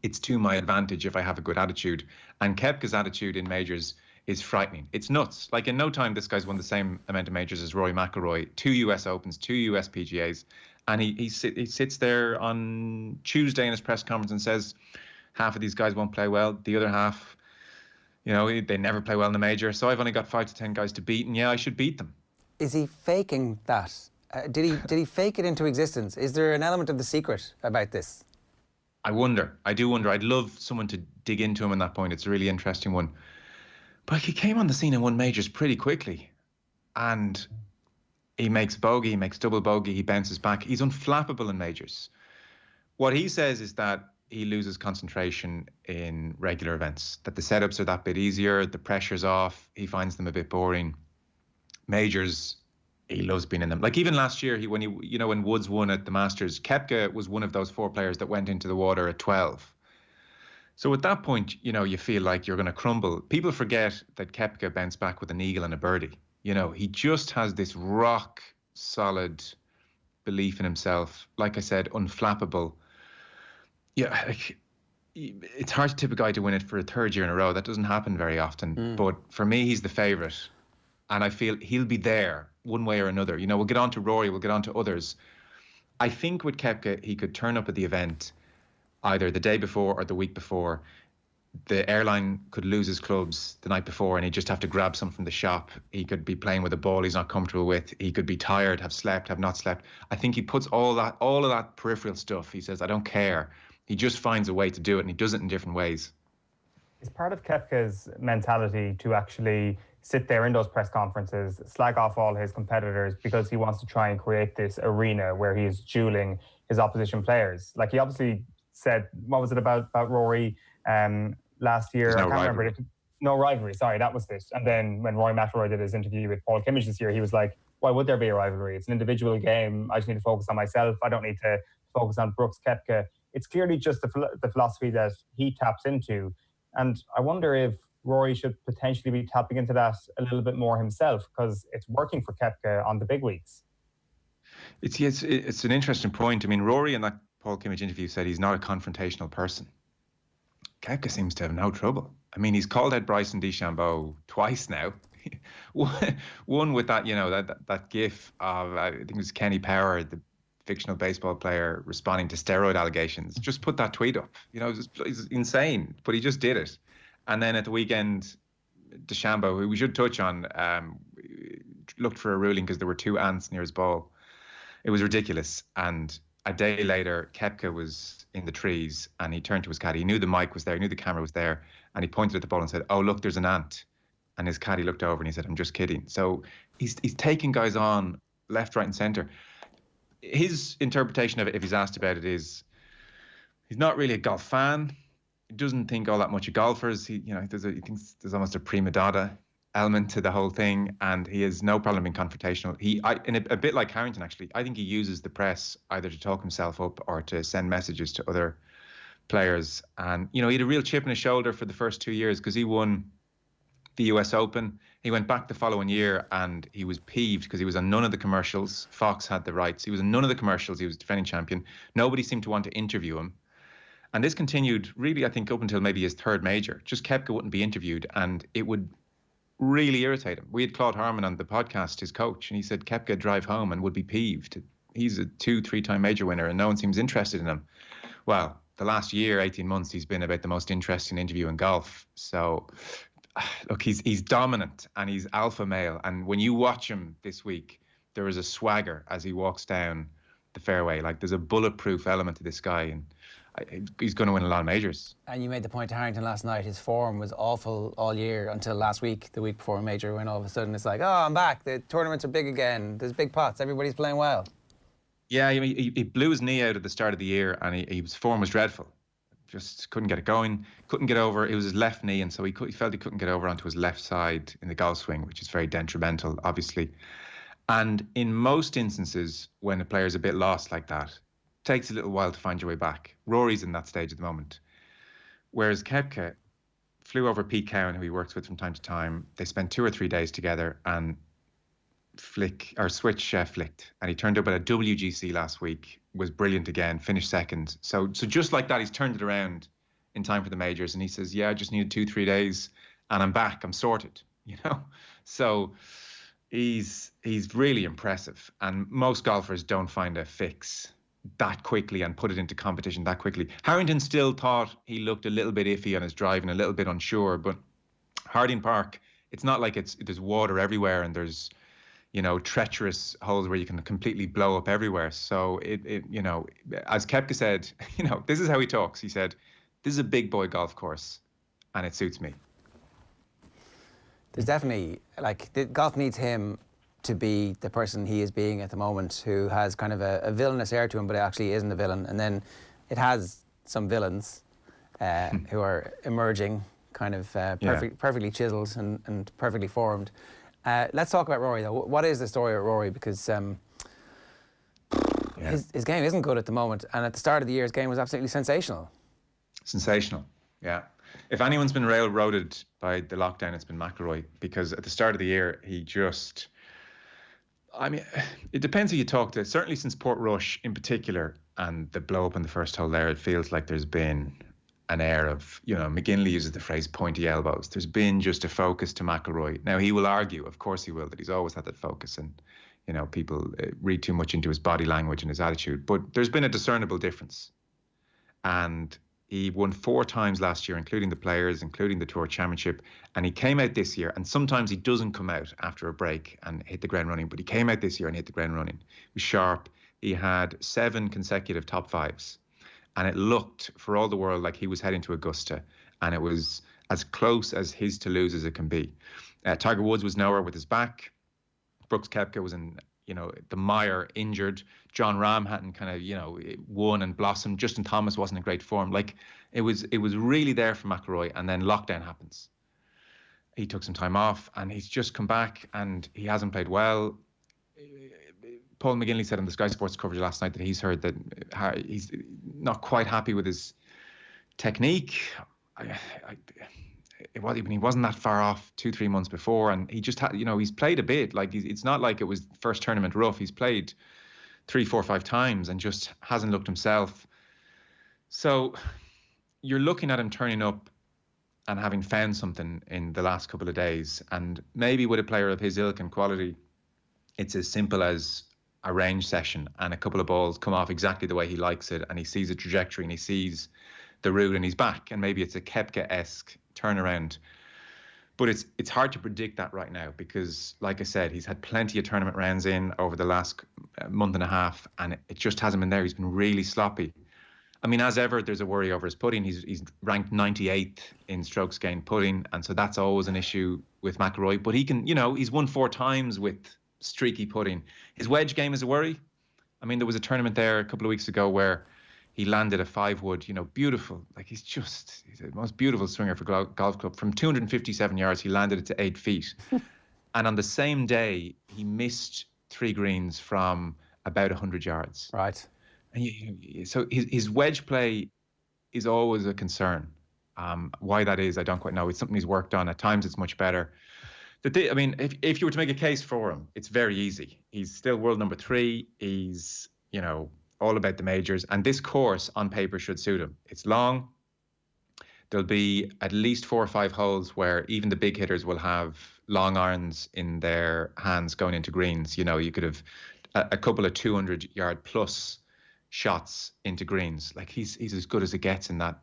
it's to my advantage if I have a good attitude. And Koepka's attitude in majors is frightening. It's nuts. Like in no time, this guy's won the same amount of majors as Rory McIlroy, 2 US Opens, 2 US PGAs. And he sits there on Tuesday in his press conference and says, half of these guys won't play well. The other half, they never play well in the major. So I've only got 5 to 10 guys to beat. And yeah, I should beat them. Is he faking that? Did he fake it into existence? Is there an element of the secret about this? I wonder. I do wonder. I'd love someone to dig into him on that point. It's a really interesting one. But he came on the scene and won majors pretty quickly. And he makes bogey, he makes double bogey, he bounces back. He's unflappable in majors. What he says is that he loses concentration in regular events, that the setups are that bit easier, the pressure's off, he finds them a bit boring. Majors, he loves being in them. Like even last year, when Woods won at the Masters, Koepka was one of those 4 players that went into the water at 12. So at that point, you feel like you're going to crumble. People forget that Koepka bounced back with an eagle and a birdie. He just has this rock solid belief in himself. Like I said, unflappable. Yeah, it's hard to tip a guy to win it for a 3rd year in a row. That doesn't happen very often. But for me, he's the favourite. And I feel he'll be there one way or another. We'll get on to Rory, we'll get on to others. I think with Koepka, he could turn up at the event either the day before or the week before. The airline could lose his clubs the night before and he'd just have to grab some from the shop. He could be playing with a ball he's not comfortable with. He could be tired, have slept, have not slept. I think he puts all of that peripheral stuff. He says, I don't care. He just finds a way to do it, and he does it in different ways. It's part of Koepka's mentality to actually sit there in those press conferences, slag off all his competitors because he wants to try and create this arena where he is dueling his opposition players. Like he obviously said, what was it about Rory last year? I can't remember. No rivalry, sorry, that was it. And then when Roy McIlroy did his interview with Paul Kimmage this year, he was like, why would there be a rivalry? It's an individual game. I just need to focus on myself. I don't need to focus on Brooks Koepka. It's clearly just the philosophy that he taps into. And I wonder if Rory should potentially be tapping into that a little bit more himself, because it's working for Koepka on the big weeks. It's an interesting point. I mean, Rory in that Paul Kimmage interview said he's not a confrontational person. Koepka seems to have no trouble. I mean, he's called out Bryson DeChambeau twice now. One with that, that gif of, I think it was Kenny Power, the fictional baseball player, responding to steroid allegations. Just put that tweet up. It's insane, but he just did it. And then at the weekend, DeChambeau, who we should touch on, looked for a ruling because there were 2 ants near his ball. It was ridiculous. And a day later, Koepka was in the trees and he turned to his caddy. He knew the mic was there, he knew the camera was there, and he pointed at the ball and said, oh, look, there's an ant. And his caddy looked over and he said, I'm just kidding. So he's taking guys on left, right and centre. His interpretation of it, if he's asked about it, is he's not really a golf fan. He doesn't think all that much of golfers. He thinks there's almost a prima donna element to the whole thing, and he has no problem being confrontational. A bit like Harrington, actually, I think he uses the press either to talk himself up or to send messages to other players. And, he had a real chip in his shoulder for the first 2 years because he won the US Open. He went back the following year and he was peeved because he was on none of the commercials. Fox had the rights. He was on none of the commercials. He was defending champion. Nobody seemed to want to interview him. And this continued really, I think, up until maybe his 3rd major. Just Koepka wouldn't be interviewed and it would really irritate him. We had Claude Harmon on the podcast, his coach, and he said Koepka drive home and would be peeved. He's a 2-3-time major winner and no one seems interested in him. Well, the last year, 18 months, he's been about the most interesting interview in golf. So look, he's dominant and he's alpha male. And when you watch him this week, there is a swagger as he walks down the fairway. Like there's a bulletproof element to this guy. And he's going to win a lot of majors. And you made the point to Harrington last night, his form was awful all year until last week, the week before a major, when all of a sudden it's like, oh, I'm back, the tournaments are big again, there's big pots, everybody's playing well. Yeah, he blew his knee out at the start of the year, and his form was dreadful. Just couldn't get it going, couldn't get over. It was his left knee, and so he felt he couldn't get over onto his left side in the golf swing, which is very detrimental, obviously. And in most instances, when a player's a bit lost like that, it takes a little while to find your way back. Rory's in that stage at the moment. Whereas Koepka flew over Pete Cowan, who he works with from time to time. They spent 2 or 3 days together, and Switch flicked, and he turned up at a WGC last week, was brilliant again, finished second. So just like that, he's turned it around in time for the majors, and he says, yeah, I just needed 2-3 days and I'm back, I'm sorted, So he's really impressive, and most golfers don't find a fix that quickly and put it into competition that quickly. Harrington still thought he looked a little bit iffy on his drive and a little bit unsure, but Harding Park, it's not like there's water everywhere and there's treacherous holes where you can completely blow up everywhere. So as Koepka said, this is how he talks. He said, this is a big boy golf course and it suits me. There's definitely, golf needs him to be the person he is being at the moment, who has kind of a villainous air to him, but it actually isn't a villain. And then it has some villains who are emerging, kind of perfectly chiseled and perfectly formed. Let's talk about Rory, though. What is the story of Rory? Because his game isn't good at the moment, and at the start of the year, his game was absolutely sensational. Sensational, yeah. If anyone's been railroaded by the lockdown, it's been McIlroy, because at the start of the year, he just... it depends who you talk to. Certainly since Portrush in particular, and the blow-up in the first hole there, it feels like there's been an air of, McGinley uses the phrase pointy elbows. There's been just a focus to McIlroy. Now, he will argue, of course he will, that he's always had that focus, and, people read too much into his body language and his attitude. But there's been a discernible difference. And he won 4 times last year, including the Players, including the Tour Championship. And he came out this year, and sometimes he doesn't come out after a break and hit the ground running, but he came out this year and hit the ground running. He was sharp. He had 7 consecutive top 5s. And it looked, for all the world, like he was heading to Augusta. And it was as close as his to lose as it can be. Tiger Woods was nowhere with his back. Brooks Koepka was in, the mire, injured. John Rahm hadn't kind of, won and blossomed. Justin Thomas wasn't in great form. It was really there for McIlroy. And then lockdown happens. He took some time off, and he's just come back, and he hasn't played well. Paul McGinley said on the Sky Sports coverage last night that he's heard that he's not quite happy with his technique. He wasn't that far off 2-3 months before, and he just had, he's played a bit. It's not like it was first tournament rough. He's played 3, 4, 5 times and just hasn't looked himself. So you're looking at him turning up and having found something in the last couple of days, and maybe with a player of his ilk and quality, it's as simple as a range session and a couple of balls come off exactly the way he likes it, and he sees a trajectory and he sees the route and he's back, and maybe it's a Koepka-esque turnaround. But it's hard to predict that right now, because, like I said, he's had plenty of tournament rounds in over the last month and a half, and it just hasn't been there. He's been really sloppy. As ever, there's a worry over his putting. He's ranked 98th in strokes gained putting, and so that's always an issue with McIlroy. But he can, he's won 4 times with streaky putting. His wedge game is a worry. There was a tournament there a couple of weeks ago where he landed a 5-wood, beautiful. He's the most beautiful swinger for golf club. From 257 yards, he landed it to 8 feet. And on the same day, he missed 3 greens from about 100 yards. Right. And so his wedge play is always a concern. Why that is, I don't quite know. It's something he's worked on. At times, it's much better. If you were to make a case for him, it's very easy. He's still world number 3. He's, all about the majors. And this course on paper should suit him. It's long. There'll be at least 4 or 5 holes where even the big hitters will have long irons in their hands going into greens. You could have a couple of 200-yard plus shots into greens. He's as good as it gets in that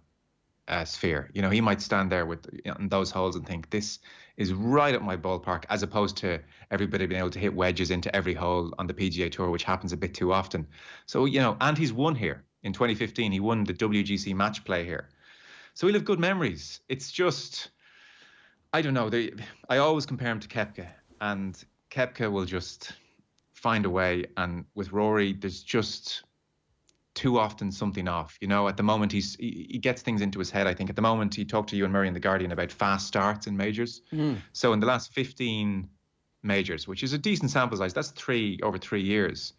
sphere. He might stand there in those holes and think, this is right up my ballpark, as opposed to everybody being able to hit wedges into every hole on the PGA Tour, which happens a bit too often. So, and he's won here. in 2015. He won the WGC match play here. So he'll have good memories. It's just, I don't know. I always compare him to Koepka, and Koepka will just find a way. And with Rory, there's just too often something off. You know, at the moment, he gets things into his head, I think. At the moment, he talked to Ewan Murray in The Guardian about fast starts in majors. So in the last 15 majors, which is a decent sample size, that's over 3 years.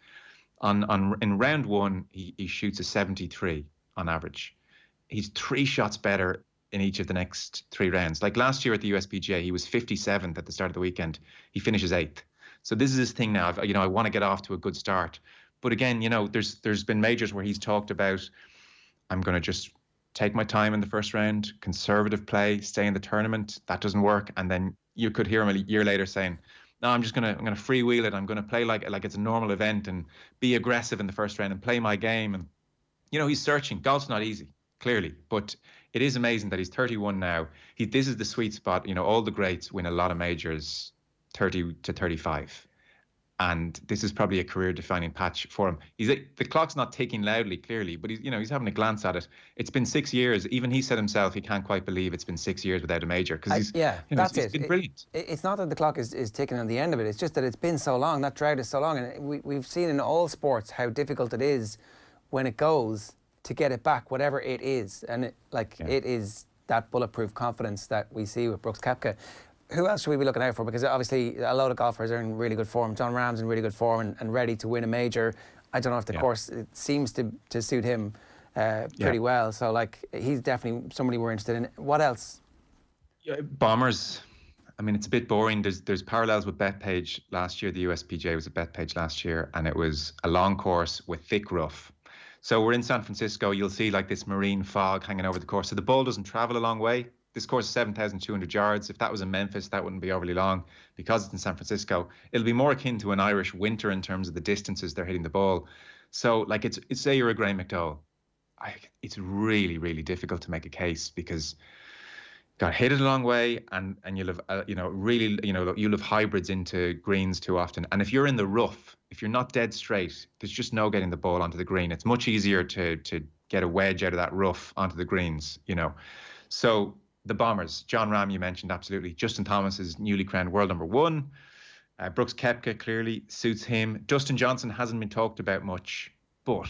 In round one, he shoots a 73 on average. He's 3 shots better in each of the next 3 rounds. Like last year at the USPGA, he was 57th at the start of the weekend. He finishes 8th. So this is his thing now. I want to get off to a good start. But again, there's been majors where he's talked about, I'm going to just take my time in the first round, conservative play, stay in the tournament. That doesn't work. And then you could hear him a year later saying, no, I'm going to freewheel it. I'm going to play like it's a normal event and be aggressive in the first round and play my game. And, he's searching. Golf's not easy, clearly. But it is amazing that he's 31 now. This is the sweet spot. All the greats win a lot of majors 30 to 35. And this is probably a career-defining patch for him. The clock's not ticking loudly, clearly, but he's having a glance at it. It's been 6 years. Even he said himself he can't quite believe it's been 6 years without a major because that's he's been brilliant. It's not that the clock is ticking on the end of it. It's just that it's been so long. That drought is so long, and we've seen in all sports how difficult it is when it goes to get it back, whatever it is. And it is that bulletproof confidence that we see with Brooks Koepka. Who else should we be looking out for? Because obviously a lot of golfers are in really good form. Jon Rahm's in really good form and ready to win a major. I don't know if the course, it seems to suit him pretty well. So he's definitely somebody we're interested in. What else? Bombers. I mean, it's a bit boring. There's parallels with Bethpage last year. The USPGA was at Bethpage last year, and it was a long course with thick rough. So we're in San Francisco. You'll see this marine fog hanging over the course. So the ball doesn't travel a long way. This course is 7,200 yards. If that was in Memphis, that wouldn't be overly long. Because it's in San Francisco, it'll be more akin to an Irish winter in terms of the distances they're hitting the ball. So, it's say you're a Graham McDowell. It's really, really difficult to make a case because got hit it a long way, and you'll have you'll have hybrids into greens too often. And if you're in the rough, if you're not dead straight, there's just no getting the ball onto the green. It's much easier to get a wedge out of that rough onto the greens. So. The Bombers, Jon Rahm, you mentioned, absolutely. Justin Thomas is newly crowned world number 1. Brooks Koepka clearly suits him. Dustin Johnson hasn't been talked about much, but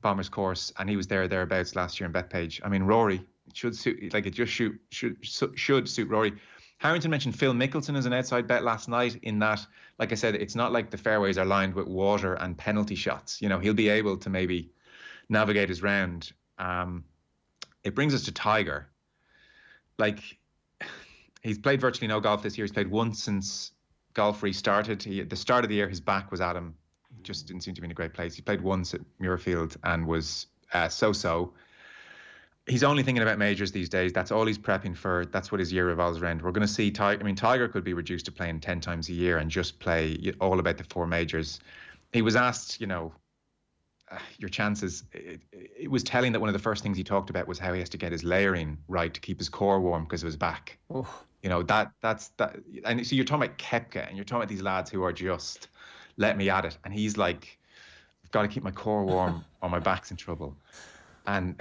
Bombers course, and he was thereabouts last year in Bethpage. I mean, Rory, it should suit, it just should suit Rory. Harrington mentioned Phil Mickelson as an outside bet last night in that, like I said, it's not like the fairways are lined with water and penalty shots. He'll be able to maybe navigate his round. It brings us to Tiger. He's played virtually no golf this year. He's played once since golf restarted. At the start of the year, his back was at him. He just didn't seem to be in a great place. He played once at Muirfield and was so-so. He's only thinking about majors these days. That's all he's prepping for. That's what his year revolves around. We're going to see Tiger. I mean, Tiger could be reduced to playing 10 times a year and just play all about the 4 majors. He was asked, your chances. It was telling that one of the first things he talked about was how he has to get his layering right to keep his core warm because of his back. Oof. That's. And so you're talking about Koepka and you're talking about these lads who are just let me at it, and he's like, I've got to keep my core warm or my back's in trouble. And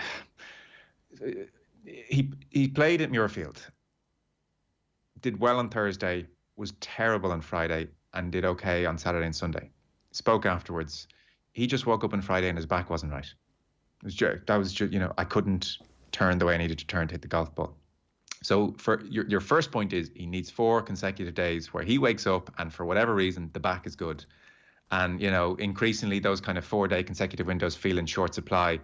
he played at Muirfield, did well on Thursday, was terrible on Friday, and did okay on Saturday and Sunday. Spoke afterwards. He just woke up on Friday and his back wasn't right. That was just, I couldn't turn the way I needed to turn to hit the golf ball. So for your first point is he needs 4 consecutive days where he wakes up and for whatever reason, the back is good. And, increasingly those kind of 4-day consecutive windows feel in short supply.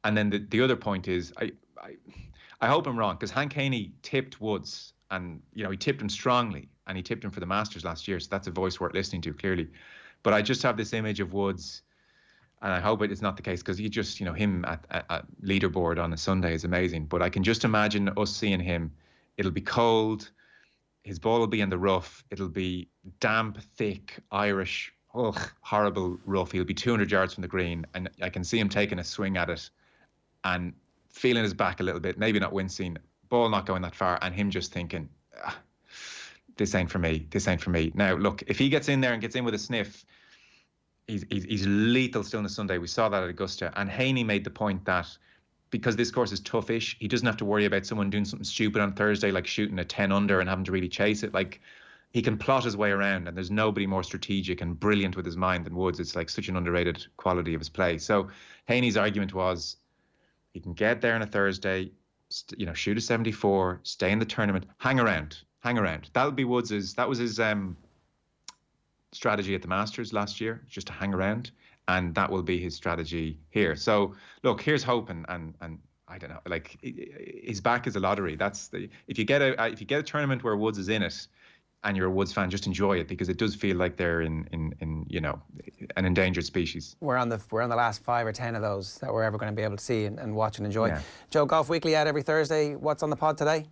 And then the other point is, I hope I'm wrong because Hank Haney tipped Woods and, he tipped him strongly and he tipped him for the Masters last year. So that's a voice worth listening to clearly. But I just have this image of Woods. And I hope it's not the case because you just, him at leaderboard on a Sunday is amazing. But I can just imagine us seeing him. It'll be cold. His ball will be in the rough. It'll be damp, thick, Irish, horrible rough. He'll be 200 yards from the green. And I can see him taking a swing at it and feeling his back a little bit, maybe not wincing, ball not going that far, and him just thinking, this ain't for me. This ain't for me. Now, look, if he gets in there and gets in with a sniff, he's lethal still on a Sunday. We saw that at Augusta. And Haney made the point that because this course is toughish, he doesn't have to worry about someone doing something stupid on Thursday, like shooting a 10 under and having to really chase it. Like, he can plot his way around, and there's nobody more strategic and brilliant with his mind than Woods. It's like such an underrated quality of his play. So Haney's argument was he can get there on a Thursday, shoot a 74, stay in the tournament, hang around. That was his strategy at the Masters last year, just to hang around, and that will be his strategy here. So look, here's hope, and I don't know, like, his back is a lottery. If you get a tournament where Woods is in it, and you're a Woods fan, just enjoy it, because it does feel like they're in an endangered species. We're on the last 5 or 10 of those that we're ever going to be able to see and watch and enjoy. Yeah. Joe, Golf Weekly out every Thursday. What's on the pod today?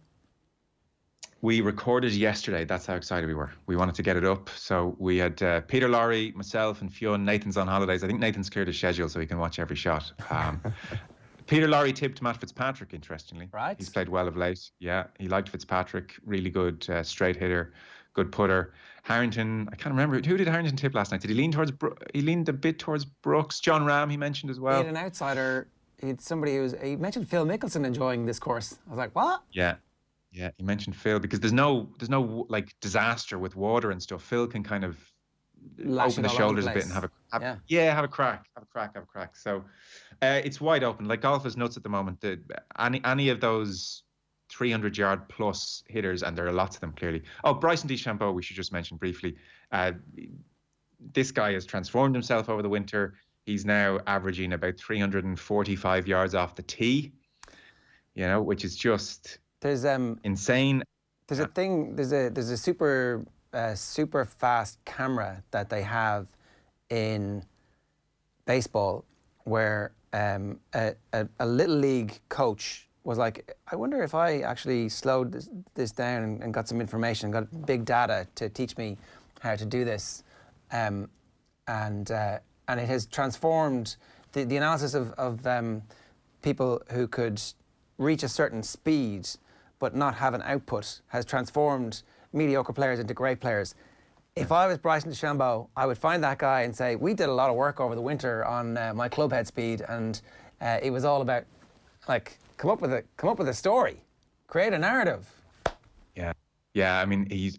We recorded yesterday. That's how excited we were. We wanted to get it up. So we had Peter Lowry, myself, and Fionn. Nathan's on holidays. I think Nathan's cleared his schedule so he can watch every shot. Peter Lowry tipped Matt Fitzpatrick, interestingly. Right. He's played well of late. Yeah, he liked Fitzpatrick. Really good straight hitter, good putter. Harrington, I can't remember. Who did Harrington tip last night? Did he lean towards... He leaned a bit towards Brooks. John Ram, he mentioned as well. He had an outsider. He had somebody he mentioned Phil Mickelson enjoying this course. I was like, what? Yeah, he mentioned Phil, because there's no like disaster with water and stuff. Phil can kind of open the shoulders a bit and have a crack. So it's wide open. Like, golf is nuts at the moment. Any of those 300-yard plus hitters, and there are lots of them clearly. Oh, Bryson DeChambeau, we should just mention briefly. This guy has transformed himself over the winter. He's now averaging about 345 yards off the tee, which is just insane. There's a thing. There's a super fast camera that they have in baseball where a little league coach was like, I wonder if I actually slowed this down and got some information, got big data to teach me how to do this, and it has transformed the analysis of people who could reach a certain speed but not have an output has transformed mediocre players into great players. If I was Bryson DeChambeau, I would find that guy and say, we did a lot of work over the winter on my club head speed, and it was all about, like, come up with a story, create a narrative. Yeah. I mean, he's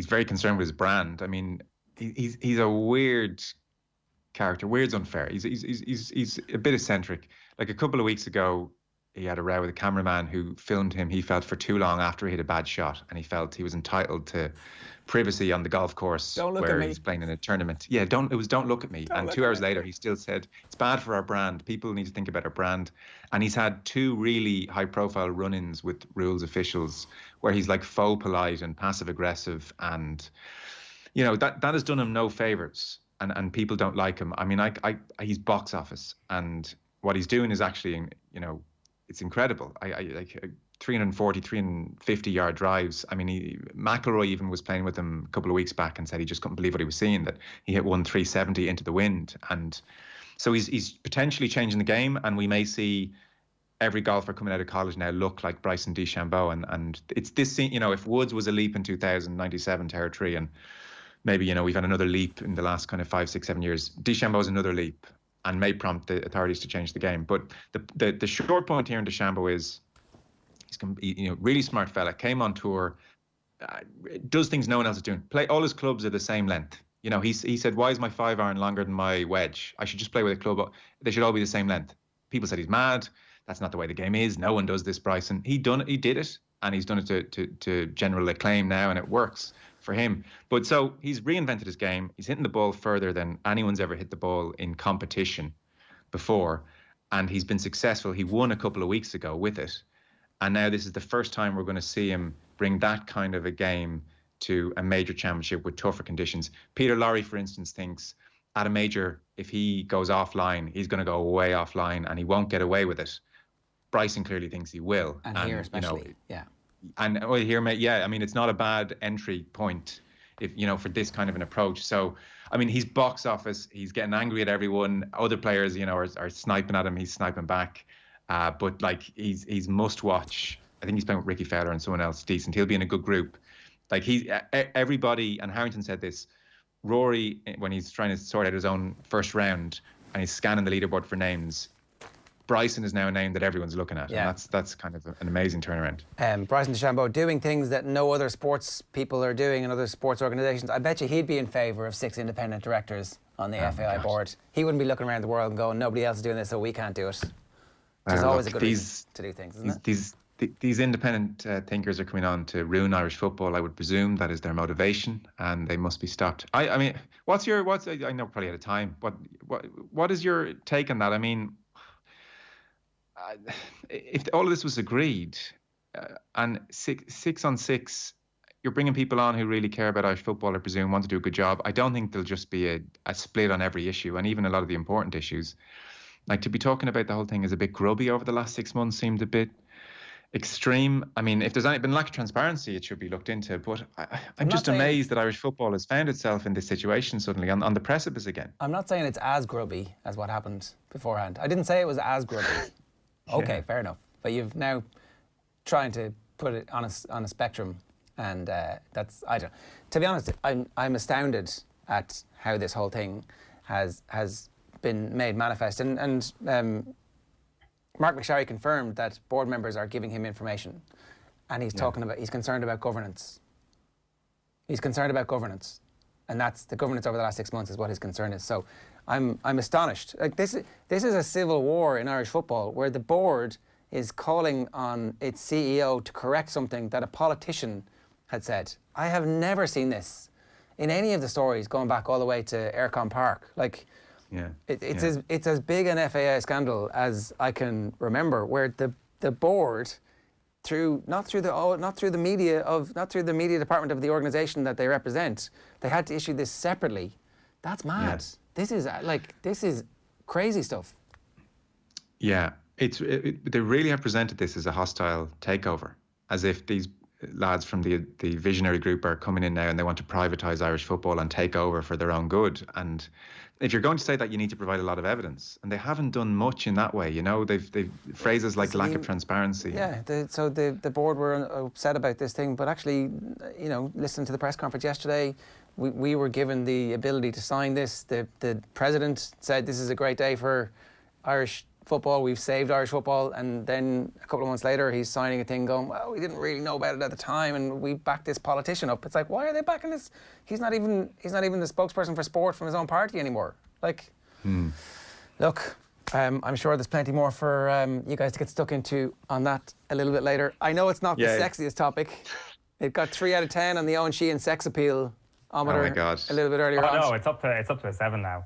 very concerned with his brand. I mean, he's a weird character. Weird's unfair. He's a bit eccentric. Like, a couple of weeks ago, he had a row with a cameraman who filmed him, he felt, for too long after he hit a bad shot, and he felt he was entitled to privacy on the golf course where he's playing in a tournament. Yeah, don't look at me. And 2 hours later, he still said, it's bad for our brand. People need to think about our brand. And he's had 2 really high-profile run-ins with rules officials where he's like faux polite and passive-aggressive, and that has done him no favors. And people don't like him. I mean, he's box office, and what he's doing is actually, it's incredible. I like 340, 350-yard drives. I mean, McIlroy even was playing with him a couple of weeks back and said he just couldn't believe what he was seeing, that he hit one 370 into the wind. And so he's potentially changing the game, and we may see every golfer coming out of college now look like Bryson DeChambeau. And it's this, if Woods was a leap in 2097 territory, and maybe, we've had another leap in the last kind of 5, 6, 7 years, DeChambeau's another leap, and may prompt the authorities to change the game. But the short point here in DeChambeau is he's really smart fella, came on tour, does things no one else is doing. All his clubs are the same length. He said, why is my 5-iron longer than my wedge? I should just play with a club. They should all be the same length. People said he's mad. That's not the way the game is. No one does this, Bryson. He did it, and he's done it to general acclaim now, and it works for him. But so he's reinvented his game. He's hitting the ball further than anyone's ever hit the ball in competition before, and he's been successful. He won a couple of weeks ago with it, and now this is the first time we're going to see him bring that kind of a game to a major championship with tougher conditions. Peter Lowry, for instance, thinks at a major, if he goes offline, he's going to go way offline, and he won't get away with it. Bryson clearly thinks he will. And here especially, yeah. And here, yeah, I mean, it's not a bad entry point, if for this kind of an approach. So, I mean, he's box office. He's getting angry at everyone. Other players, are sniping at him. He's sniping back. But like, he's must watch. I think he's playing with Ricky Fowler and someone else decent. He'll be in a good group. Like everybody, and Harrington said this, Rory, when he's trying to sort out his own first round and he's scanning the leaderboard for names, Bryson is now a name that everyone's looking at. Yeah. And that's kind of an amazing turnaround. Bryson DeChambeau doing things that no other sports people are doing in other sports organisations. I bet you he'd be in favour of 6 independent directors on the FAI board. He wouldn't be looking around the world and going, nobody else is doing this, so we can't do it. Which is always a good reason to do things, isn't it? These independent thinkers are coming on to ruin Irish football. I would presume that is their motivation, and they must be stopped. I mean, I know we're probably out of time. What is your take on that? I mean, if all of this was agreed, and 6 on 6, you're bringing people on who really care about Irish football, I presume, want to do a good job. I don't think there'll just be a split on every issue, and even a lot of the important issues. Like, to be talking about the whole thing is a bit grubby over the last 6 months seemed a bit extreme. I mean, if there's been lack of transparency, it should be looked into. But I'm just amazed that Irish football has found itself in this situation suddenly on the precipice again. I'm not saying it's as grubby as what happened beforehand. I didn't say it was as grubby. Okay, fair enough. But you've now trying to put it on a spectrum, and that's, I don't. To be honest, I'm astounded at how this whole thing has been made manifest, and Mark McSharry confirmed that board members are giving him information, and he's concerned about governance. He's concerned about governance, and that's the governance over the last 6 months is what his concern is. So I'm astonished. Like, this is a civil war in Irish football where the board is calling on its CEO to correct something that a politician had said. I have never seen this in any of the stories going back all the way to Aircon Park. Like, it's as big an FAI scandal as I can remember, where the board, not through the media department of the organisation that they represent, they had to issue this separately. That's mad. Yeah. This is crazy stuff. Yeah, they really have presented this as a hostile takeover, as if these lads from the visionary group are coming in now and they want to privatise Irish football and take over for their own good. And if you're going to say that, you need to provide a lot of evidence, and they haven't done much in that way. You know, they've phrases like lack of transparency. Yeah, so the board were upset about this thing, but actually, you know, listening to the press conference yesterday, we were given the ability to sign this. The president said this is a great day for Irish football. We've saved Irish football, and then a couple of months later, he's signing a thing going, well, we didn't really know about it at the time, and we backed this politician up. It's like, why are they backing this? He's not even the spokesperson for sport from his own party anymore. Like, look, I'm sure there's plenty more for you guys to get stuck into on that a little bit later. I know it's not the sexiest topic. It got 3 out of 10 on the Eoin Sheahan sex appeal. Oh my God! A little bit earlier on. No, it's up to a 7 now.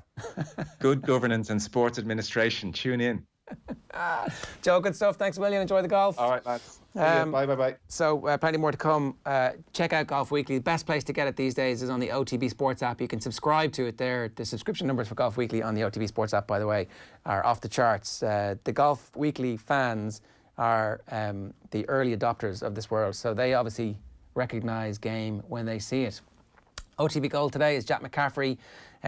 Good governance and sports administration. Tune in. Joe, good stuff. Thanks a million. Enjoy the golf. All right, lads. Bye. So, plenty more to come. Check out Golf Weekly. The best place to get it these days is on the OTB Sports app. You can subscribe to it there. The subscription numbers for Golf Weekly on the OTB Sports app, by the way, are off the charts. The Golf Weekly fans are the early adopters of this world, so they obviously recognise game when they see it. OTB Gold today is Jack McCaffrey.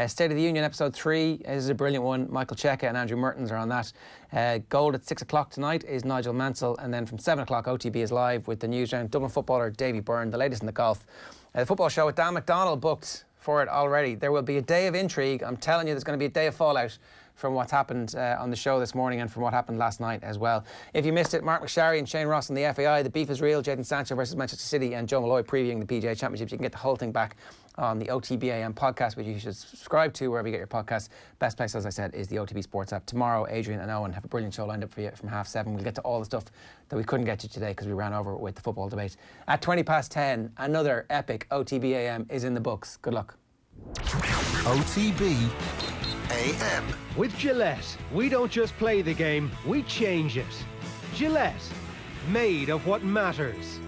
State of the Union episode 3 is a brilliant one. Michael Cheika and Andrew Mertens are on that. Gold at 6 o'clock tonight is Nigel Mansell, and then from 7 o'clock OTB is live with the news round. Dublin footballer Davy Byrne, the latest in the golf. The football show with Dan McDonnell booked for it already. There will be a day of intrigue. I'm telling you, there's going to be a day of fallout from what's happened on the show this morning and from what happened last night as well. If you missed it, Mark McSharry and Shane Ross on the FAI. The beef is real. Jadon Sancho versus Manchester City and Joe Molloy previewing the PGA Championship. You can get the whole thing back on the OTB AM podcast, which you should subscribe to wherever you get your podcasts. Best place, as I said, is the OTB Sports app. Tomorrow, Adrian and Eoin have a brilliant show lined up for you from 7:30. We'll get to all the stuff that we couldn't get to today because we ran over with the football debate. At 10:20, another epic OTB AM is in the books. Good luck. OTB AM. With Gillette, we don't just play the game, we change it. Gillette, made of what matters.